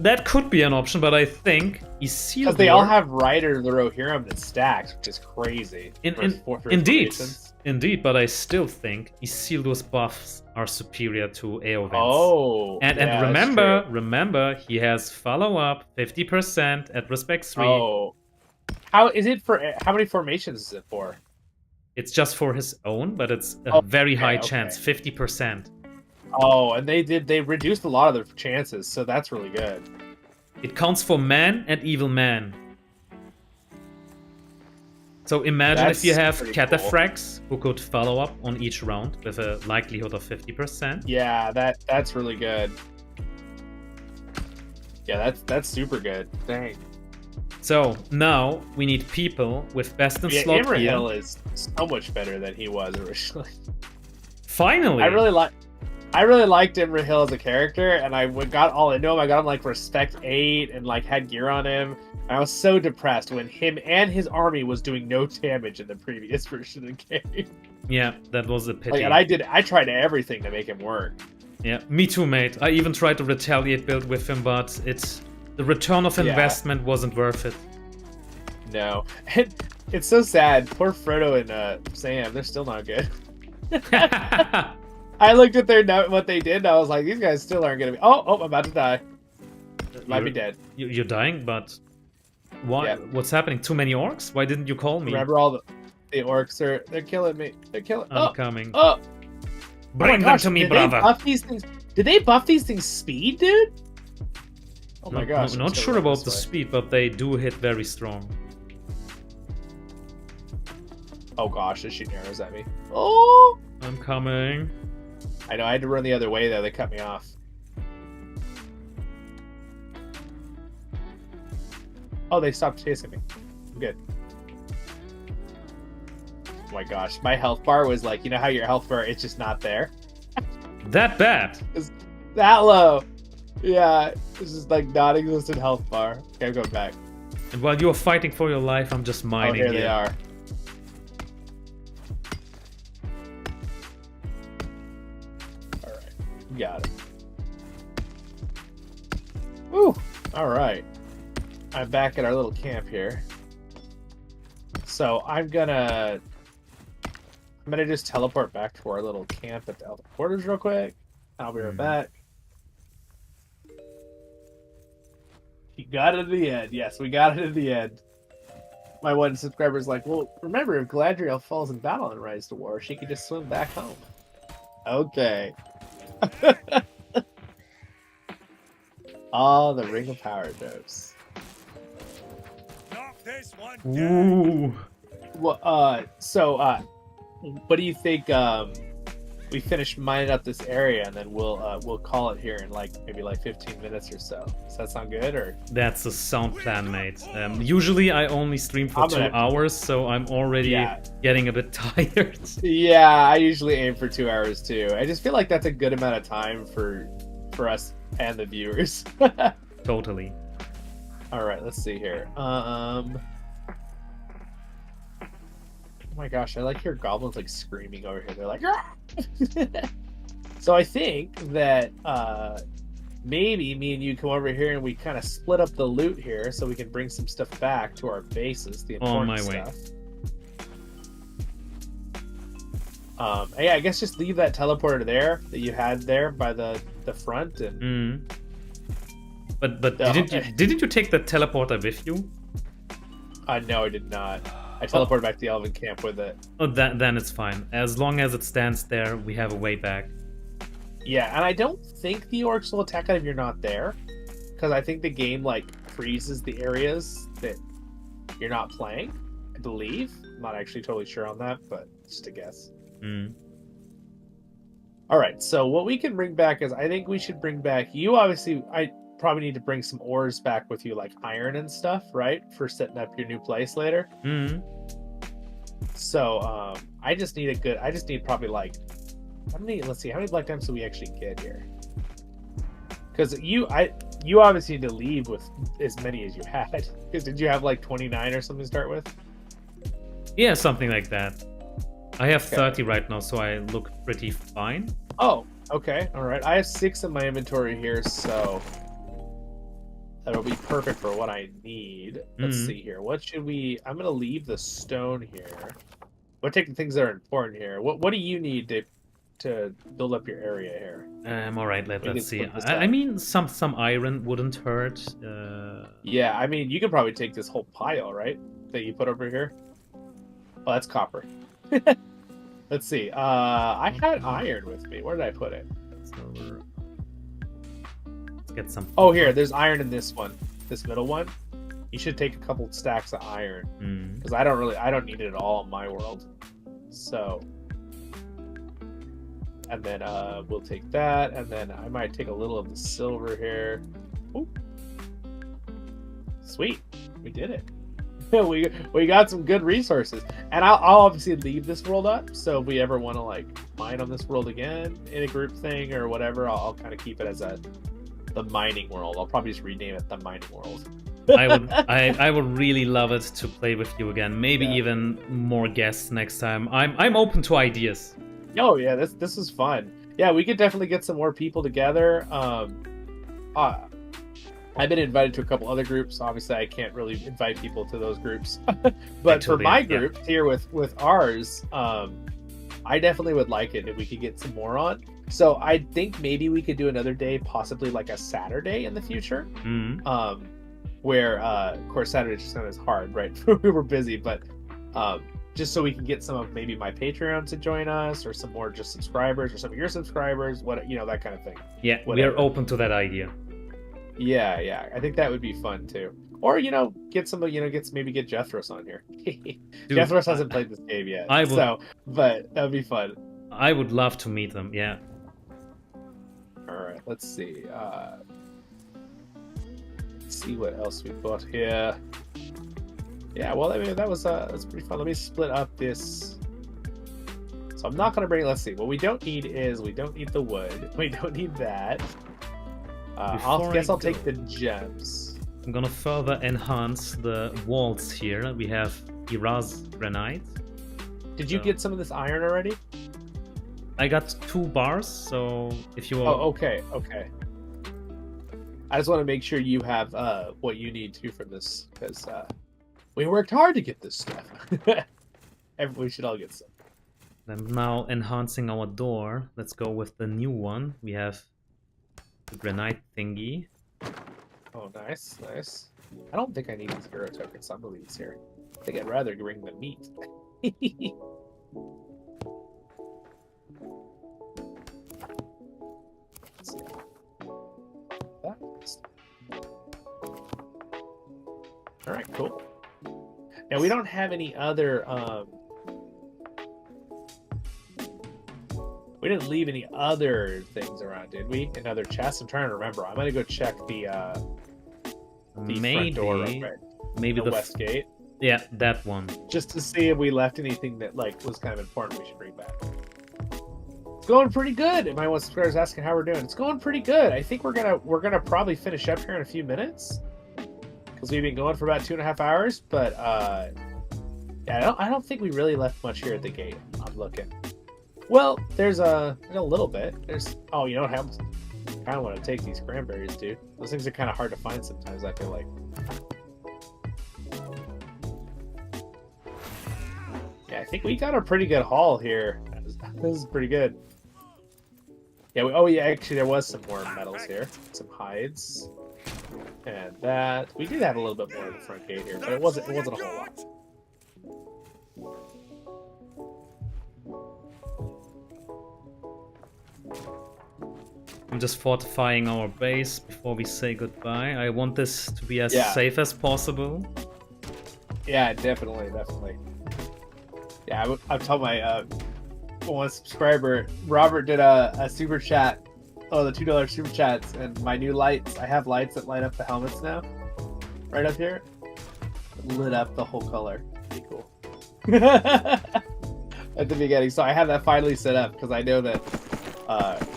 That could be an option, but I think Isildur. Because they all have Rider the Rohirrim that stacks, which is crazy. for Indeed, formations. indeed, but I still think Isildur's buffs are superior to Eowyn's. Oh, and yeah, remember, he has follow up 50% at respect 3. Oh, how is it for? How many formations is it for? It's just for his own, but it's a very high chance, 50%. Oh, and they reduced a lot of their chances, so that's really good. It counts for man and evil man. So imagine That's if you have pretty cool. cataphracts who could follow up on each round with a likelihood of 50%. Yeah, that's really good. Yeah, that's super good. Dang. So now we need people with best in Yeah, slot Imrahil gear. is so much better than he was originally. Finally, I really liked Imrahil as a character, and I got all into him. I got him like respect 8 and like had gear on him. I was so depressed when him and his army was doing no damage in the previous version of the game. Yeah, that was a pity. Like, and I tried everything to make him work. Yeah, me too, mate. I even tried to retaliate build with him, but the return of investment wasn't worth it. No, and it's so sad. Poor Frodo and Sam, they're still not good. I looked at what they did, and I was like, these guys still aren't gonna be. Oh, I'm about to die. Might be dead. You're dying, but why? Yep. What's happening? Too many orcs? Why didn't you call me? Remember all the orcs they're killing me. They're killing. I'm coming. Oh. Bring them to me, did brother. They buff these things? Did they buff these things speed, dude? Oh my gosh. Not sure about the speed, but they do hit very strong. Oh gosh, they're shooting arrows at me. Oh! I'm coming. I know, I had to run the other way though. They cut me off. Oh, they stopped chasing me. I'm good. Oh my gosh, my health bar was like, you know how your health bar, it's just not there? That bad? It's that low. Yeah, it's just like non-existent health bar. Okay, I'm going back. And while you are fighting for your life, I'm just mining. Oh, here they are. Alright, got it. Woo! Alright. I'm back at our little camp here. So I'm gonna just teleport back to our little camp at the Elder Quarters real quick. I'll be right back. You got it in the end. Yes, we got it in the end. My one subscriber's like, well, remember, if Galadriel falls in battle and Rise to War, she can just swim back home. Okay. Oh, the Ring of Power dose. Knock this one Ooh. Well, what do you think? We finish mining up this area, and then we'll call it here in maybe 15 minutes or so. Does that sound good? Or That's a sound plan, mate. Usually I only stream for 2 hours, so I'm already getting a bit tired. Yeah, I usually aim for 2 hours too. I just feel like that's a good amount of time for us and the viewers. Totally. All right, let's see here. Oh my gosh, I hear goblins screaming over here. They're like, "Ah!" So I think that maybe me and you come over here and we kind of split up the loot here so we can bring some stuff back to our bases, the important stuff. Yeah, I guess just leave that teleporter there that you had there by the front and. But didn't you take the teleporter with you? No, I did not. I teleported back to the Elven camp with it. Oh, then it's fine. As long as it stands there, we have a way back. Yeah, and I don't think the orcs will attack if you're not there, because I think the game freezes the areas that you're not playing. I believe. I'm not actually totally sure on that, but just a guess. All right. So what we can bring back is I think we should bring back. You obviously, I probably need to bring some ores back with you, like iron and stuff, right? For setting up your new place later. So I just need probably let's see, how many black diamonds do we actually get here? Because you obviously need to leave with as many as you had. Because did you have 29 or something to start with? Yeah, something like that. I have 30 right now, so I look pretty fine. Oh, okay, all right. I have 6 in my inventory here, so that'll be perfect for what I need. Let's see here. What should we... I'm going to leave the stone here. We'll take the things that are important here. What do you need to build up your area here? All right, let's see. I mean, some iron wouldn't hurt. Yeah, I mean, you could probably take this whole pile, right? That you put over here. Oh, that's copper. Let's see. I had iron with me. Where did I put it? Let's get some. Oh, here. There's iron in this one. This middle one. You should take a couple stacks of iron because I don't need it at all in my world. So, and then we'll take that, and then I might take a little of the silver here. Ooh. Sweet, we did it. we got some good resources, and I'll obviously leave this world up. So if we ever want to mine on this world again in a group thing or whatever, I'll kind of keep it as the mining world. I'll probably just rename it the mining world. I would really love it to play with you again. Maybe even more guests next time. I'm open to ideas. Oh yeah, this is fun. Yeah, we could definitely get some more people together. I've been invited to a couple other groups. Obviously, I can't really invite people to those groups. But for my group here with ours, I definitely would like it if we could get some more on. So I think maybe we could do another day, possibly like a Saturday in the future. Where of course Saturday's just not as hard, right? We were busy, but just so we can get some of maybe my Patreon to join us, or some more just subscribers, or some of your subscribers, what, you know, that kind of thing. Yeah, Whatever. we are open to that idea. Yeah, I think that would be fun too. Or, you know, get some, you know, maybe get Jethros on here. Jethros hasn't played this game yet, but that would be fun. I would love to meet them. Yeah. All right, let's see. Let's see what else we've got here. Yeah, well, I mean, that's pretty fun. Let me split up this. So I'm not gonna bring. Let's see. What we don't need is we don't need the wood. We don't need that. I guess I'll take the gems. I'm gonna further enhance the walls here. We have Iraz granite. Did you get some of this iron already? I got 2 bars, so if you Oh, okay. I just want to make sure you have what you need too from this, because we worked hard to get this stuff. We should all get some. I'm now enhancing our door. Let's go with the new one. We have the granite thingy. Oh, nice. I don't think I need these hero tokens, so I'm gonna leave these here. I think I'd rather bring the meat. Let's see. All right, cool. Now we don't have any other. We didn't leave any other things around, did we? In other chests? I'm trying to remember. I'm gonna go check the front door, right? Maybe the west gate. Yeah, that one. Just to see if we left anything that like was kind of important we should bring back. It's going pretty good. My one subscriber's asking how we're doing. It's going pretty good. I think we're gonna probably finish up here in a few minutes, because we've been going for about 2.5 hours. But yeah, I don't think we really left much here at the gate. I'm looking. Well, there's a little bit. Oh, you know what happens? I kind of want to take these cranberries, dude. Those things are kind of hard to find sometimes, I feel like. Yeah, I think we got a pretty good haul here. This is pretty good. Yeah, actually there was some more metals here. Some hides. And that. We did have a little bit more in the front gate here, but it wasn't a whole lot. I'm just fortifying our base before we say goodbye. I want this to be as safe as possible. Yeah, definitely. Yeah, I've told my one subscriber, Robert did a super chat. Oh, the $2 super chats, and my new lights. I have lights that light up the helmets now. Right up here. Lit up the whole color. Pretty cool. At the beginning. So I have that finally set up, because I know that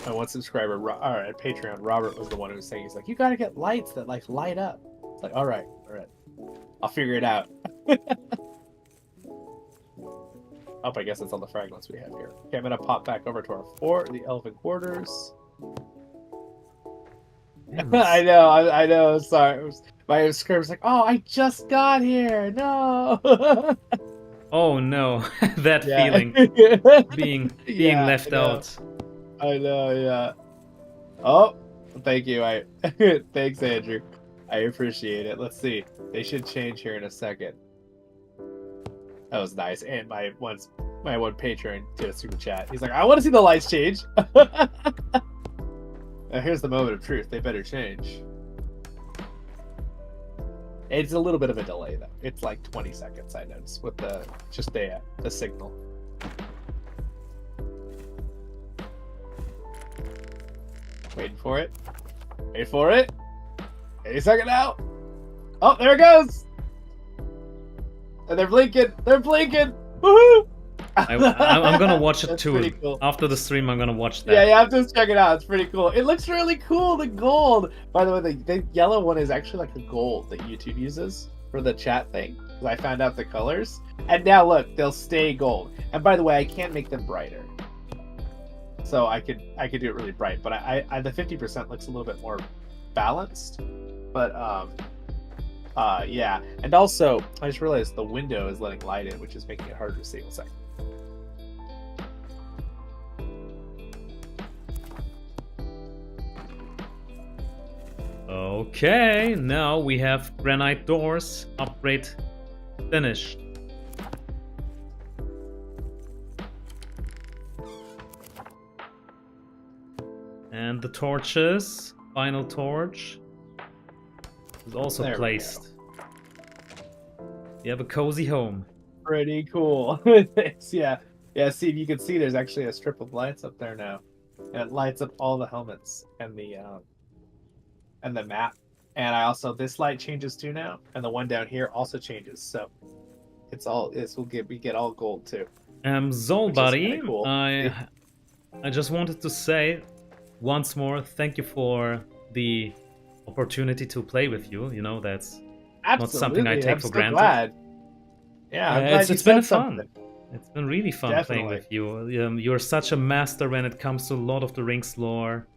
my one subscriber at Patreon, Robert, was the one who was saying, he's like, you gotta get lights that like light up. It's like, all right. I'll figure it out. Oh, I guess that's all the fragments we have here. Okay, I'm gonna pop back over to our the elven quarters. I know. Sorry, my subscriber's like, "Oh, I just got here." No. Oh no, that feeling, being left out. I know. Yeah. Oh, thank you. Thanks, Andrew. I appreciate it. Let's see. They should change here in a second. That was nice. And my one patron did a super chat. He's like, I want to see the lights change. Now here's the moment of truth. They better change. It's a little bit of a delay though. It's like 20 seconds, I noticed, with the signal. Waiting for it. Wait for it. Any second now. Oh, there it goes. And they're blinking. Woohoo! I'm gonna watch it too. Cool. After the stream, I'm gonna watch that. Yeah, you have to check it out. It's pretty cool. It looks really cool. The gold. By the way, the yellow one is actually like the gold that YouTube uses for the chat thing. Because I found out the colors, and now look, they'll stay gold. And by the way, I can't make them brighter. So I could do it really bright, but I the 50% looks a little bit more balanced. But yeah, and also I just realized the window is letting light in, which is making it harder to see. One second. Okay, now we have granite doors. Upgrade finished. And the torches. Final torch is also There we placed. You have a cozy home. Pretty cool. Thanks. Yeah. See, you can see there's actually a strip of lights up there now, and it lights up all the helmets and the map. And I also, this light changes too now, and the one down here also changes. So we get all gold too. Zol buddy, Cool. I just wanted to say once more, thank you for the opportunity to play with you. You know, that's not something I take for granted. Glad. Yeah, I'm glad it's been fun. something. It's been really fun playing Definitely. with you. You're such a master when it comes to Lord of the Rings lore,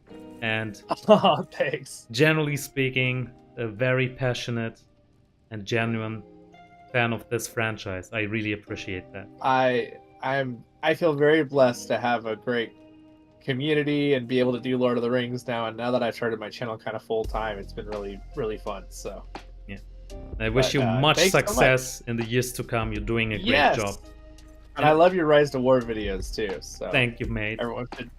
and Oh, thanks. generally speaking, a very passionate and genuine fan of this franchise. I really appreciate that. I feel very blessed to have a great community and be able to do Lord of the Rings now. And now that I've started my channel kind of full time, it's been really, really fun. So yeah, I wish you much thanks so success in the years to come. You're doing a great job. And I love your Rise to War videos too. So Thank you, mate. everyone should,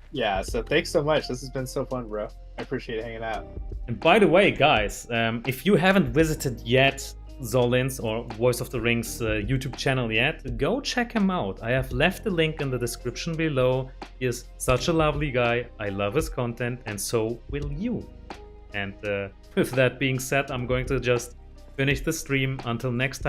so thanks so much. This has been so fun, bro. I appreciate hanging out. And by the way, guys, if you haven't visited yet Zolin's or Voice of the Rings YouTube channel yet, go check him out. I have left the link in the description below. He is such a lovely guy. I love his content, and so will you. And with that being said, I'm going to just finish the stream. Until next time.